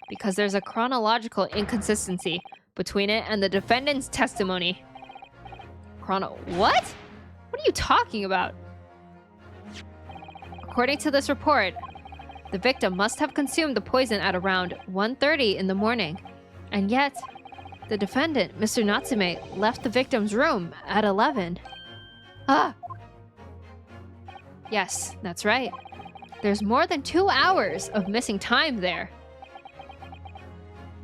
because there's a chronological inconsistency between it and the defendant's testimony. What? What are you talking about? According to this report, the victim must have consumed the poison at around 1:30 in the morning. And yet, the defendant, Mr. Natsume, left the victim's room at 11. Ah! Yes, that's right. There's more than 2 hours of missing time there.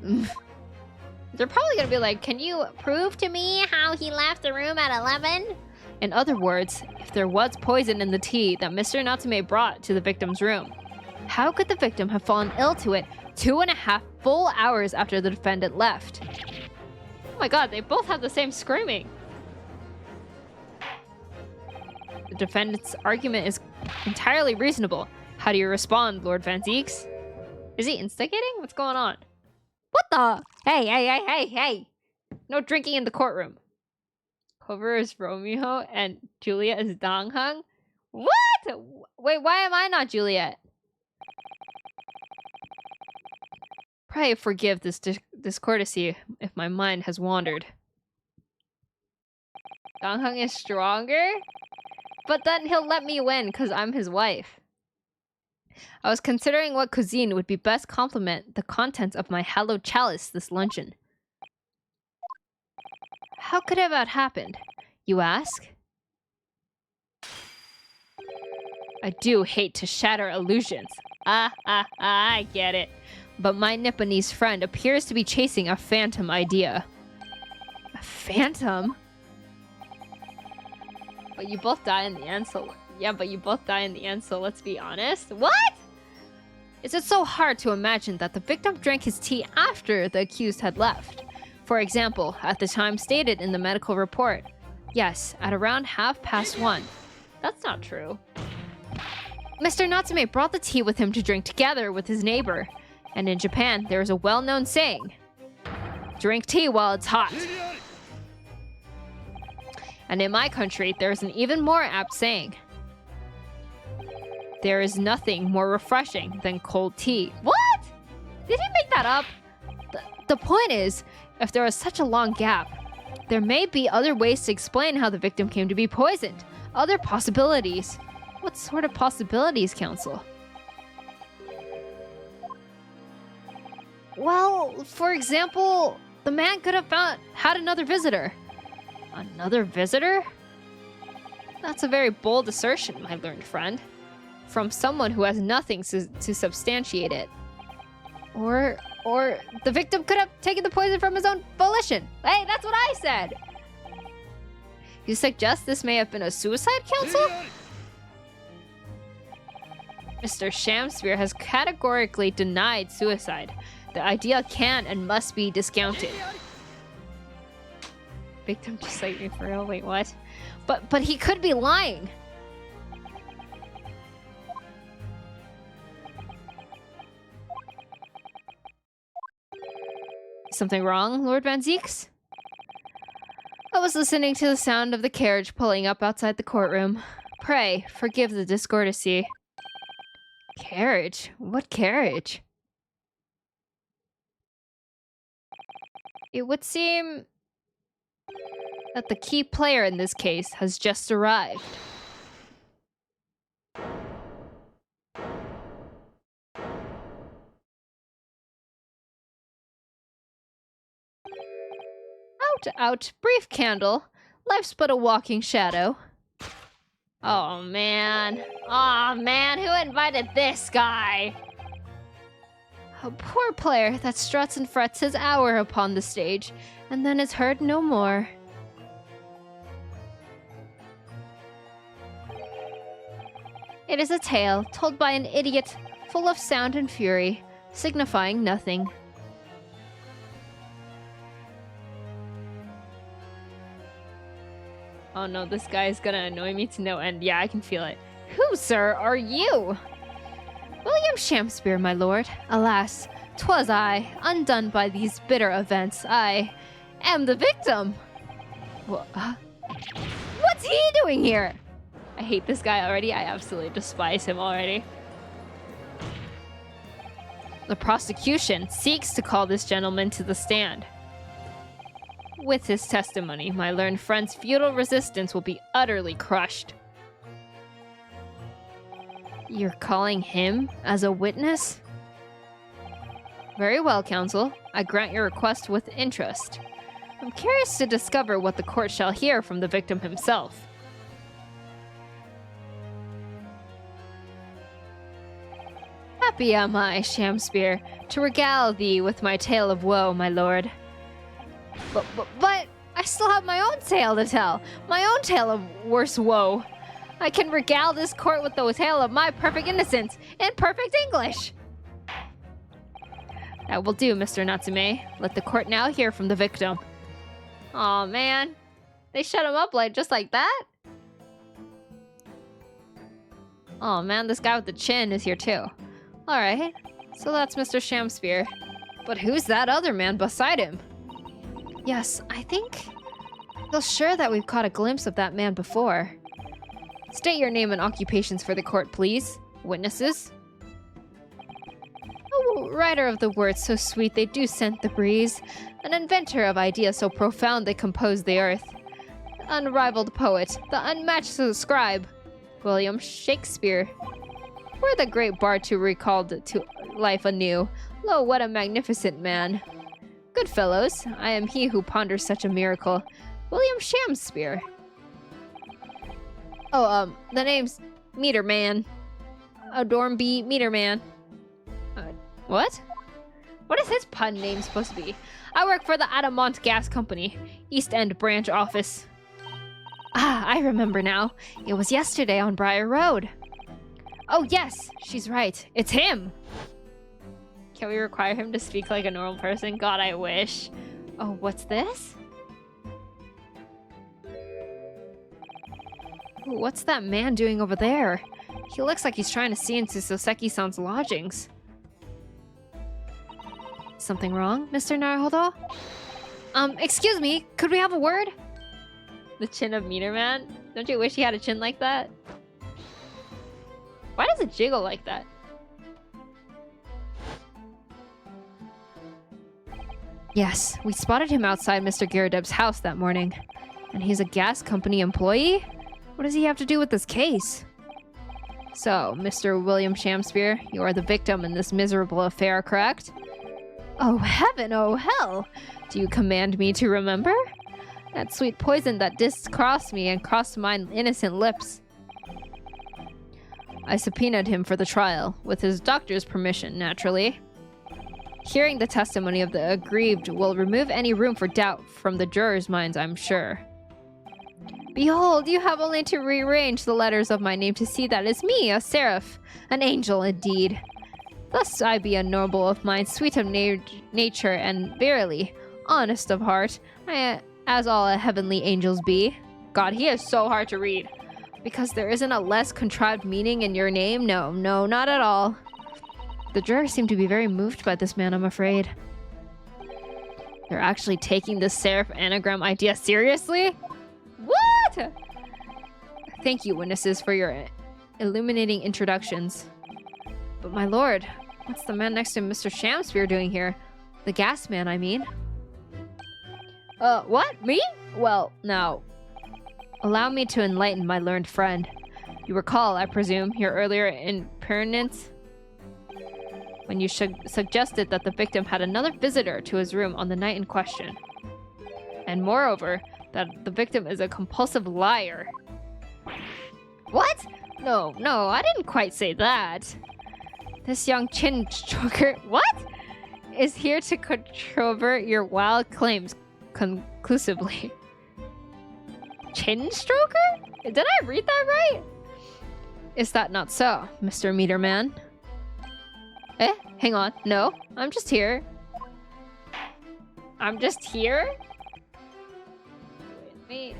They're probably gonna be like, can you prove to me how he left the room at 11? In other words, if there was poison in the tea that Mr. Natsume brought to the victim's room, how could the victim have fallen ill to it 2.5 full hours after the defendant left? Oh my god, they both have the same screaming. The defendant's argument is entirely reasonable. How do you respond, Lord Van Zieks? Is he instigating? What's going on? What the? Hey. No drinking in the courtroom. Cover is Romeo and Juliet is Dong Hung? What? Wait, why am I not Juliet? Pray forgive this discourtesy if my mind has wandered. Dong Hung is stronger? But then he'll let me win because I'm his wife. I was considering what cuisine would be best complement the contents of my hallowed chalice this luncheon. How could it have happened, you ask? I do hate to shatter illusions. I get it. But my Nipponese friend appears to be chasing a phantom idea. A phantom? But you both die in the end, so... yeah, but you both die in the end, so let's be honest. What? Is it so hard to imagine that the victim drank his tea after the accused had left? For example, at the time stated in the medical report. Yes, at around 1:30. That's not true. Mr. Natsume brought the tea with him to drink together with his neighbor. And in Japan, there is a well-known saying, drink tea while it's hot. And in my country, there is an even more apt saying, there is nothing more refreshing than cold tea. What? Did he make that up? The point is, if there was such a long gap, There may be other ways to explain how the victim came to be poisoned. Other possibilities. What sort of possibilities, Council? Well, for example, the man could have had another visitor. Another visitor? That's a very bold assertion, my learned friend. From someone who has nothing to substantiate it. Or the victim could have taken the poison from his own volition. Hey, that's what I said! You suggest this may have been a suicide, Council? Mr. Shamsphere has categorically denied suicide. The idea can and must be discounted. Victim just like me for real? Wait, what? But he could be lying. Something wrong, Lord Van Zieks? I was listening to the sound of the carriage pulling up outside the courtroom. Pray, forgive the discourtesy. Carriage? What carriage? It would seem that the key player in this case has just arrived. Out, brief candle. Life's but a walking shadow. Oh man. Aw man, who invited this guy? A poor player that struts and frets his hour upon the stage, and then is heard no more. It is a tale told by an idiot, full of sound and fury, signifying nothing. Oh no, this guy is gonna annoy me to no end. Yeah, I can feel it. Who, sir, are you? William Shamsphere, my lord. Alas, 'twas I, undone by these bitter events. I am the victim. What's he doing here? I hate this guy already. I absolutely despise him already. The prosecution seeks to call this gentleman to the stand. With his testimony, my learned friend's futile resistance will be utterly crushed. You're calling him as a witness? Very well, Counsel. I grant your request with interest. I'm curious to discover what the court shall hear from the victim himself. Happy am I, Shamsphere, to regale thee with my tale of woe, my lord. But I still have my own tale to tell. My own tale of worse woe. I can regale this court with the tale of my perfect innocence in perfect English. That will do, Mr. Natsume. Let the court now hear from the victim. Aw, man. They shut him up just like that? Oh man, this guy with the chin is here too. Alright, so that's Mr. Shamsphere. But who's that other man beside him? Yes, I think... I feel sure that we've caught a glimpse of that man before. State your name and occupations for the court, please. Witnesses? Oh, writer of the words so sweet they do scent the breeze. An inventor of ideas so profound they compose the earth. The unrivaled poet, the unmatched scribe. William Shakespeare. We're the great bard to recalled to life anew. Lo, what a magnificent man. Good fellows, I am he who ponders such a miracle. William Shamsphere. Oh, the name's Meterman. Adornby Meterman. What? What is his pun name supposed to be? I work for the Adamant Gas Company, East End branch office. Ah, I remember now. It was yesterday on Briar Road. Oh yes, she's right. It's him! Can we require him to speak like a normal person? God, I wish. Oh, what's this? Ooh, what's that man doing over there? He looks like he's trying to see into Soseki-san's lodgings. Something wrong, Mr. Naruhodo? Excuse me, could we have a word? The chin of Meter Man? Don't you wish he had a chin like that? Why does it jiggle like that? Yes, we spotted him outside Mr. Giradeb's house that morning. And he's a gas company employee? What does he have to do with this case? So, Mr. William Shamspeare, you are the victim in this miserable affair, correct? Oh heaven, oh hell! Do you command me to remember? That sweet poison that crossed me and crossed mine innocent lips. I subpoenaed him for the trial, with his doctor's permission, naturally. Hearing the testimony of the aggrieved will remove any room for doubt from the jurors' minds, I'm sure. Behold, you have only to rearrange the letters of my name to see that it's me, a seraph, an angel indeed. Thus I be a noble of mind, sweet of nature, and verily, honest of heart, as all heavenly angels be. God, he is so hard to read. Because there isn't a less contrived meaning in your name? No, not at all. The jurors seem to be very moved by this man, I'm afraid. They're actually taking this seraph anagram idea seriously? What? Thank you, witnesses, for your illuminating introductions. But my lord, what's the man next to Mr. Shamspeare doing here? The gas man, I mean. What? Me? Well, now, allow me to enlighten my learned friend. You recall, I presume, your earlier impertinence? When you suggested that the victim had another visitor to his room on the night in question. And moreover, that the victim is a compulsive liar. What? No, I didn't quite say that. This young chin stroker, what? Is here to controvert your wild claims conclusively. Chin stroker? Did I read that right? Is that not so, Mr. Meterman? Hang on. No, I'm just here. I'm just here? Wait.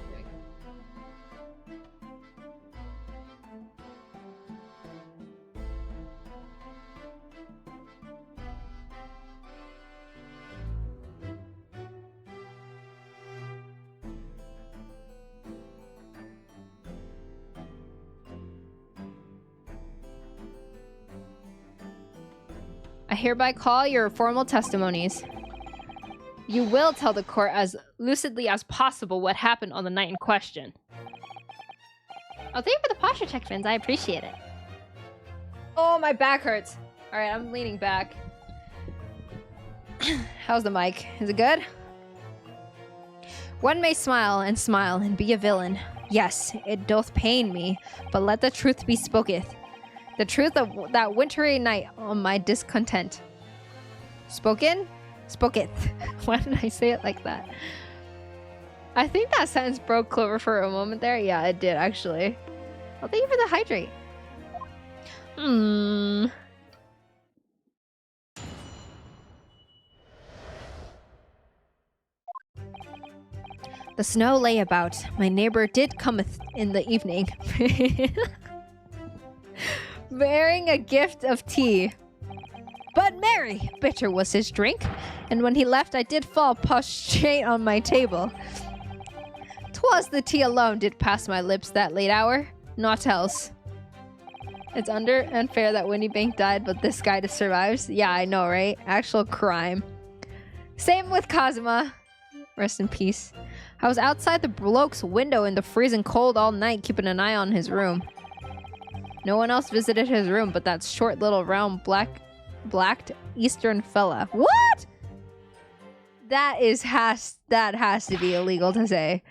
I hereby call your formal testimonies. You will tell the court as lucidly as possible what happened on the night in question. Oh, thank you for the posture check, Fins. I appreciate it. Oh, my back hurts. All right, I'm leaning back. How's the mic? Is it good? One may smile and be a villain. Yes, it doth pain me, but let the truth be spoketh. The truth of that wintry night on my discontent. Spoken? Spoketh. Why did I say it like that? I think that sentence broke Clover for a moment there. Yeah, it did, actually. Well, thank you for the hydrate. The snow lay about. My neighbor did cometh in the evening. Bearing a gift of tea. But merry, bitter was his drink, and when he left I did fall prostrate on my table. 'Twas the tea alone did pass my lips that late hour, naught else. It's unfair that Winnie Bank died, but this guy just survives. Yeah, I know, right? Actual crime. Same with Kazuma. Rest in peace. I was outside the bloke's window in the freezing cold all night, keeping an eye on his room. No one else visited his room but that short little round blacked Eastern fella. What? That has to be illegal to say.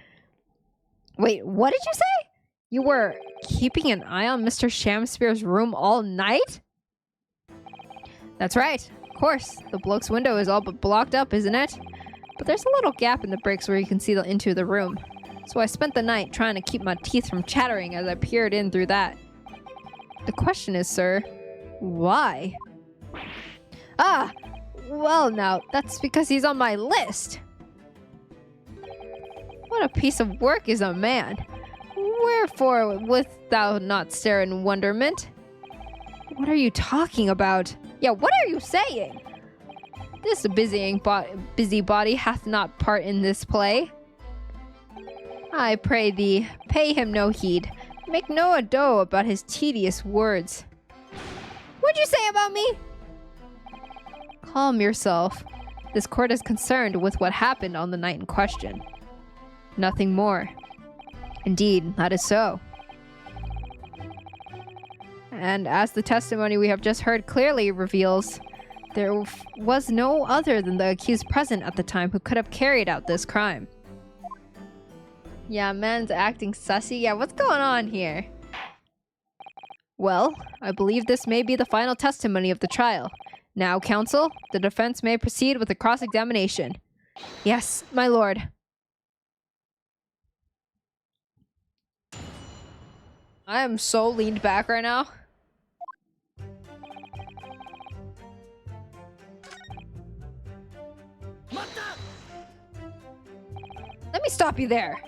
Wait, what did you say? You were keeping an eye on Mr. Shamspeare's room all night? That's right. Of course. The bloke's window is all but blocked up, isn't it? But there's a little gap in the bricks where you can see into the room. So I spent the night trying to keep my teeth from chattering as I peered in through that. The question is, sir, why? Ah, well now, that's because he's on my list. What a piece of work is a man. Wherefore wilt thou not stare in wonderment? What are you talking about? Yeah, what are you saying? This busybody hath not part in this play. I pray thee, pay him no heed. Make no ado about his tedious words. What'd you say about me? Calm yourself. This court is concerned with what happened on the night in question. Nothing more. Indeed, that is so. And as the testimony we have just heard clearly reveals, there was no other than the accused present at the time who could have carried out this crime. Yeah, man's acting sussy. Yeah, what's going on here? Well, I believe this may be the final testimony of the trial. Now, counsel, the defense may proceed with the cross-examination. Yes, my lord. I am so leaned back right now. Let me stop you there.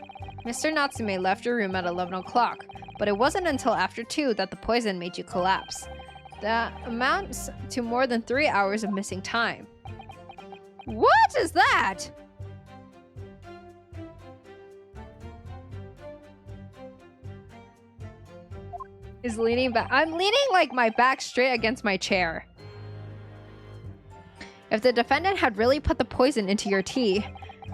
Mr. Natsume left your room at 11 o'clock, but it wasn't until after 2 that the poison made you collapse. That amounts to more than 3 hours of missing time. What is that? Is leaning back. I'm leaning like my back straight against my chair. If the defendant had really put the poison into your tea,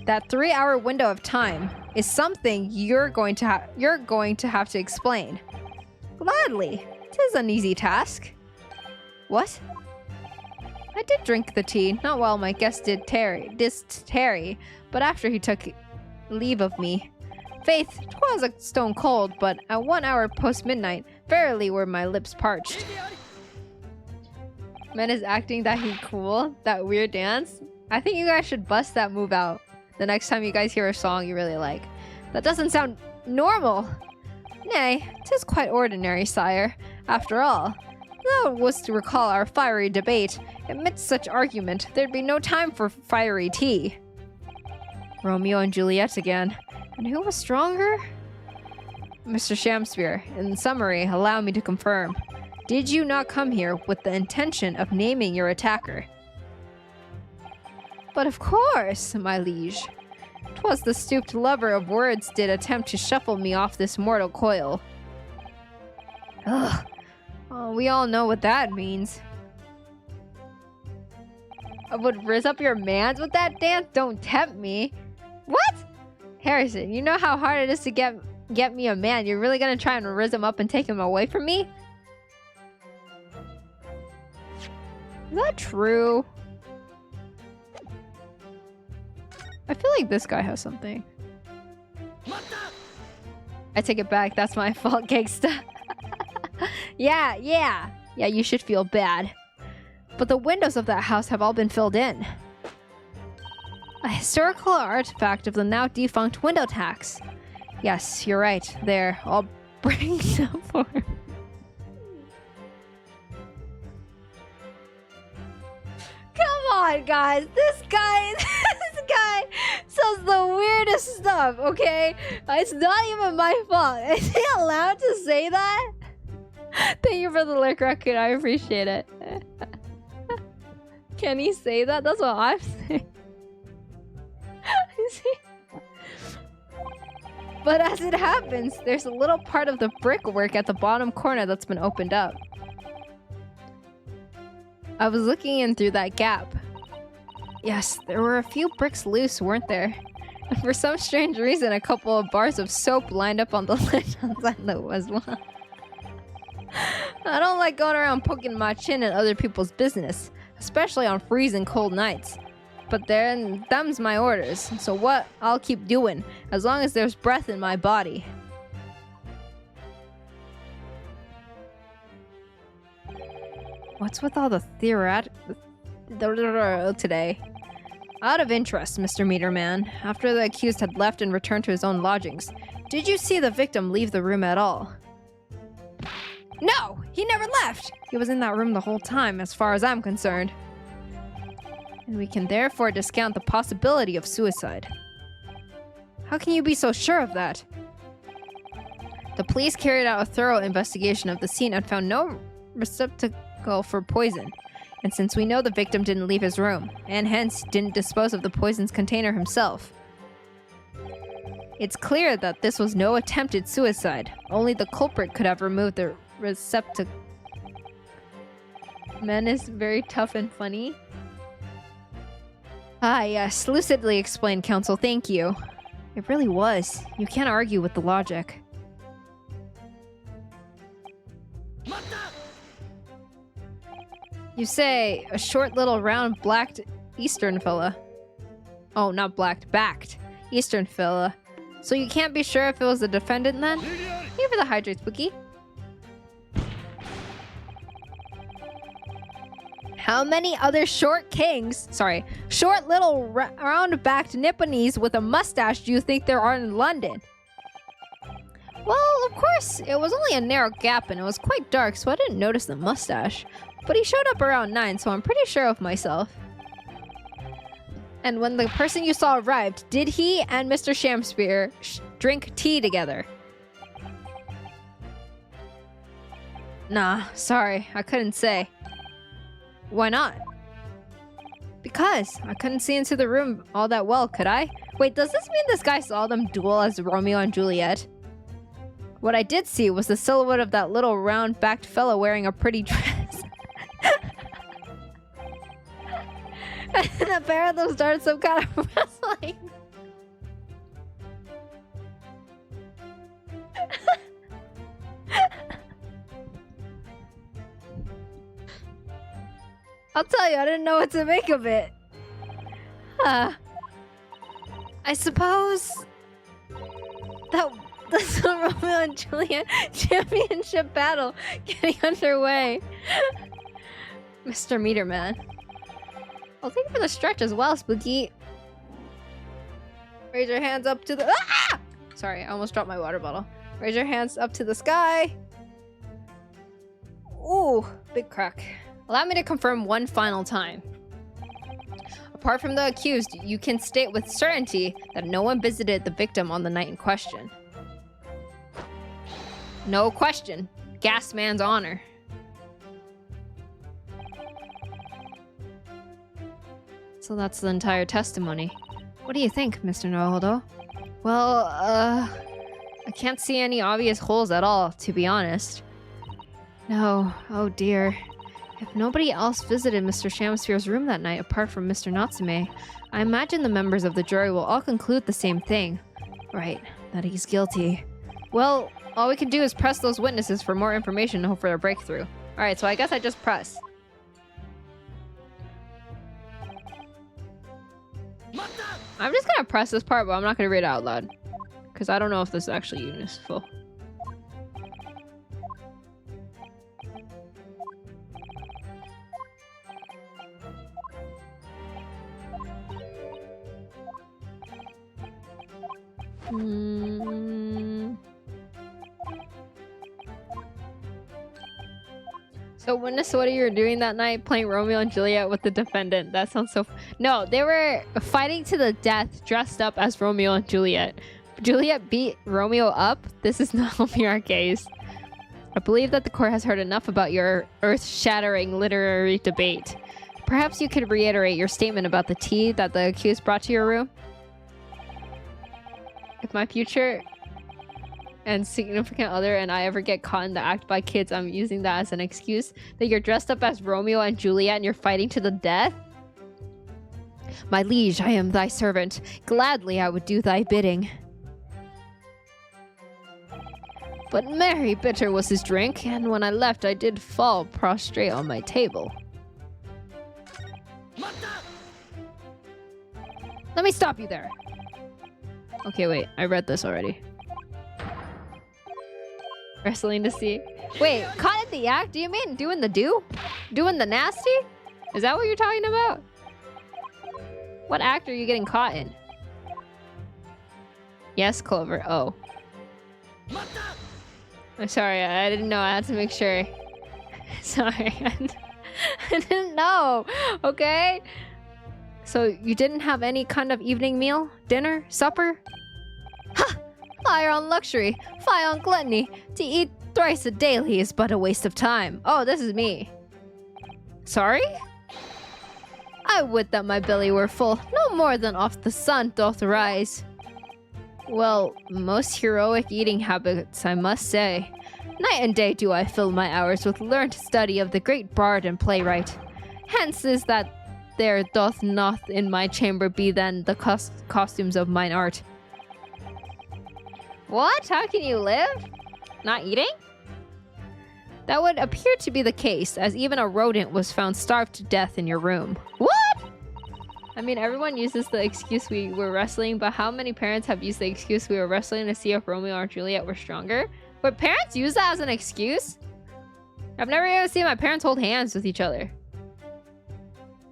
that 3-hour window of time is something you're going to have to explain. Gladly. 'Tis an easy task. What? I did drink the tea, not while my guest did tarry, but after he took leave of me. Faith, 'twas a stone cold, but at 1 hour post-midnight, verily were my lips parched. Man is acting that he cool, that weird dance. I think you guys should bust that move out the next time you guys hear a song you really like. That doesn't sound normal. Nay, 'tis quite ordinary, sire. After all, thou wouldst to recall our fiery debate. Amidst such argument, there'd be no time for fiery tea. Romeo and Juliet again. And who was stronger? Mr. Shamspeare, in summary, allow me to confirm. Did you not come here with the intention of naming your attacker? But of course, my liege. 'Twas the stooped lover of words did attempt to shuffle me off this mortal coil. Ugh. Oh, we all know what that means. I would riz up your mans with that dance? Don't tempt me. What? Harrison, you know how hard it is to get me a man. You're really gonna try and riz him up and take him away from me? Is that true? I feel like this guy has something. I take it back. That's my fault, gangsta. Yeah, you should feel bad. But the windows of that house have all been filled in. A historical artifact of the now defunct window tax. Yes, you're right. There, I'll bring them for him. Come on, guys. This guy says the weirdest stuff, okay? It's not even my fault. Is he allowed to say that? Thank you for the lyric record. I appreciate it. Can he say that? That's what I'm saying. But as it happens, there's a little part of the brickwork at the bottom corner that's been opened up. I was looking in through that gap. Yes, there were a few bricks loose, weren't there? And for some strange reason, a couple of bars of soap lined up on the ledge outside the wall. I don't like going around poking my chin in other people's business, especially on freezing cold nights. But then, them's my orders, so what I'll keep doing, as long as there's breath in my body. What's with all the today? Out of interest, Mr. Meterman, after the accused had left and returned to his own lodgings, did you see the victim leave the room at all? No! He never left! He was in that room the whole time, as far as I'm concerned. And we can therefore discount the possibility of suicide. How can you be so sure of that? The police carried out a thorough investigation of the scene and found no receptacle for poison. And since we know the victim didn't leave his room, and hence didn't dispose of the poison's container himself, it's clear that this was no attempted suicide. Only the culprit could have removed the receptacle. Men is very tough and funny. Ah, yes, lucidly explained, Counsel. Thank you. It really was. You can't argue with the logic. You say a short little round blacked Eastern fella. Oh, not blacked, backed Eastern fella. So you can't be sure if it was the defendant then? Here for the hydrate, Spooky. How many other short little round-backed Nipponese with a mustache do you think there are in London? Well, of course, it was only a narrow gap and it was quite dark, so I didn't notice the mustache. But he showed up around 9, so I'm pretty sure of myself. And when the person you saw arrived, did he and Mr. Shamspear drink tea together? Nah, sorry, I couldn't say. Why not? Because I couldn't see into the room all that well, could I? Wait, does this mean this guy saw them duel as Romeo and Juliet? What I did see was the silhouette of that little round-backed fellow wearing a pretty dress. And a pair of them started some kind of wrestling. I'll tell you, I didn't know what to make of it. I suppose that's the Romeo and Juliet championship battle getting underway. Mr. Meterman. Well, thank you for the stretch as well, Spooky. Raise your hands up to the... Ah! Sorry, I almost dropped my water bottle. Raise your hands up to the sky. Ooh, big crack. Allow me to confirm one final time. Apart from the accused, you can state with certainty that no one visited the victim on the night in question. No question. Gasman's honor. So that's the entire testimony. What do you think, Mr. Nohodo? Well, I can't see any obvious holes at all, to be honest. No, oh dear. If nobody else visited Mr. Shamspear's room that night apart from Mr. Natsume, I imagine the members of the jury will all conclude the same thing. Right, that he's guilty. Well, all we can do is press those witnesses for more information and hope for a breakthrough. Alright, so I guess I just press. I'm just gonna press this part, but I'm not gonna read it out loud. Because I don't know if this is actually useful. So witness what you were doing that night, playing Romeo and Juliet with the defendant. That sounds so... No, they were fighting to the death dressed up as Romeo and Juliet. Juliet beat Romeo up? This is not helping our case. I believe that the court has heard enough about your earth-shattering literary debate. Perhaps you could reiterate your statement about the tea that the accused brought to your room? If my future and significant other and I ever get caught in the act by kids, I'm using that as an excuse that you're dressed up as Romeo and Juliet and you're fighting to the death? My liege, I am thy servant. Gladly I would do thy bidding. But merry bitter was his drink, and when I left I did fall prostrate on my table. Let me stop you there. Okay, wait, I read this already. Wrestling to see. Wait, caught in the act? Do you mean doing the do? Doing the nasty? Is that what you're talking about? What act are you getting caught in? Yes, Clover. Oh. I'm sorry, I didn't know. I had to make sure. Sorry. I didn't know. Okay? So you didn't have any kind of evening meal? Dinner? Supper? Ha! Fire on luxury, fire on gluttony. To eat thrice a daily is but a waste of time. Oh, this is me. Sorry? I would that my belly were full, no more than oft the sun doth rise. Well, most heroic eating habits, I must say. Night and day do I fill my hours with learned study of the great bard and playwright. Hence is that there doth not in my chamber be than the costumes of mine art. What? How can you live? Not eating? That would appear to be the case, as even a rodent was found starved to death in your room. What? I mean, everyone uses the excuse we were wrestling, but how many parents have used the excuse we were wrestling to see if Romeo or Juliet were stronger? But parents use that as an excuse? I've never even seen my parents hold hands with each other.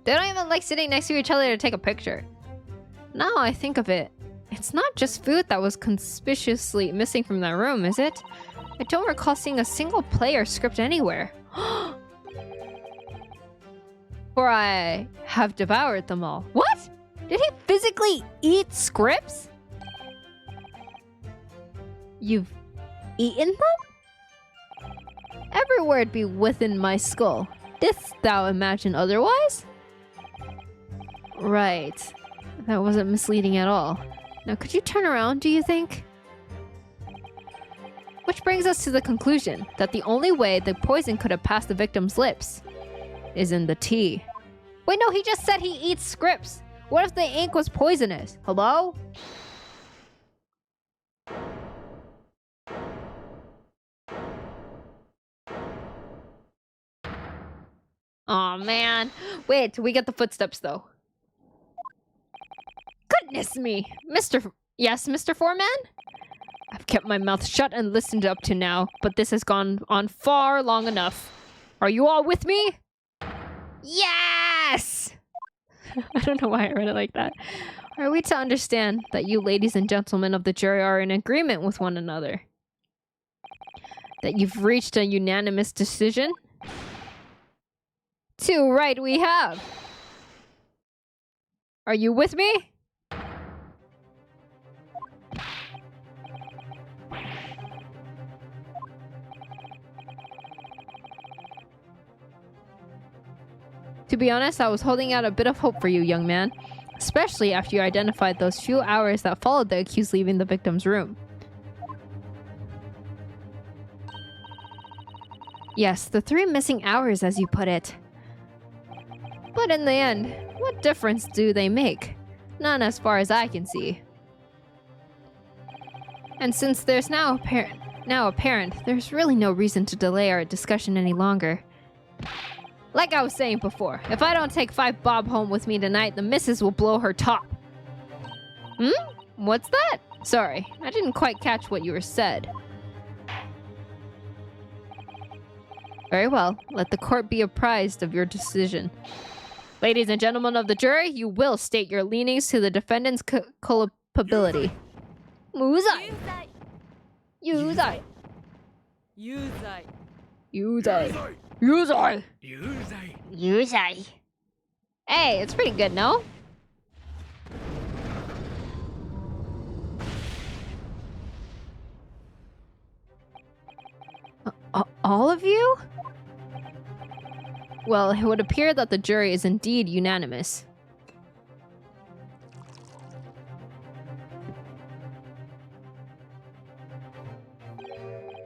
They don't even like sitting next to each other to take a picture. Now I think of it, it's not just food that was conspicuously missing from that room, is it? I don't recall seeing a single play or script anywhere. For I have devoured them all. What? Did he physically eat scripts? You've eaten them? Every word be within my skull. Didst thou imagine otherwise? Right. That wasn't misleading at all. Now could you turn around, do you think? Which brings us to the conclusion that the only way the poison could have passed the victim's lips is in the tea. Wait, no, he just said he eats scripts. What if the ink was poisonous? Hello? Aw, man. Wait till we get the footsteps, though. Goodness me. Yes, Mr. Foreman? I've kept my mouth shut and listened up to now, but this has gone on far long enough. Are you all with me? Yes! I don't know why I read it like that. Are we to understand that you ladies and gentlemen of the jury are in agreement with one another? That you've reached a unanimous decision? Too right we have. Are you with me? To be honest, I was holding out a bit of hope for you, young man. Especially after you identified those few hours that followed the accused leaving the victim's room. Yes, the 3 missing hours, as you put it. But in the end, what difference do they make? None as far as I can see. And since there's now apparent, there's really no reason to delay our discussion any longer. Like I was saying before, if I don't take 5 bob home with me tonight, the missus will blow her top. What's that? Sorry, I didn't quite catch what you were said. Very well, let the court be apprised of your decision. Ladies and gentlemen of the jury, you will state your leanings to the defendant's culpability. Muzai. Yuzai. Yuzai. Yuzai. Yuzai. Yuzai. Hey, it's pretty good, no? All of you? Well, it would appear that the jury is indeed unanimous.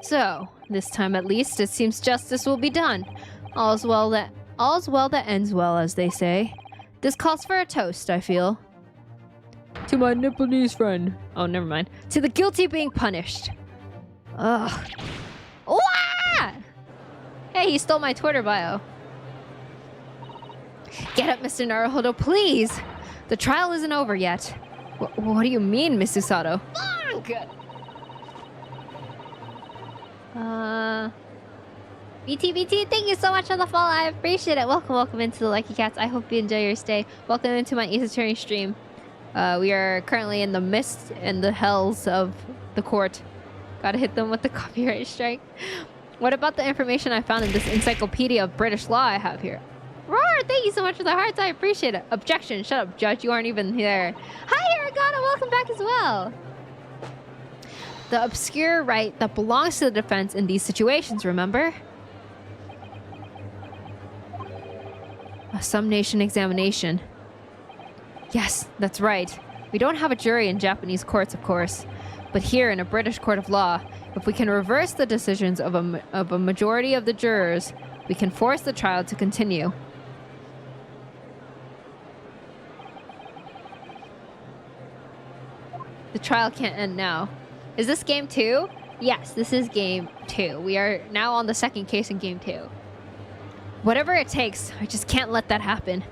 So, this time at least, it seems justice will be done. All's well that ends well, as they say. This calls for a toast, I feel. To my Nipponese friend. Oh, never mind. To the guilty being punished. Ugh. Wah! Hey, he stole my Twitter bio. Get up, Mr. Naruhodo, please! The trial isn't over yet. What do you mean, Miss Usato? Fuck! BT, thank you so much for the follow. I appreciate it. Welcome into the Lucky Cats. I hope you enjoy your stay. Welcome into my Ace Attorney stream. We are currently in the mist and the hells of the court. Gotta hit them with the copyright strike. What about the information I found in this encyclopedia of British law I have here? Roar, thank you so much for the hearts. I appreciate it. Objection. Shut up, Judge. You aren't even there. Hi, Aragona. Welcome back as well. The obscure right that belongs to the defense in these situations, remember? A sum-nation examination. Yes, that's right. We don't have a jury in Japanese courts, of course. But here in a British court of law, if we can reverse the decisions of a majority of the jurors, we can force the trial to continue. The trial can't end now. Is this game 2? Yes, this is game 2. We are now on the second case in game 2. Whatever it takes, I just can't let that happen.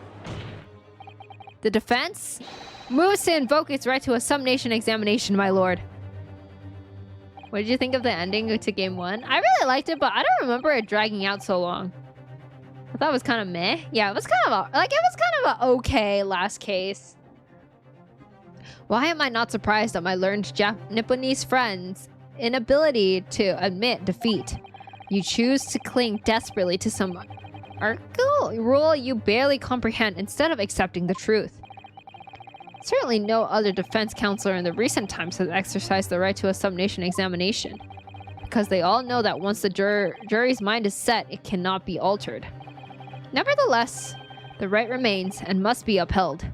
The defense moves to invoke its right to a summation examination, my lord. What did you think of the ending to game 1? I really liked it, but I don't remember it dragging out so long. I thought it was kind of meh. Yeah, it was kind of a okay last case. Why am I not surprised at my learned Nipponese friends' inability to admit defeat? You choose to cling desperately to some archaic rule you barely comprehend instead of accepting the truth. Certainly no other defense counselor in the recent times has exercised the right to a summation examination, because they all know that once the jury's mind is set, it cannot be altered. Nevertheless, the right remains and must be upheld.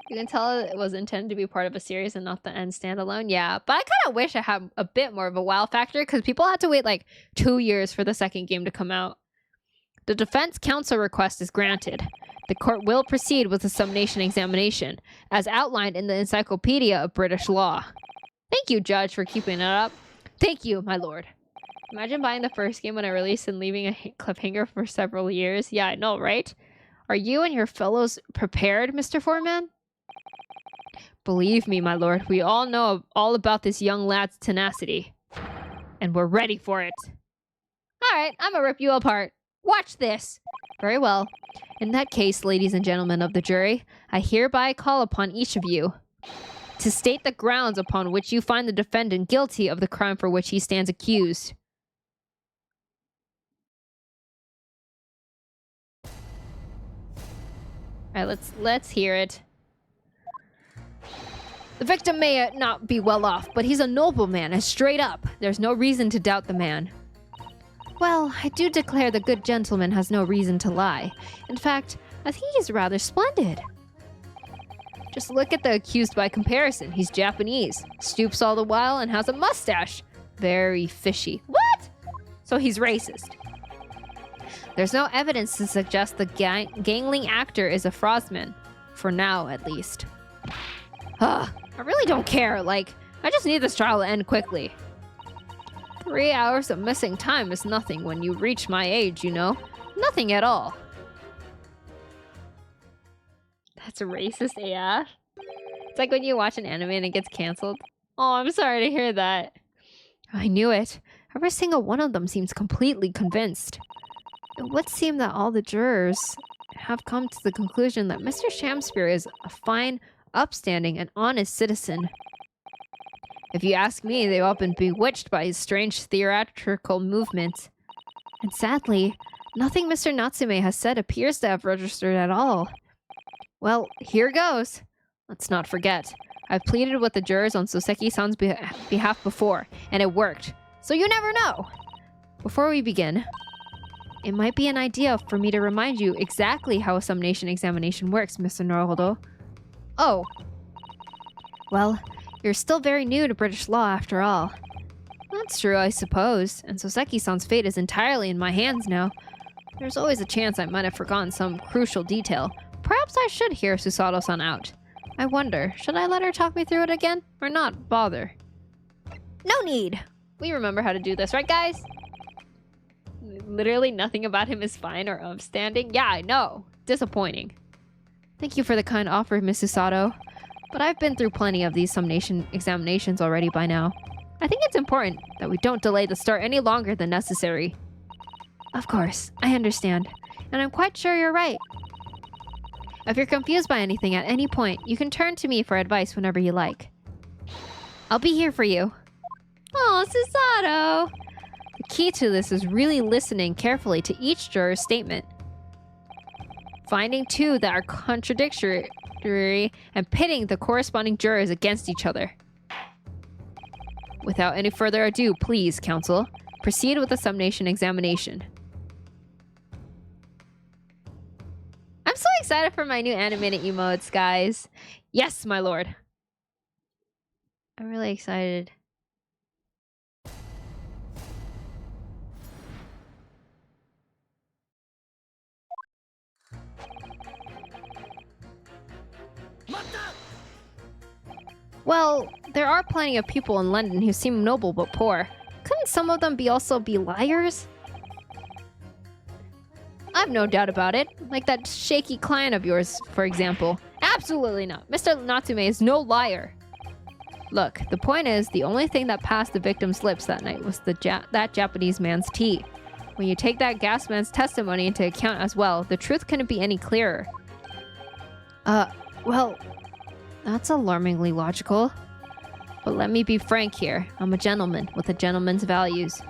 You can tell it was intended to be part of a series and not the end standalone. Yeah, but I kind of wish I had a bit more of a wow factor because people had to wait like 2 years for the second game to come out. The defense counsel request is granted. The court will proceed with the summation examination, as outlined in the Encyclopedia of British Law. Thank you, Judge, for keeping it up. Thank you, my lord. Imagine buying the first game when it released and leaving a cliffhanger for several years. Yeah, I know, right? Are you and your fellows prepared, Mr. Foreman? Believe me, my lord, we all know all about this young lad's tenacity. And we're ready for it. Alright, I'm gonna rip you apart. Watch this. Very well. In that case, ladies and gentlemen of the jury, I hereby call upon each of you to state the grounds upon which you find the defendant guilty of the crime for which he stands accused. Alright, let's hear it. The victim may not be well off, but he's a noble man and straight up. There's no reason to doubt the man. Well, I do declare the good gentleman has no reason to lie. In fact, I think he's rather splendid. Just look at the accused by comparison. He's Japanese, stoops all the while, and has a mustache. Very fishy. What? So he's racist. There's no evidence to suggest the gangling actor is a fraudsman. For now, at least. Ugh, I really don't care. Like, I just need this trial to end quickly. 3 hours of missing time is nothing when you reach my age, you know? Nothing at all. That's racist AF. It's like when you watch an anime and it gets canceled. Oh, I'm sorry to hear that. I knew it. Every single one of them seems completely convinced. It would seem that all the jurors have come to the conclusion that Mr. Shamspeare is a fine, upstanding, and honest citizen. If you ask me, they've all been bewitched by his strange theatrical movements. And sadly, nothing Mr. Natsume has said appears to have registered at all. Well, here goes. Let's not forget. I've pleaded with the jurors on Soseki-san's behalf before, and it worked. So you never know! Before we begin, it might be an idea for me to remind you exactly how a summation examination works, Mr. Naruhodo. Oh. Well, you're still very new to British law after all. That's true, I suppose, and Soseki-san's fate is entirely in my hands now. There's always a chance I might have forgotten some crucial detail. Perhaps I should hear Susato-san out. I wonder, should I let her talk me through it again, or not bother? No need! We remember how to do this, right guys? Literally nothing about him is fine or upstanding. Yeah, I know. Disappointing. Thank you for the kind offer, Miss Susato. But I've been through plenty of these summation examinations already by now. I think it's important that we don't delay the start any longer than necessary. Of course, I understand. And I'm quite sure you're right. If you're confused by anything at any point, you can turn to me for advice whenever you like. I'll be here for you. Oh, Susato! The key to this is really listening carefully to each juror's statement. Finding two that are contradictory and pitting the corresponding jurors against each other. Without any further ado, please, counsel, proceed with the summation examination. I'm so excited for my new animated emotes, guys. Yes, my lord. I'm really excited. Well, there are plenty of people in London who seem noble but poor. Couldn't some of them also be liars? I've no doubt about it. Like that shaky client of yours, for example. Absolutely not. Mr. Natsume is no liar. Look, the point is, the only thing that passed the victim's lips that night was that Japanese man's tea. When you take that gas man's testimony into account as well, the truth couldn't be any clearer. Well, that's alarmingly logical. But let me be frank here. I'm a gentleman with a gentleman's values.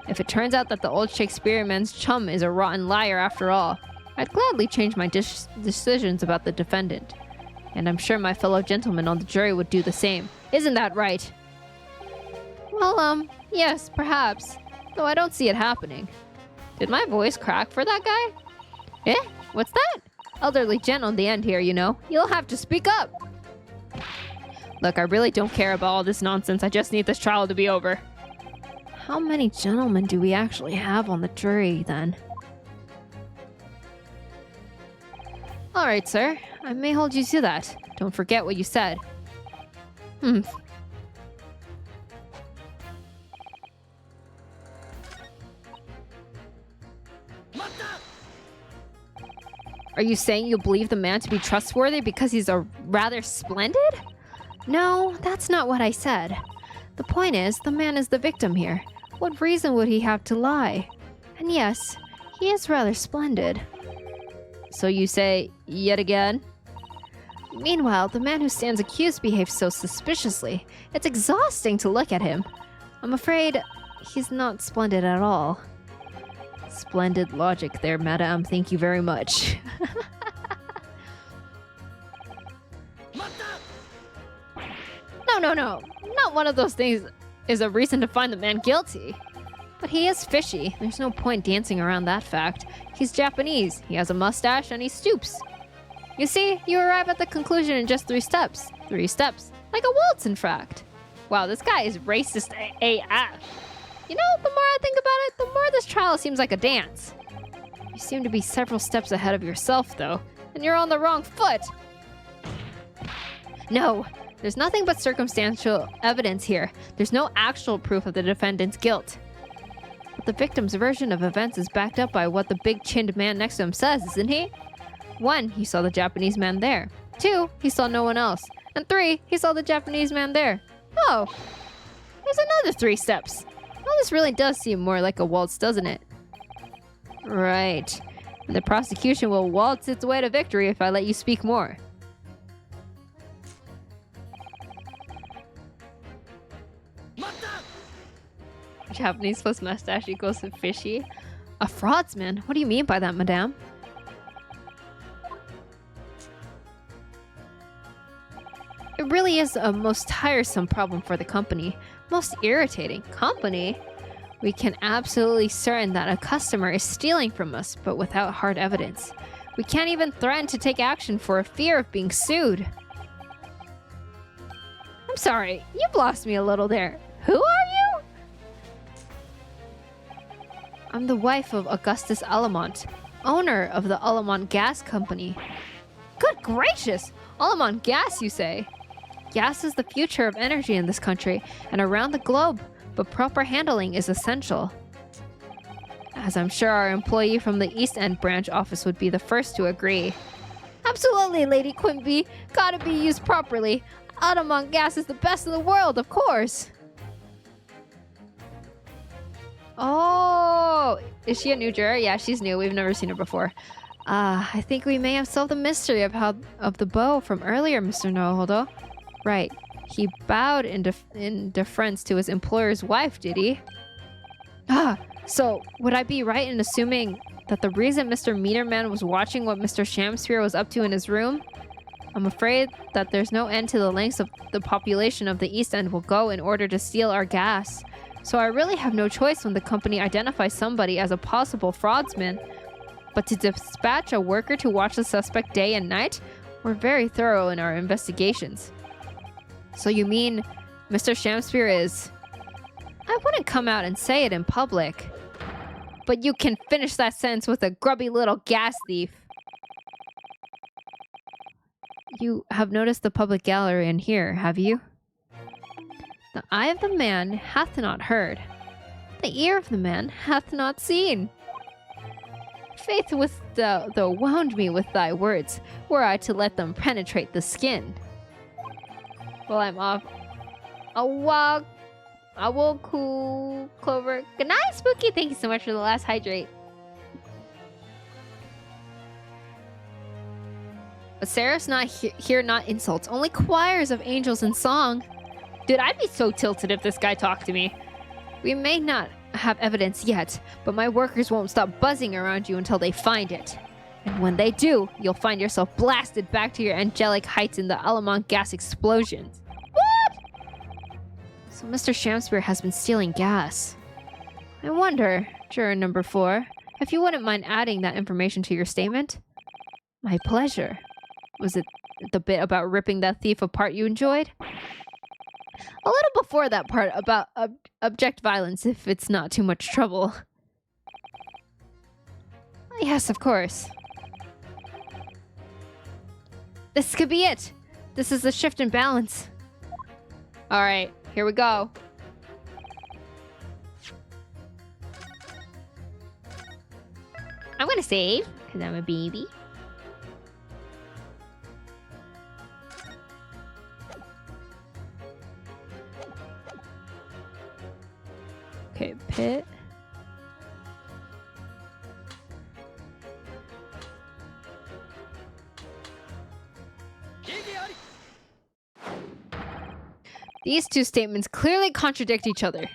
If it turns out that the old Shakespearean man's chum is a rotten liar after all, I'd gladly change my decisions about the defendant. And I'm sure my fellow gentlemen on the jury would do the same. Isn't that right? Well, yes, perhaps. Though I don't see it happening. Did my voice crack for that guy? Eh? What's that? Elderly gent on the end here, you know. You'll have to speak up. Look, I really don't care about all this nonsense. I just need this trial to be over. How many gentlemen do we actually have on the jury, then? Alright, sir. I may hold you to that. Don't forget what you said. Are you saying you believe the man to be trustworthy because he's a rather splendid? No, that's not what I said. The point is, the man is the victim here. What reason would he have to lie? And yes, he is rather splendid. So you say, yet again? Meanwhile, the man who stands accused behaves so suspiciously. It's exhausting to look at him. I'm afraid he's not splendid at all. Splendid logic there, madame. Thank you very much. No. Not one of those things is a reason to find the man guilty. But he is fishy. There's no point dancing around that fact. He's Japanese. He has a mustache and he stoops. You see, you arrive at the conclusion in just 3 steps. 3 steps. Like a waltz, in fact. Wow, this guy is racist AF. You know, the more I think about it, the more this trial seems like a dance. You seem to be several steps ahead of yourself, though. And you're on the wrong foot. No, there's nothing but circumstantial evidence here. There's no actual proof of the defendant's guilt. But the victim's version of events is backed up by what the big-chinned man next to him says, isn't he? 1, he saw the Japanese man there. 2, he saw no one else. And 3, he saw the Japanese man there. Oh, there's another 3 steps. Well, this really does seem more like a waltz, doesn't it? Right. And the prosecution will waltz its way to victory if I let you speak more. Japanese plus mustache equals to fishy. A fraudsman? What do you mean by that, madame? It really is a most tiresome problem for the company. Most irritating. Company? We can absolutely certain that a customer is stealing from us, but without hard evidence. We can't even threaten to take action for a fear of being sued. I'm sorry, you've lost me a little there. Who are you? I'm the wife of Augustus Alamont, owner of the Alamont Gas Company. Good gracious! Alamont Gas, you say? Gas is the future of energy in this country and around the globe, but proper handling is essential. As I'm sure our employee from the East End branch office would be the first to agree. Absolutely, Lady Quimby. Gotta be used properly. Alamont Gas is the best in the world, of course. Oh, is she a new juror? Yeah, she's new. We've never seen her before. I think we may have solved the mystery of the bow from earlier, Mr. Nohodo. Right. He bowed in deference to his employer's wife, did he? So would I be right in assuming that the reason Mr. Meanerman was watching what Mr. Shamspeare was up to in his room? I'm afraid that there's no end to the lengths of the population of the East End will go in order to steal our gas. So I really have no choice when the company identifies somebody as a possible fraudsman. But to dispatch a worker to watch the suspect day and night? We're very thorough in our investigations. So you mean Mr. Shamspeare is... I wouldn't come out and say it in public. But you can finish that sentence with a grubby little gas thief. You have noticed the public gallery in here, have you? The eye of the man hath not heard, the ear of the man hath not seen. Faith wouldst thou wound me with thy words, were I to let them penetrate the skin. Well, I'm off. I will cool Clover. Good night, Spooky. Thank you so much for the last hydrate. But Seraph's not here, not insults, only choirs of angels in song. Dude, I'd be so tilted if this guy talked to me. We may not have evidence yet, but my workers won't stop buzzing around you until they find it. And when they do, you'll find yourself blasted back to your angelic heights in the Alamont gas explosions. What? So Mr. Shamspear has been stealing gas. I wonder, juror number 4, if you wouldn't mind adding that information to your statement? My pleasure. Was it the bit about ripping that thief apart you enjoyed? A little before that part about object violence, if it's not too much trouble. Yes, of course. This could be it. This is the shift in balance. Alright, here we go. I'm gonna save, because I'm a baby. Okay, pit. These two statements clearly contradict each other.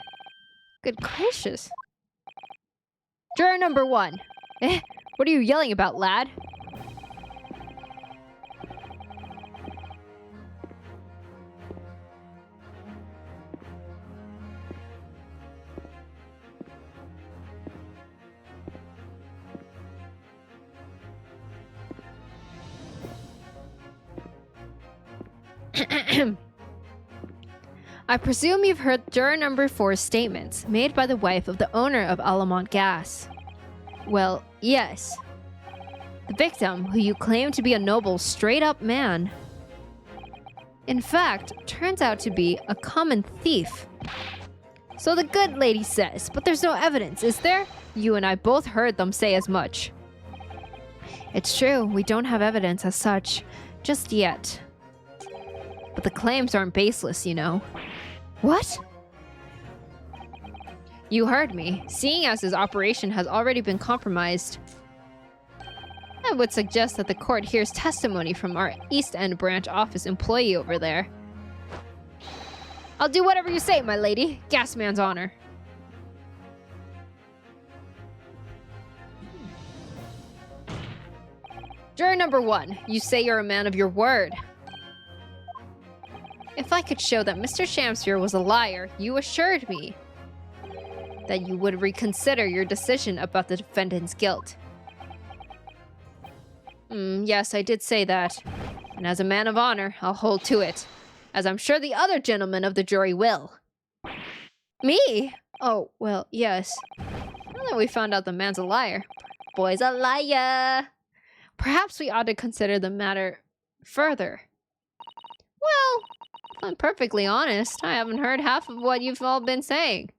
Good gracious. Juror number 1. What are you yelling about, lad? I presume you've heard juror number 4's statements made by the wife of the owner of Alamont Gas. Well, yes. The victim, who you claim to be a noble, straight-up man, in fact, turns out to be a common thief. So the good lady says, but there's no evidence, is there? You and I both heard them say as much. It's true, we don't have evidence as such, just yet. But the claims aren't baseless, you know. What? You heard me. Seeing as his operation has already been compromised, I would suggest that the court hears testimony from our East End branch office employee over there. I'll do whatever you say, my lady. Gasman's honor. Juror number 1, you say you're a man of your word. If I could show that Mr. Shamspear was a liar, you assured me that you would reconsider your decision about the defendant's guilt. Yes, I did say that. And as a man of honor, I'll hold to it. As I'm sure the other gentlemen of the jury will. Me? Oh, well, yes. Now that we found out the man's a liar. Boy's a liar! Perhaps we ought to consider the matter further. Well, if I'm perfectly honest, I haven't heard half of what you've all been saying.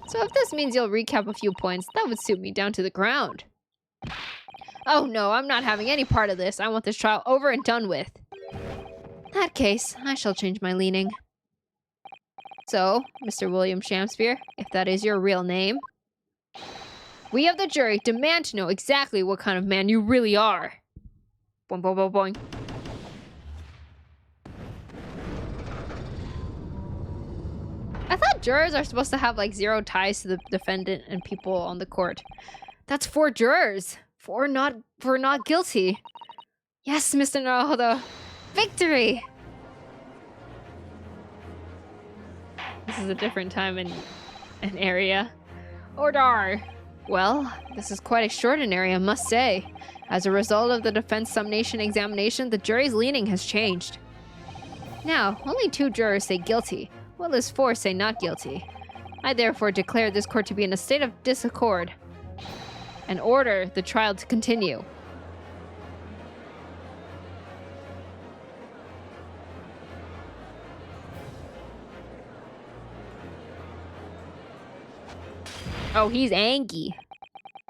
So if this means you'll recap a few points, that would suit me down to the ground. Oh no, I'm not having any part of this. I want this trial over and done with. In that case, I shall change my leaning. So, Mr. William Shamspear, if that is your real name, we of the jury demand to know exactly what kind of man you really are. Boing, boing, boing, boing. I thought jurors are supposed to have like 0 ties to the defendant and people on the court. That's 4 jurors. 4 not guilty. Yes, Mr. Naruhodo. Victory! This is a different time and area. Order! Well, this is quite extraordinary, I must say. As a result of the defense summation examination, the jury's leaning has changed. Now, only 2 jurors say guilty, while as 4 say not guilty. I therefore declare this court to be in a state of disaccord and order the trial to continue. Oh, he's angry.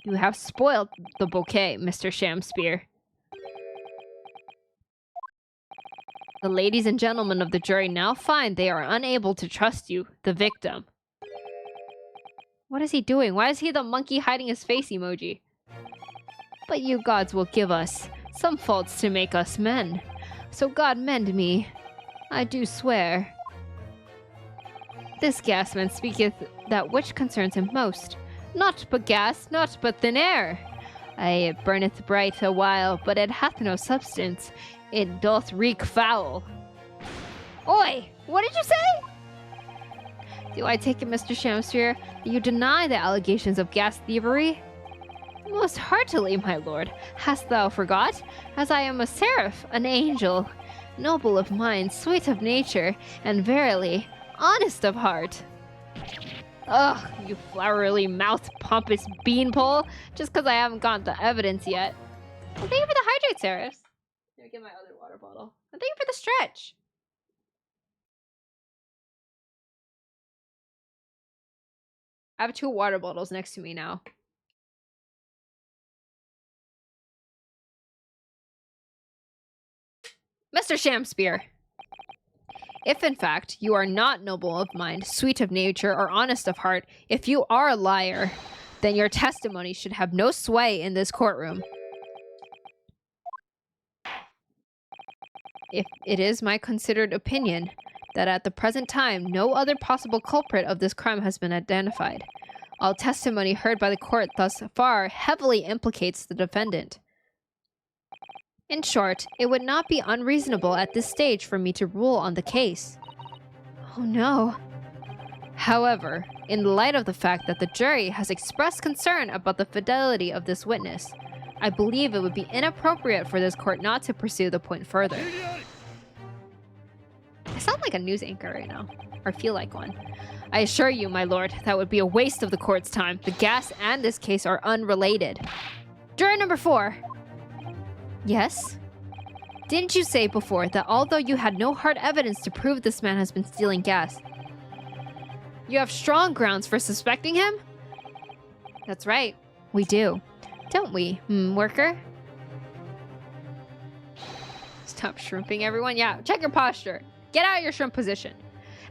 You have spoiled the bouquet, Mr. Shamspear. The ladies and gentlemen of the jury now find they are unable to trust you, the victim. What is he doing? Why is he the monkey hiding his face emoji? But you gods will give us some faults to make us men. So God mend me. I do swear. This gasman speaketh that which concerns him most. Not but gas, not but thin air. Aye, it burneth bright a while, but it hath no substance. It doth reek foul. Oi! What did you say? Do I take it, Mr. Shamspear, that you deny the allegations of gas thievery? Most heartily, my lord. Hast thou forgot? As I am a seraph, an angel, noble of mind, sweet of nature, and verily, honest of heart. Ugh, you flowery mouth pompous beanpole. Just because I haven't got the evidence yet. Well, thank you for the hydrate, Ceres. Let me get my other water bottle. And thank you for the stretch. I have 2 water bottles next to me now. Mr. Shamspear. If in fact you are not noble of mind, sweet of nature, or honest of heart, if you are a liar, then your testimony should have no sway in this courtroom. If it is my considered opinion that at the present time no other possible culprit of this crime has been identified, all testimony heard by the court thus far heavily implicates the defendant. In short, it would not be unreasonable at this stage for me to rule on the case. Oh no. However, in light of the fact that the jury has expressed concern about the fidelity of this witness, I believe it would be inappropriate for this court not to pursue the point further. I sound like a news anchor right now, or feel like one. I assure you, my lord, that would be a waste of the court's time. The gas and this case are unrelated. Juror number 4. Yes? Didn't you say before that although you had no hard evidence to prove this man has been stealing gas, you have strong grounds for suspecting him? That's right. We do. Don't we, worker? Stop shrimping, everyone. Yeah, check your posture. Get out of your shrimp position.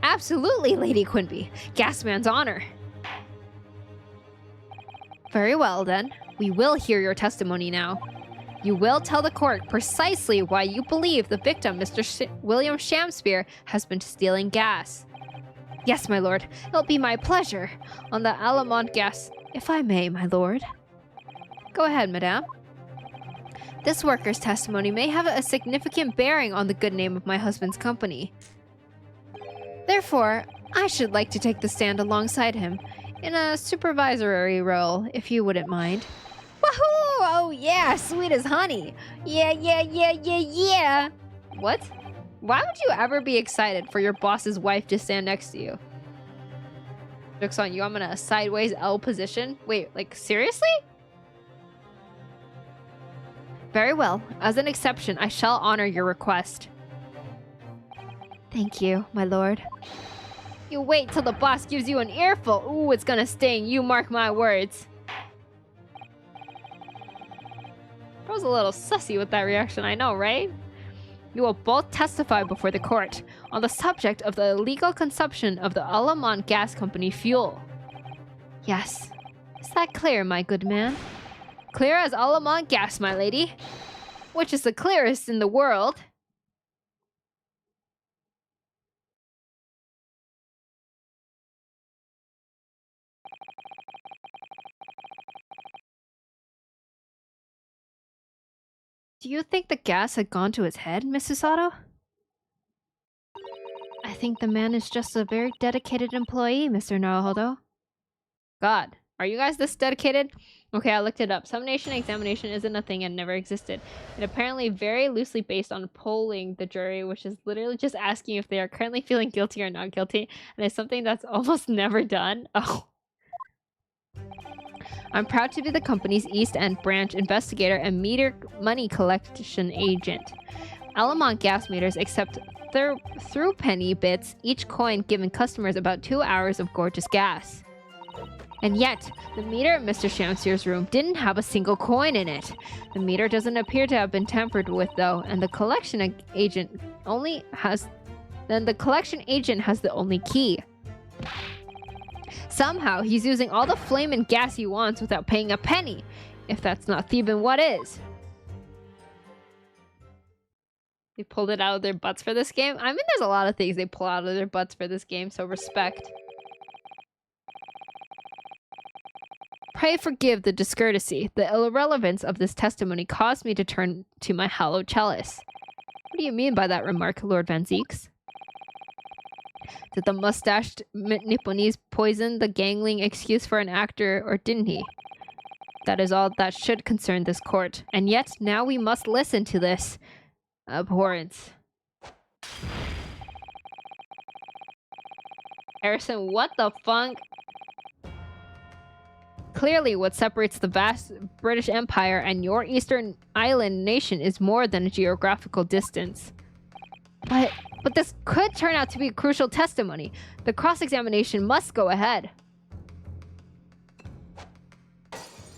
Absolutely, Lady Quimby. Gasman's honor. Very well, then. We will hear your testimony now. You will tell the court precisely why you believe the victim, Mr. William Shamspear, has been stealing gas. Yes, my lord. It'll be my pleasure. On the Alamont gas, if I may, my lord. Go ahead, madame. This worker's testimony may have a significant bearing on the good name of my husband's company. Therefore, I should like to take the stand alongside him in a supervisory role, if you wouldn't mind. Wahoo! Oh yeah, sweet as honey. Yeah. What? Why would you ever be excited for your boss's wife to stand next to you? Joke's on you, I'm in a sideways L position. Wait, like seriously? Very well. As an exception, I shall honor your request. Thank you, my lord. You wait till the boss gives you an earful. Ooh, it's gonna sting. You mark my words. I was a little sussy with that reaction, I know, right? You will both testify before the court on the subject of the illegal consumption of the Alamont Gas Company fuel. Yes. Is that clear, my good man? Clear as Alamont gas, my lady. Which is the clearest in the world. Do you think the gas had gone to his head, Mrs. Sato? I think the man is just a very dedicated employee, Mr. Naruhodo. God, are you guys this dedicated? Okay, I looked it up. Summonation examination isn't a thing and never existed. It apparently very loosely based on polling the jury, which is literally just asking if they are currently feeling guilty or not guilty, and it's something that's almost never done. Oh. I'm proud to be the company's East End branch investigator and meter money collection agent. Alamont gas meters accept through penny bits, each coin giving customers about 2 hours of gorgeous gas. And yet, the meter in Mr. Shamsier's room didn't have a single coin in it. The meter doesn't appear to have been tampered with, though, and the collection agent has the only key. Somehow, he's using all the flame and gas he wants without paying a penny. If that's not thieving, what is? They pulled it out of their butts for this game. I mean, there's a lot of things they pull out of their butts for this game, so respect. Pray forgive the discourtesy. The irrelevance of this testimony caused me to turn to my hallowed chalice. What do you mean by that remark, Lord Van Zeeks? Did the mustached Nipponese poison the gangling excuse for an actor, or didn't he? That is all that should concern this court. And yet, now we must listen to this abhorrence. Harrison, what the funk? Clearly, what separates the vast British Empire and your Eastern Island nation is more than a geographical distance. But this could turn out to be crucial testimony. The cross-examination must go ahead.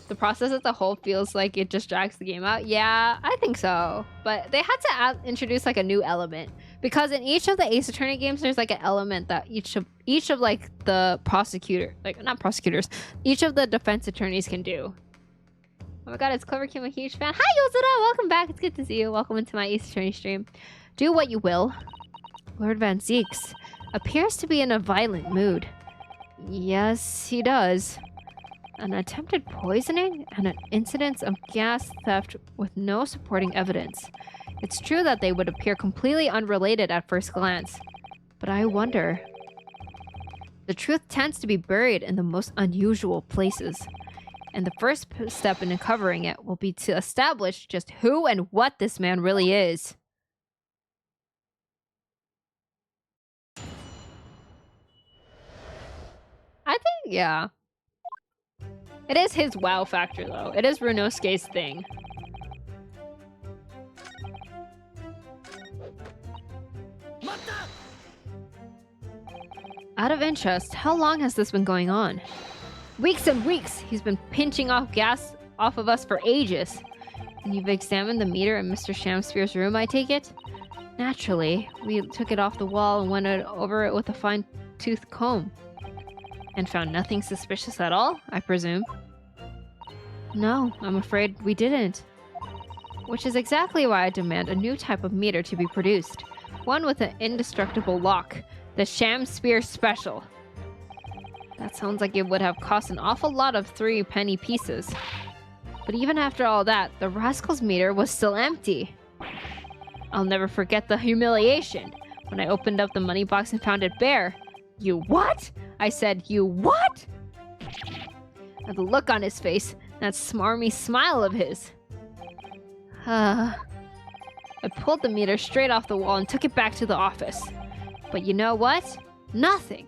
The process as a whole feels like it just drags the game out. Yeah, I think so. But they had to introduce like a new element. Because in each of the Ace Attorney games, there's like an element that each of like the prosecutor, like not prosecutors, each of the defense attorneys can do. Oh my god, it's Clover Kim, a huge fan. Hi, Yozuna! Welcome back. It's good to see you. Welcome into my Ace Attorney stream. Do what you will. Lord Van Zeeks appears to be in a violent mood. Yes, he does. An attempted poisoning and an incidence of gas theft with no supporting evidence. It's true that they would appear completely unrelated at first glance, but I wonder. The truth tends to be buried in the most unusual places, and the first step in uncovering it will be to establish just who and what this man really is. I think, yeah. It is his wow factor, though. It is Runosuke's thing. Out of interest, how long has this been going on? Weeks and weeks! He's been pinching off gas off of us for ages. And you've examined the meter in Mr. Shamspeare's room, I take it? Naturally, we took it off the wall and went over it with a fine-toothed comb. And found nothing suspicious at all, I presume? No, I'm afraid we didn't. Which is exactly why I demand a new type of meter to be produced. One with an indestructible lock. The Shamspeare Special. That sounds like it would have cost an awful lot of 3-penny pieces. But even after all that, the rascal's meter was still empty. I'll never forget the humiliation when I opened up the money box and found it bare. You what? I said, you what? And the look on his face, that smarmy smile of his. I pulled the meter straight off the wall and took it back to the office. But you know what? Nothing.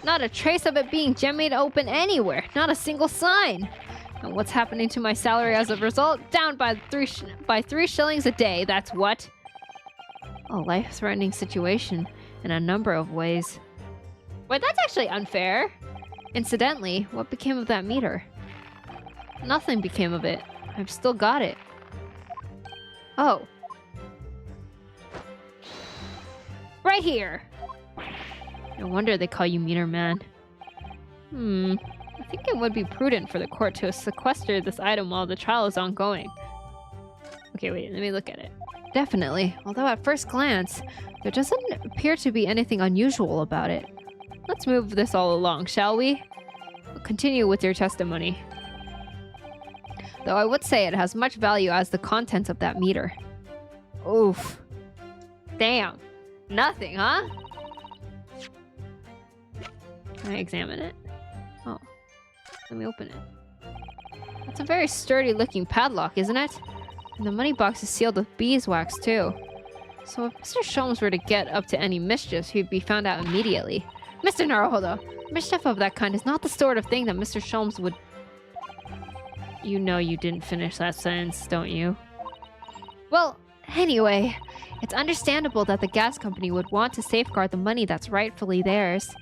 Not a trace of it being jemmied open anywhere. Not a single sign. And what's happening to my salary as a result? Down by 3 shillings a day, that's what. A life-threatening situation in a number of ways. Wait, that's actually unfair. Incidentally, what became of that meter? Nothing became of it. I've still got it. Oh. Right here! No wonder they call you Meter Man. I think it would be prudent for the court to sequester this item while the trial is ongoing. Okay, wait, let me look at it. Definitely, although at first glance, there doesn't appear to be anything unusual about it. Let's move this all along, shall we? We'll continue with your testimony. Though I would say it has much value as the contents of that meter. Oof. Damn. Nothing, huh? Can I examine it? Oh. Let me open it. That's a very sturdy looking padlock, isn't it? And the money box is sealed with beeswax, too. So if Mr. Sholmes were to get up to any mischief, he'd be found out immediately. Mr. Naruhodo, mischief of that kind is not the sort of thing that Mr. Sholmes would... You know you didn't finish that sentence, don't you? Well, anyway, it's understandable that the gas company would want to safeguard the money that's rightfully theirs.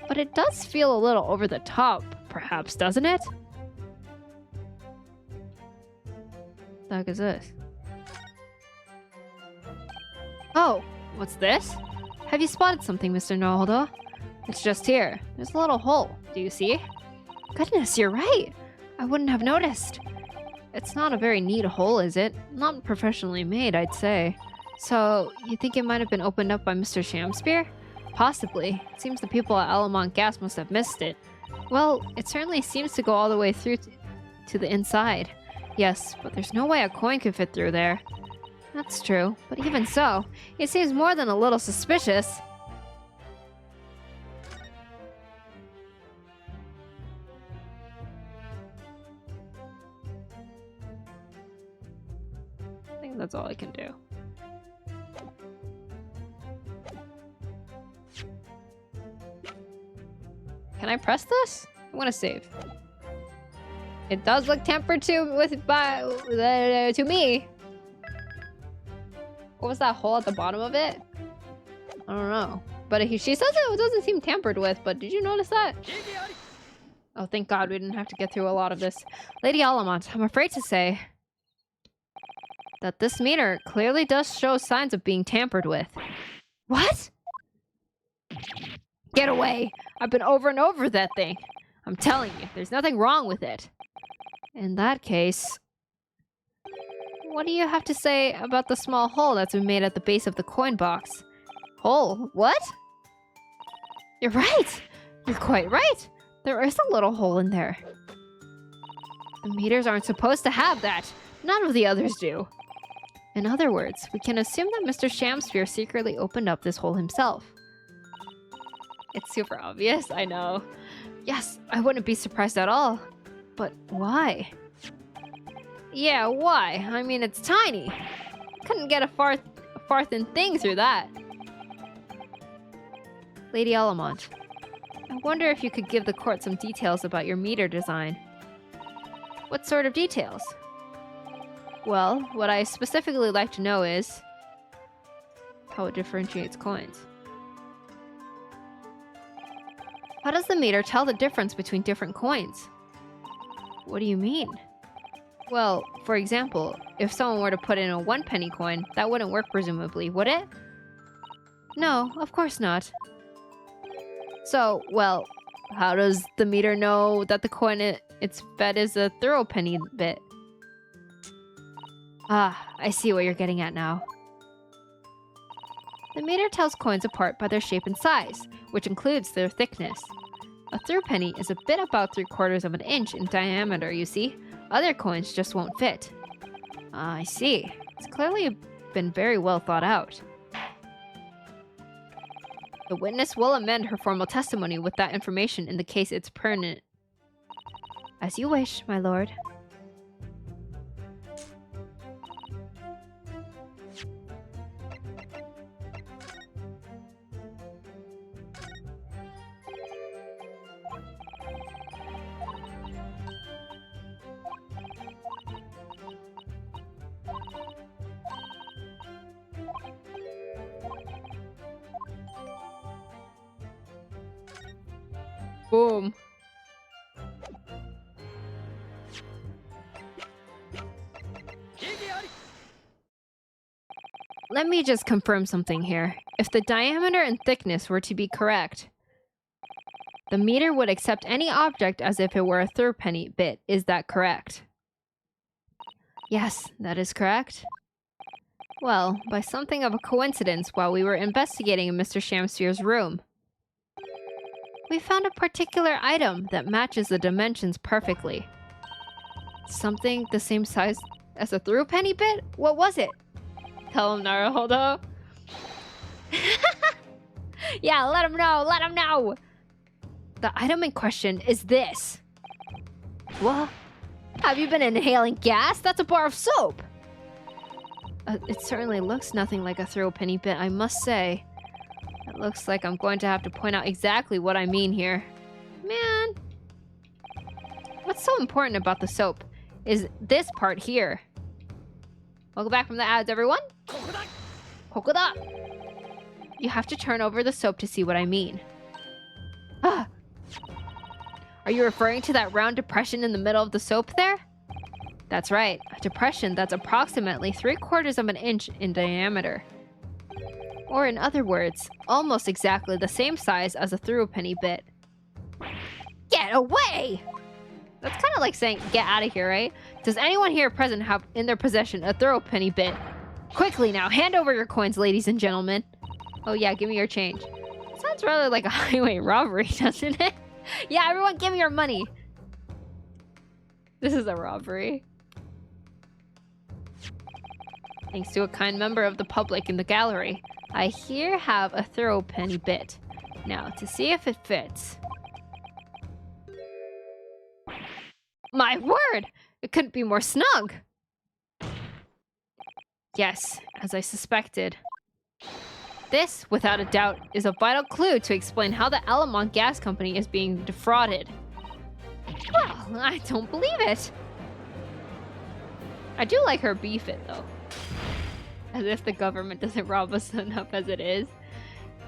But it does feel a little over the top, perhaps, doesn't it? What the heck is this? Oh, what's this? Have you spotted something, Mr. Naruto? It's just here. There's a little hole. Do you see? Goodness, you're right. I wouldn't have noticed. It's not a very neat hole, is it? Not professionally made, I'd say. So, you think it might have been opened up by Mr. Shamspear? Possibly. It seems the people at Alamont Gas must have missed it. Well, it certainly seems to go all the way through to the inside. Yes, but there's no way a coin could fit through there. That's true, but even so, it seems more than a little suspicious. I think that's all I can do. Can I press this? I want to save. It does look tempered to me. What was that hole at the bottom of it? I don't know. But she says it doesn't seem tampered with, but did you notice that? Oh, thank God we didn't have to get through a lot of this. Lady Alamont, I'm afraid to say that this meter clearly does show signs of being tampered with. What? Get away! I've been over and over that thing. I'm telling you, there's nothing wrong with it. In that case, what do you have to say about the small hole that's been made at the base of the coin box? Hole? What? You're right! You're quite right! There is a little hole in there. The meters aren't supposed to have that. None of the others do. In other words, we can assume that Mr. Shamsphere secretly opened up this hole himself. It's super obvious, I know. Yes, I wouldn't be surprised at all. But why? Yeah, why? I mean, it's tiny. Couldn't get a far thin thing through that. Lady Alamont, I wonder if you could give the court some details about your meter design. What sort of details? Well, what I specifically like to know is how it differentiates coins. How does the meter tell the difference between different coins? What do you mean? Well, for example, if someone were to put in a 1 penny coin, that wouldn't work presumably, would it? No, of course not. So, well, how does the meter know that the coin it's fed is a thorough penny bit? Ah, I see what you're getting at now. The meter tells coins apart by their shape and size, which includes their thickness. A through penny is a bit about 3/4 of an inch in diameter, you see. Other coins just won't fit. Ah, I see. It's clearly been very well thought out. The witness will amend her formal testimony with that information in the case it's pertinent. As you wish, my lord. Boom. Let me just confirm something here. If the diameter and thickness were to be correct, the meter would accept any object as if it were a third penny bit. Is that correct? Yes, that is correct. Well, by something of a coincidence while we were investigating in Mr. Shamsphere's room, we found a particular item that matches the dimensions perfectly. Something the same size as a through penny bit? What was it? Tell him, Naruhodo. Yeah, let him know, let him know! The item in question is this. What? Have you been inhaling gas? That's a bar of soap! It certainly looks nothing like a throw penny bit, I must say. It looks like I'm going to have to point out exactly what I mean here. Man. What's so important about the soap is this part here. Welcome back from the ads, everyone. Kokoda. You have to turn over the soap to see what I mean. Ah, Are you referring to that round depression in the middle of the soap there? That's right, a depression that's approximately 3/4 of an inch in diameter. Or in other words, almost exactly the same size as a threepenny bit. Get away! That's kind of like saying, get out of here, right? Does anyone here present have in their possession a threepenny bit? Quickly now, hand over your coins, ladies and gentlemen. Oh yeah, give me your change. Sounds rather like a highway robbery, doesn't it? Yeah, everyone give me your money. This is a robbery. Thanks to a kind member of the public in the gallery, I here have a threepenny bit. Now, to see if it fits. My word! It couldn't be more snug! Yes, as I suspected. This, without a doubt, is a vital clue to explain how the Alamont Gas Company is being defrauded. Well, I don't believe it. I do like her beef it, though. As if the government doesn't rob us enough as it is.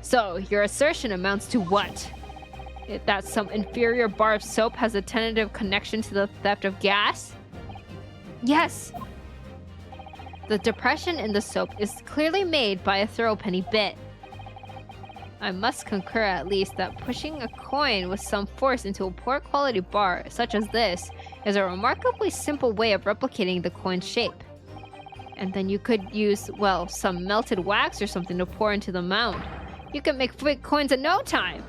So, your assertion amounts to what? That some inferior bar of soap has a tentative connection to the theft of gas? Yes. The depression in the soap is clearly made by a threepenny bit. I must concur at least that pushing a coin with some force into a poor quality bar, such as this, is a remarkably simple way of replicating the coin's shape. And then you could use, well, some melted wax or something to pour into the mound. You can make fake coins in no time!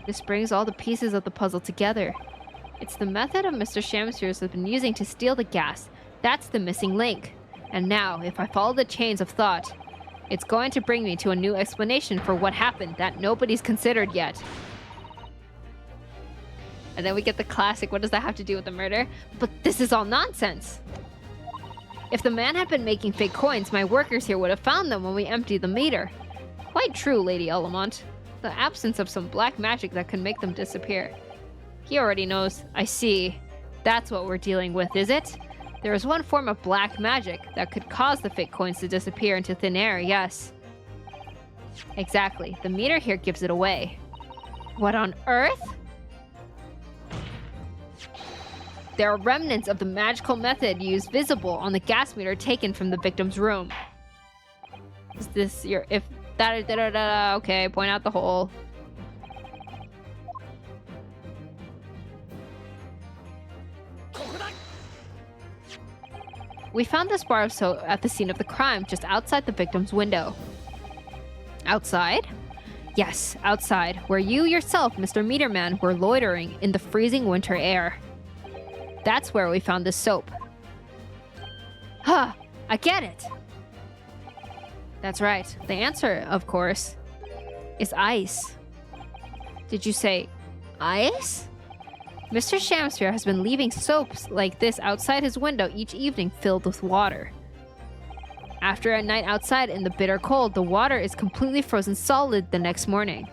This brings all the pieces of the puzzle together. It's the method of Mr. Shamsfierce has been using to steal the gas. That's the missing link. And now, if I follow the chains of thought, it's going to bring me to a new explanation for what happened that nobody's considered yet. And then we get the classic, what does that have to do with the murder? But this is all nonsense! If the man had been making fake coins, my workers here would have found them when we emptied the meter. Quite true, Lady Alamont. The absence of some black magic that could make them disappear. He already knows. I see. That's what we're dealing with, is it? There is one form of black magic that could cause the fake coins to disappear into thin air, yes. Exactly. The meter here gives it away. What on earth? There are remnants of the magical method used visible on the gas meter taken from the victim's room. Is this your... if... okay, point out the hole. We found this bar of soap at the scene of the crime, just outside the victim's window. Outside? Yes, outside, where you yourself, Mr. Meterman, were loitering in the freezing winter air. That's where we found this soap. Huh, I get it! That's right. The answer, of course, is ice. Did you say ice? Mr. Shamsphere has been leaving soaps like this outside his window each evening filled with water. After a night outside in the bitter cold, the water is completely frozen solid the next morning.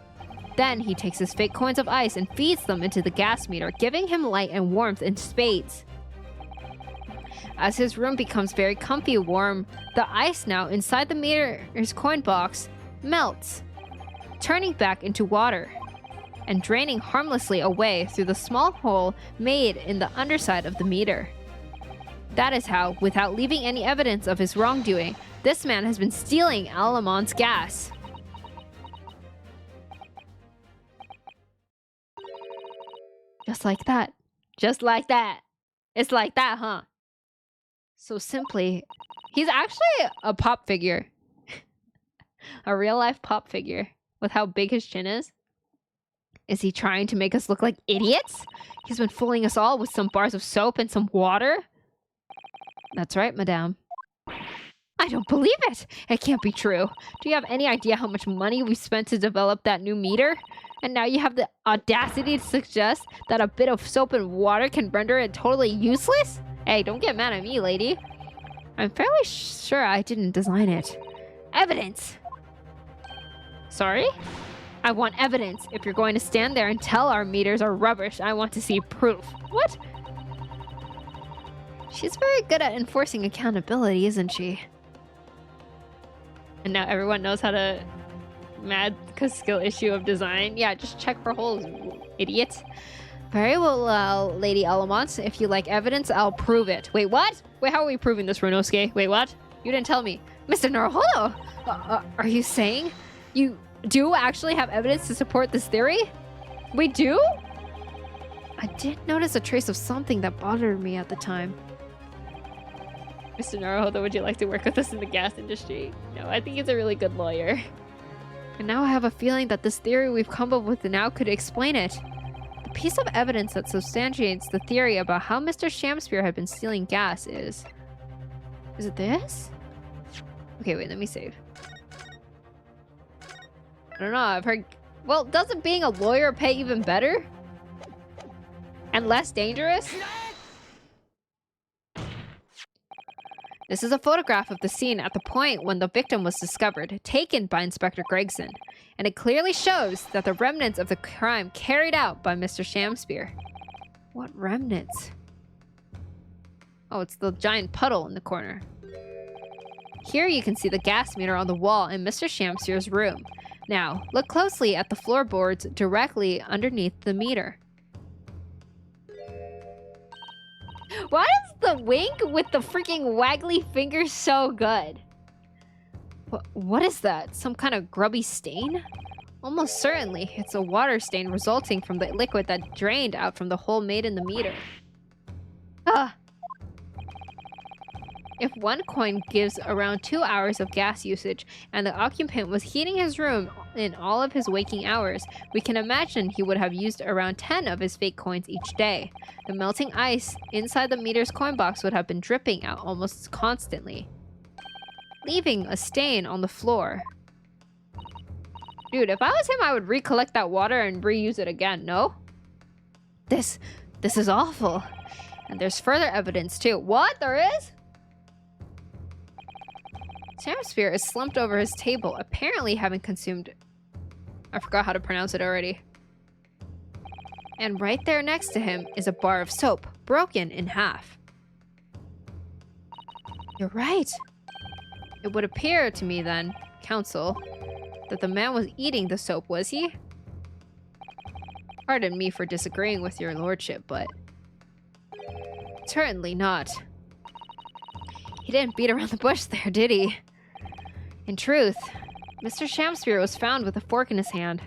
Then he takes his fake coins of ice and feeds them into the gas meter, giving him light and warmth in spades. As his room becomes very comfy warm, the ice now inside the meter's coin box melts, turning back into water and draining harmlessly away through the small hole made in the underside of the meter. That is how, without leaving any evidence of his wrongdoing, this man has been stealing Alamont's gas. Just like that. Just like that. It's like that, huh? So simply, he's actually a pop figure. A real-life pop figure with how big his chin is. Is he trying to make us look like idiots? He's been fooling us all with some bars of soap and some water? That's right, madame. I don't believe it! It can't be true. Do you have any idea how much money we spent to develop that new meter? And now you have the audacity to suggest that a bit of soap and water can render it totally useless? Hey, don't get mad at me, lady. I'm fairly sure I didn't design it. Evidence! Sorry? I want evidence. If you're going to stand there and tell our meters are rubbish, I want to see proof. What? She's very good at enforcing accountability, isn't she? And now everyone knows how to mad because skill issue of design. Yeah, just check for holes, idiot. Very well, Lady Alamont. If you like evidence, I'll prove it. Wait, what? Wait, how are we proving this, Runosuke? Wait, what? You didn't tell me. Mr. Naruhodo! Are you saying you do actually have evidence to support this theory? We do? I did notice a trace of something that bothered me at the time. Mr. Naruhodo, would you like to work with us in the gas industry? No, I think he's a really good lawyer. And now I have a feeling that this theory we've come up with now could explain it. The piece of evidence that substantiates the theory about how Mr. Shamspear had been stealing gas is... Is it this? Okay, wait, let me save. I don't know, I've heard... Well, doesn't being a lawyer pay even better? And less dangerous? This is a photograph of the scene at the point when the victim was discovered, taken by Inspector Gregson, and it clearly shows that the remnants of the crime carried out by Mr. Shamspear. What remnants? Oh, it's the giant puddle in the corner. Here you can see the gas meter on the wall in Mr. Shamspear's room. Now, look closely at the floorboards directly underneath the meter. Why is the wink with the freaking waggly finger so good? What is that? Some kind of grubby stain? Almost certainly, it's a water stain resulting from the liquid that drained out from the hole made in the meter. Ah! If one coin gives around 2 hours of gas usage, and the occupant was heating his room in all of his waking hours, we can imagine he would have used around 10 of his fake coins each day. The melting ice inside the meter's coin box would have been dripping out almost constantly, leaving a stain on the floor. Dude, if I was him, I would recollect that water and reuse it again, no? This is awful. And there's further evidence too. What? There is? Shamspear is slumped over his table, apparently having consumed... I forgot how to pronounce it already. And right there next to him is a bar of soap, broken in half. You're right. It would appear to me then, Counsel, that the man was eating the soap, was he? Pardon me for disagreeing with your lordship, but... Certainly not. He didn't beat around the bush there, did he? In truth, Mr. Shamspear was found with a fork in his hand.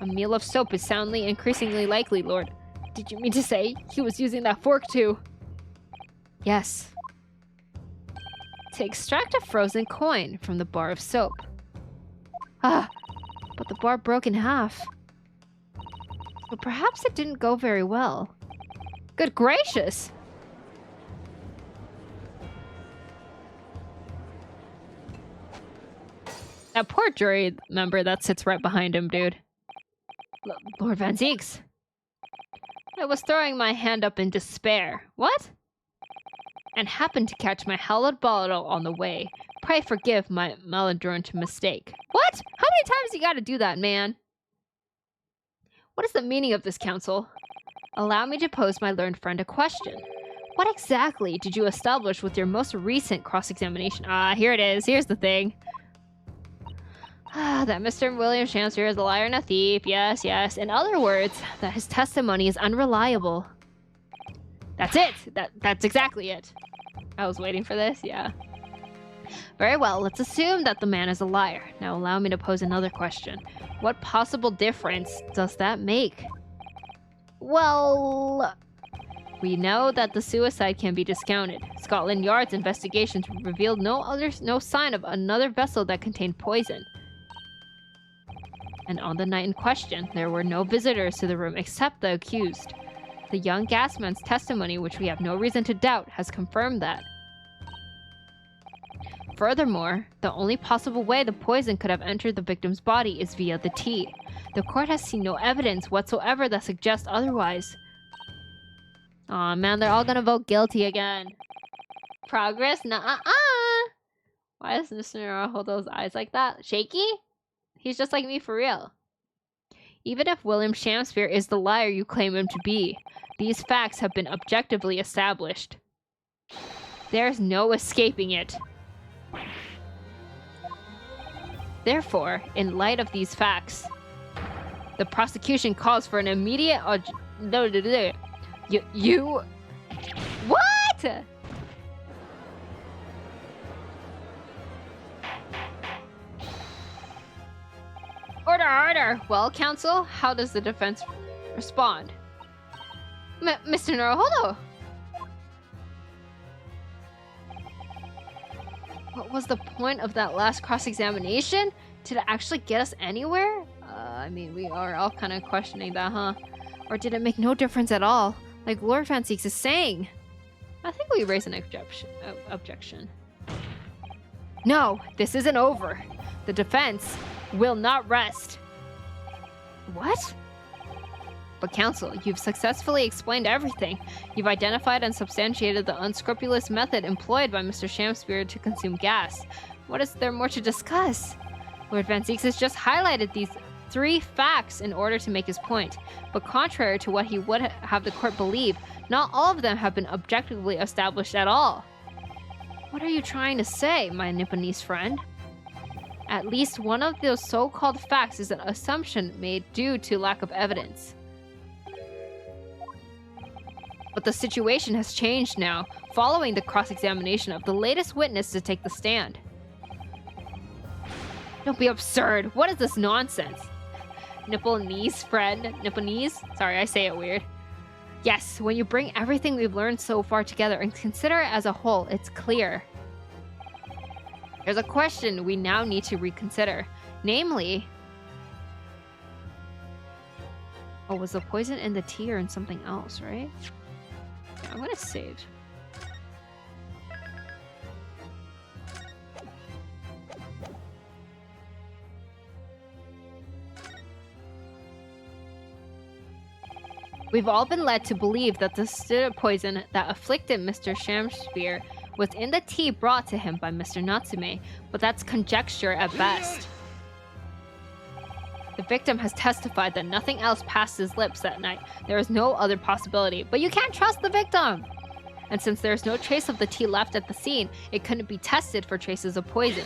A meal of soap is soundly increasingly likely, Lord. Did you mean to say he was using that fork too? Yes. To extract a frozen coin from the bar of soap. Ah, but the bar broke in half. So perhaps it didn't go very well. Good gracious! That poor jury member that sits right behind him, dude. Lord Van Zieks. I was throwing my hand up in despair. What? And happened to catch my hallowed bottle on the way. Pray forgive my maladroit mistake. What? How many times you gotta do that, man? What is the meaning of this, Counsel? Allow me to pose my learned friend a question. What exactly did you establish with your most recent cross-examination? Here it is. Here's the thing. That Mr. William Shamspear is a liar and a thief. Yes, yes. In other words, that his testimony is unreliable. That's it. That's exactly it. I was waiting for this, yeah. Very well, let's assume that the man is a liar. Now allow me to pose another question. What possible difference does that make? Well... We know that the suicide can be discounted. Scotland Yard's investigations revealed no sign of another vessel that contained poison. And on the night in question, there were no visitors to the room except the accused. The young gasman's testimony, which we have no reason to doubt, has confirmed that. Furthermore, the only possible way the poison could have entered the victim's body is via the tea. The court has seen no evidence whatsoever that suggests otherwise. Aw, man, they're all gonna vote guilty again. Progress? Nuh-uh-uh! Why does Mr. Nora hold those eyes like that? Shaky? He's just like me for real. Even if William Shamspear is the liar you claim him to be, these facts have been objectively established. There's no escaping it. Therefore, in light of these facts, the prosecution calls for an immediate... You... What? Order! Well, counsel, how does the defense respond? Mr. Naruhodo! What was the point of that last cross-examination? Did it actually get us anywhere? I mean, we are all kind of questioning that, huh? Or did it make no difference at all? Like Lord Van Seeks is saying. I think we raise an objection. No, this isn't over. The defense will not rest. What? But counsel, you've successfully explained everything. You've identified and substantiated the unscrupulous method employed by Mr. Shamspear to consume gas. What is there more to discuss? Lord Van Seeks has just highlighted these 3 facts in order to make his point. But contrary to what he would have the court believe, not all of them have been objectively established at all. What are you trying to say, my Nipponese friend? At least one of those so-called facts is an assumption made due to lack of evidence. But the situation has changed now, following the cross-examination of the latest witness to take the stand. Don't be absurd. What is this nonsense? Nipponese friend? Nipponese? Sorry, I say it weird. Yes, when you bring everything we've learned so far together and consider it as a whole, it's clear. There's a question we now need to reconsider. Namely... Oh, was the poison in the tea or in something else, right? Yeah, I'm gonna save. We've all been led to believe that the student poison that afflicted Mr. Shamspear was in the tea brought to him by Mr. Natsume, but that's conjecture at best. The victim has testified that nothing else passed his lips that night. There is no other possibility, but you can't trust the victim! And since there is no trace of the tea left at the scene, it couldn't be tested for traces of poison.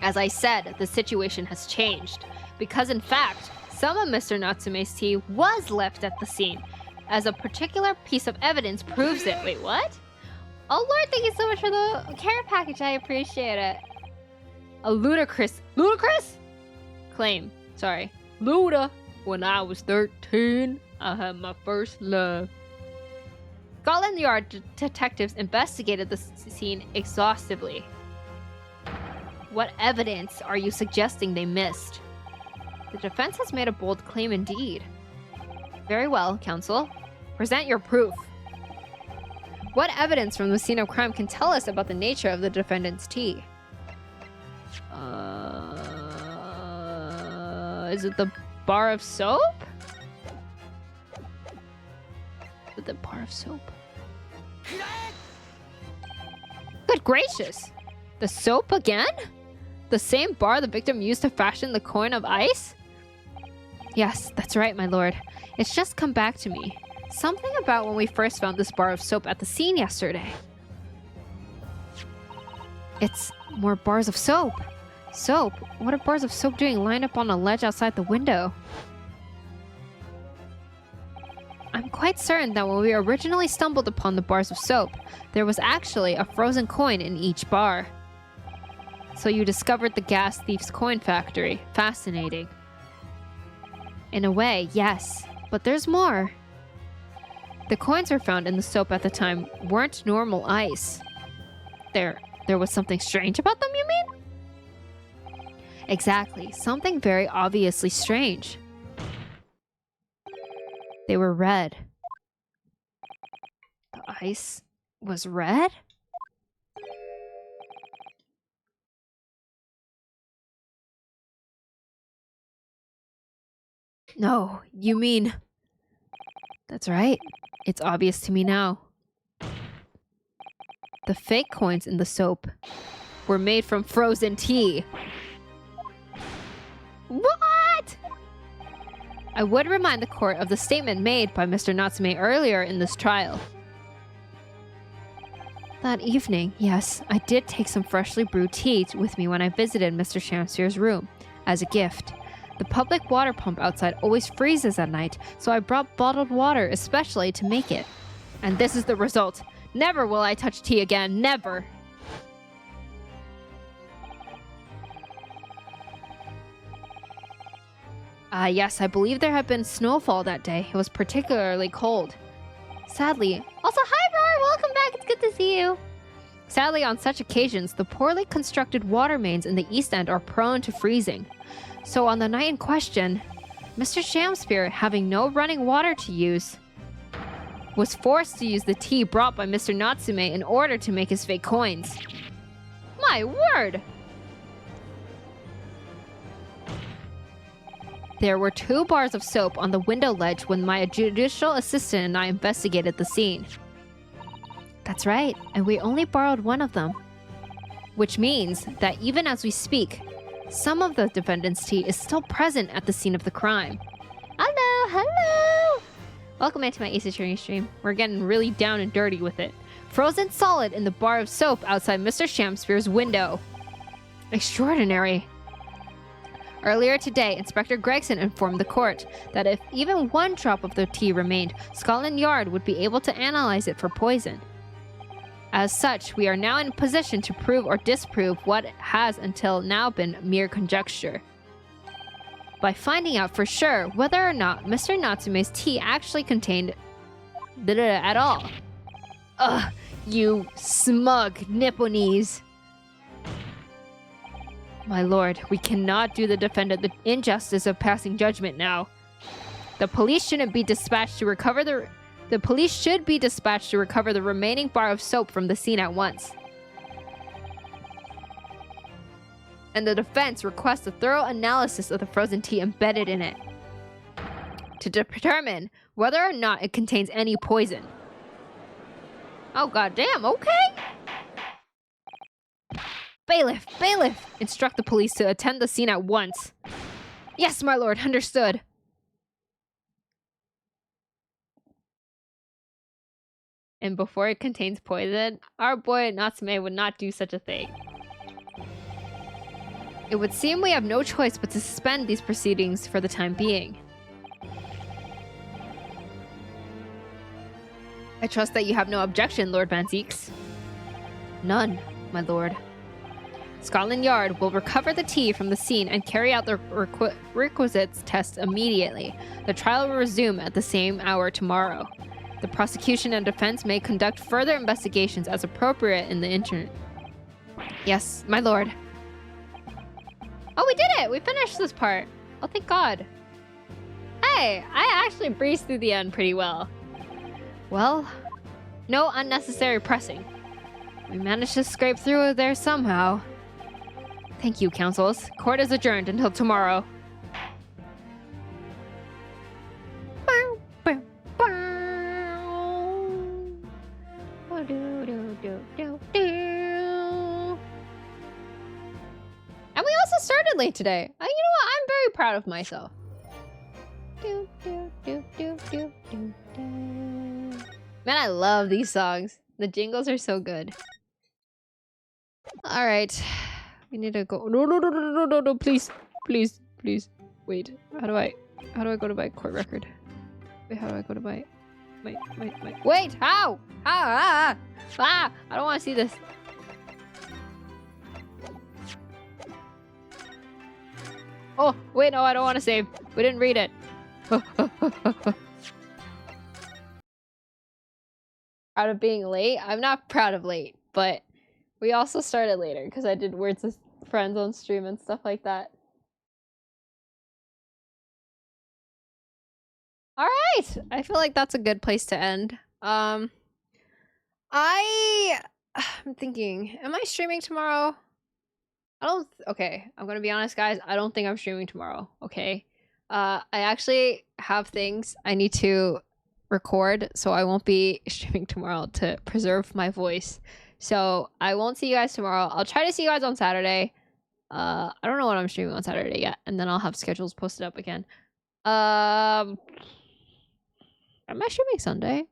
As I said, the situation has changed, because in fact, some of Mr. Natsume's tea was left at the scene, as a particular piece of evidence proves it. Wait, what? Oh Lord, thank you so much for the care package, I appreciate it. A ludicrous claim, sorry. Luda, when I was 13, I had my first love. Scotland Yard detectives investigated the scene exhaustively. What evidence are you suggesting they missed? The defense has made a bold claim indeed. Very well, counsel. Present your proof. What evidence from the scene of crime can tell us about the nature of the defendant's tea? Is it the bar of soap? Is it the bar of soap? Good gracious! The soap again? The same bar the victim used to fashion the coin of ice? Yes, that's right, my lord. It's just come back to me. Something about when we first found this bar of soap at the scene yesterday. It's more bars of soap. Soap? What are bars of soap doing lined up on a ledge outside the window? I'm quite certain that when we originally stumbled upon the bars of soap, there was actually a frozen coin in each bar. So you discovered the gas thief's coin factory. Fascinating. In a way, yes. But there's more. The coins were found in the soap at the time weren't normal ice. There was something strange about them, you mean? Exactly. Something very obviously strange. They were red. The ice was red? No, you mean... That's right. It's obvious to me now. The fake coins in the soap were made from frozen tea. What? I would remind the court of the statement made by Mr. Natsume earlier in this trial. That evening, yes, I did take some freshly brewed tea with me when I visited Mr. Shamsphere's room, as a gift. The public water pump outside always freezes at night, so I brought bottled water especially to make it. And this is the result. Never will I touch tea again, never! Yes, I believe there had been snowfall that day. It was particularly cold. Sadly, also, hi Roar, welcome back, it's good to see you. Sadly, on such occasions, the poorly constructed water mains in the East End are prone to freezing. So on the night in question, Mr. Shamsphere, having no running water to use, was forced to use the tea brought by Mr. Natsume in order to make his fake coins. My word! There were 2 bars of soap on the window ledge when my judicial assistant and I investigated the scene. That's right, and we only borrowed 1 of them. Which means that even as we speak, some of the defendant's tea is still present at the scene of the crime. Hello, hello! Welcome into my Ace Attorney stream. We're getting really down and dirty with it. Frozen solid in the bar of soap outside Mr. Shamsphere's window. Extraordinary. Earlier today, Inspector Gregson informed the court that if even 1 drop of the tea remained, Scotland Yard would be able to analyze it for poison. As such, we are now in position to prove or disprove what has until now been mere conjecture. By finding out for sure whether or not Mr. Natsume's tea actually contained at all. Ugh, you smug Nipponese. My lord, we cannot do the defendant the injustice of passing judgment now. The police shouldn't be dispatched to recover the police should be dispatched to recover the remaining bar of soap from the scene at once. And the defense requests a thorough analysis of the frozen tea embedded in it to determine whether or not it contains any poison. Oh goddamn, okay. Bailiff! Bailiff! Instruct the police to attend the scene at once. Yes, my lord, understood. And before it contains poison, our boy Natsume would not do such a thing. It would seem we have no choice but to suspend these proceedings for the time being. I trust that you have no objection, Lord Van Zeeks. None, my lord. Scotland Yard will recover the tea from the scene and carry out the requisites test immediately. The trial will resume at the same hour tomorrow. The prosecution and defense may conduct further investigations as appropriate in the interim. Yes, my lord. Oh, we did it! We finished this part. Oh, thank God. Hey, I actually breezed through the end pretty well. Well, no unnecessary pressing. We managed to scrape through there somehow. Thank you, counsels. Court is adjourned until tomorrow. And we also started late today. You know what? I'm very proud of myself. Man, I love these songs. The jingles are so good. All right. We need to go. No, please. Wait. How do I go to my court record? Wait, how do I go to my wait, how? I don't want to see this. Oh, wait, no, I don't want to save. We didn't read it. Proud of being late? I'm not proud of late, but we also started later because I did Words with Friends on stream and stuff like that. All right, I feel like that's a good place to end. I'm thinking, am I streaming tomorrow? Okay, I'm gonna be honest, guys. I don't think I'm streaming tomorrow, okay? I actually have things I need to record, so I won't be streaming tomorrow to preserve my voice. So I won't see you guys tomorrow. I'll try to see you guys on Saturday. I don't know what I'm streaming on Saturday yet, and then I'll have schedules posted up again. Am I streaming Sunday?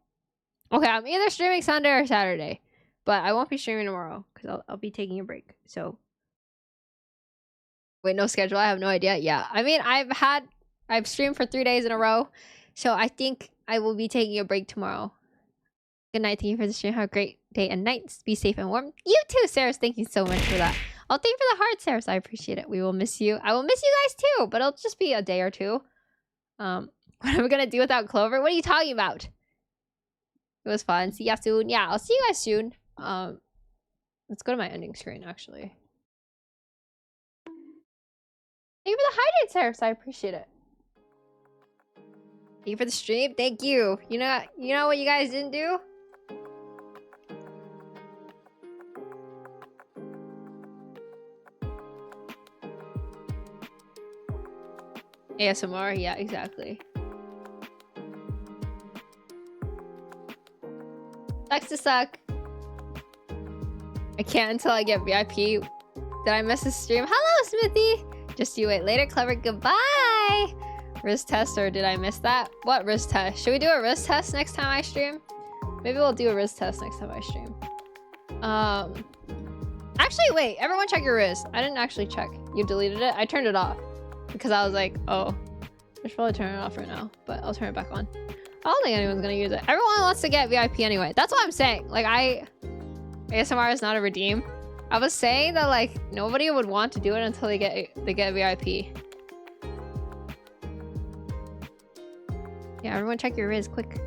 Okay, I'm either streaming Sunday or Saturday. But I won't be streaming tomorrow because I'll be taking a break. So wait, no schedule. I have no idea. Yeah, I mean, I've streamed for 3 days in a row, so I think I will be taking a break tomorrow. Good night. Thank you for the stream. Have a great day and night. Be safe and warm. You too, Sarah. Thank you so much for that. Oh, thank you for the heart, Sarah. I appreciate it. We will miss you. I will miss you guys too, but it'll just be a day or two. What am I gonna do without Clover? What are you talking about? It was fun. See ya soon. Yeah, I'll see you guys soon. Let's go to my ending screen, actually. Thank you for the hydrate, Sarah. I appreciate it. Thank you for the stream. Thank you. You know what you guys didn't do? ASMR? Yeah, exactly. Sucks to suck. I can't until I get VIP. Did I miss the stream? Hello, Smithy! Just you wait later. Clever, goodbye! Wrist test, or did I miss that? What wrist test? Should we do a wrist test next time I stream? Maybe we'll do a wrist test next time I stream. Actually, wait. Everyone check your wrist. I didn't actually check. You deleted it? I turned it off. Because I was like, oh, I should probably turn it off right now. But I'll turn it back on. I don't think anyone's gonna use it. Everyone wants to get VIP anyway. That's what I'm saying. Like, ASMR is not a redeem. I was saying that, like, nobody would want to do it until they get VIP. Yeah, everyone check your Riz, quick.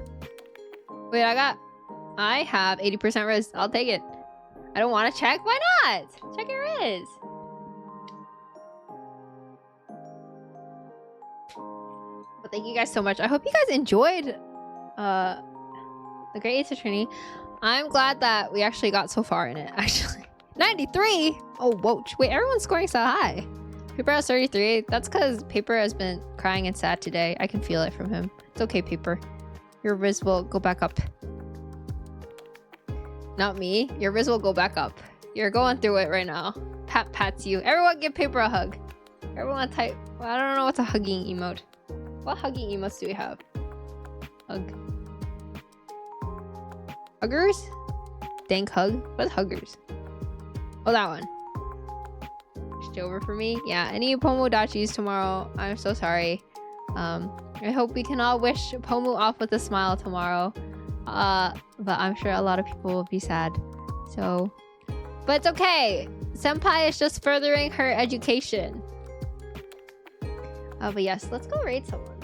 Wait, I have 80% Riz. I'll take it. I don't want to check. Why not? Check your Riz. But thank you guys so much. I hope you guys enjoyed the Great Ace Attorney. I'm glad that we actually got so far in it, actually. 93? Oh, whoa. Wait, everyone's scoring so high. Paper has 33. That's because Paper has been crying and sad today. I can feel it from him. It's okay, Paper. Your Riz will go back up. Not me. Your Riz will go back up. You're going through it right now. Pat pats you. Everyone give Paper a hug. Everyone type. Well, I don't know what's a hugging emote. What hugging emotes do we have? Hug. Huggers? Dank hug? What's huggers? Oh, that one. Just over for me. Yeah, any Pomodachis tomorrow. I'm so sorry. I hope we can all wish Pomu off with a smile tomorrow. But I'm sure a lot of people will be sad. So, but it's okay. Senpai is just furthering her education. But yes, let's go raid someone.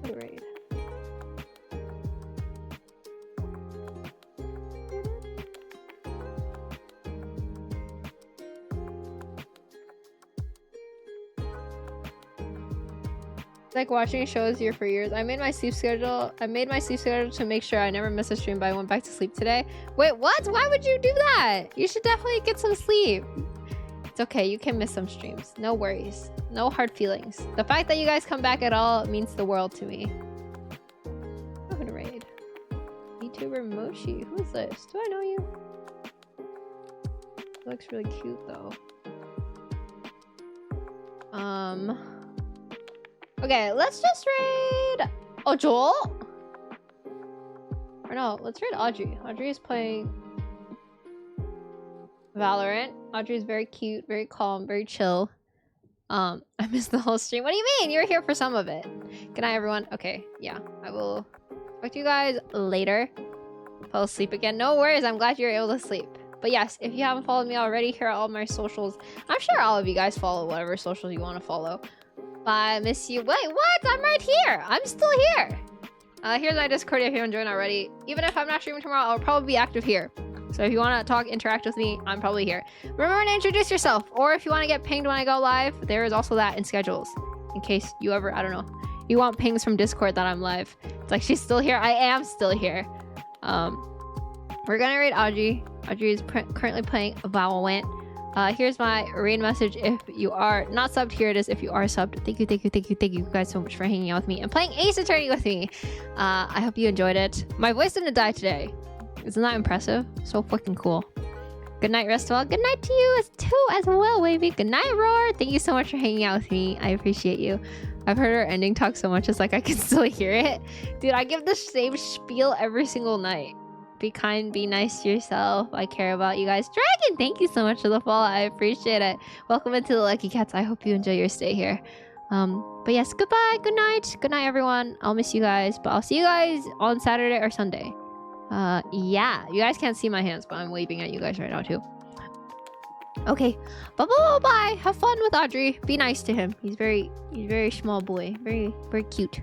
Go raid. Like watching shows here for years. I made my sleep schedule to make sure I never miss a stream, but I went back to sleep today. Wait, what? Why would you do that? You should definitely get some sleep. It's okay, you can miss some streams. No worries. No hard feelings. The fact that you guys come back at all means the world to me. I'm gonna raid. YouTuber Moshi. Who is this? Do I know you? He looks really cute though. Okay, let's just raid... Oh, Joel? Or no, let's raid Audrey. Audrey is playing Valorant. Audrey is very cute, very calm, very chill. I missed the whole stream. What do you mean? You were here for some of it. Good night, everyone. Okay, yeah. I will talk to you guys later. Fell asleep again. No worries. I'm glad you're able to sleep. But yes, if you haven't followed me already, here are all my socials. I'm sure all of you guys follow whatever socials you want to follow. I miss you. Wait, what? I'm right here. I'm still here. Here's my Discord if you haven't joined already. Even if I'm not streaming tomorrow, I'll probably be active here. So if you want to talk, interact with me, I'm probably here. Remember to introduce yourself. Or if you want to get pinged when I go live, there is also that in schedules. In case you ever, I don't know, you want pings from Discord that I'm live. It's like, she's still here. I am still here. We're going to raid Audrey. Audrey is currently playing Valorant. Here's my raid message if you are not subbed. Here it is if you are subbed. Thank you guys so much for hanging out with me and playing Ace Attorney with me. I hope you enjoyed it. My voice didn't die today. Isn't that impressive? So fucking cool. Good night, Restwell. Good night to you as well, Wavy. Good night, Roar. Thank you so much for hanging out with me. I appreciate you. I've heard her ending talk so much, it's like I can still hear it. Dude, I give the same spiel every single night. Be kind, be nice to yourself. I care about you guys. Dragon, thank you so much for the follow. I appreciate it. Welcome into the Lucky Cats. I hope you enjoy your stay here. But yes, goodbye, good night. Good night, everyone. I'll miss you guys, but I'll see you guys on Saturday or Sunday. Yeah, you guys can't see my hands, but I'm waving at you guys right now too. Okay, bye. Have fun with Audrey. Be nice to him. He's very small boy. Very cute.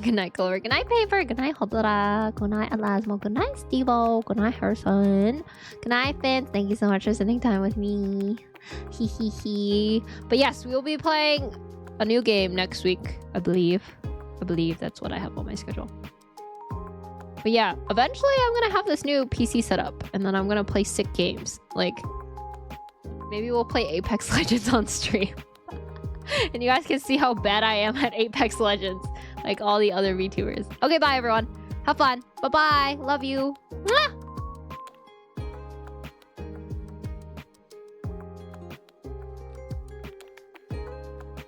Good night, Clover. Good night, Paper. Good night, Hodora. Good night, Elasmo. Good night, Stevo. Good night, Harrison. Good night, Vince. Thank you so much for spending time with me. Hee. But yes, we will be playing a new game next week, I believe. That's what I have on my schedule. But yeah, eventually I'm gonna have this new PC set up, and then I'm gonna play sick games. Like, maybe we'll play Apex Legends on stream. And you guys can see how bad I am at Apex Legends, like all the other VTubers. Okay, bye everyone. Have fun. Bye-bye. Love you. Mwah!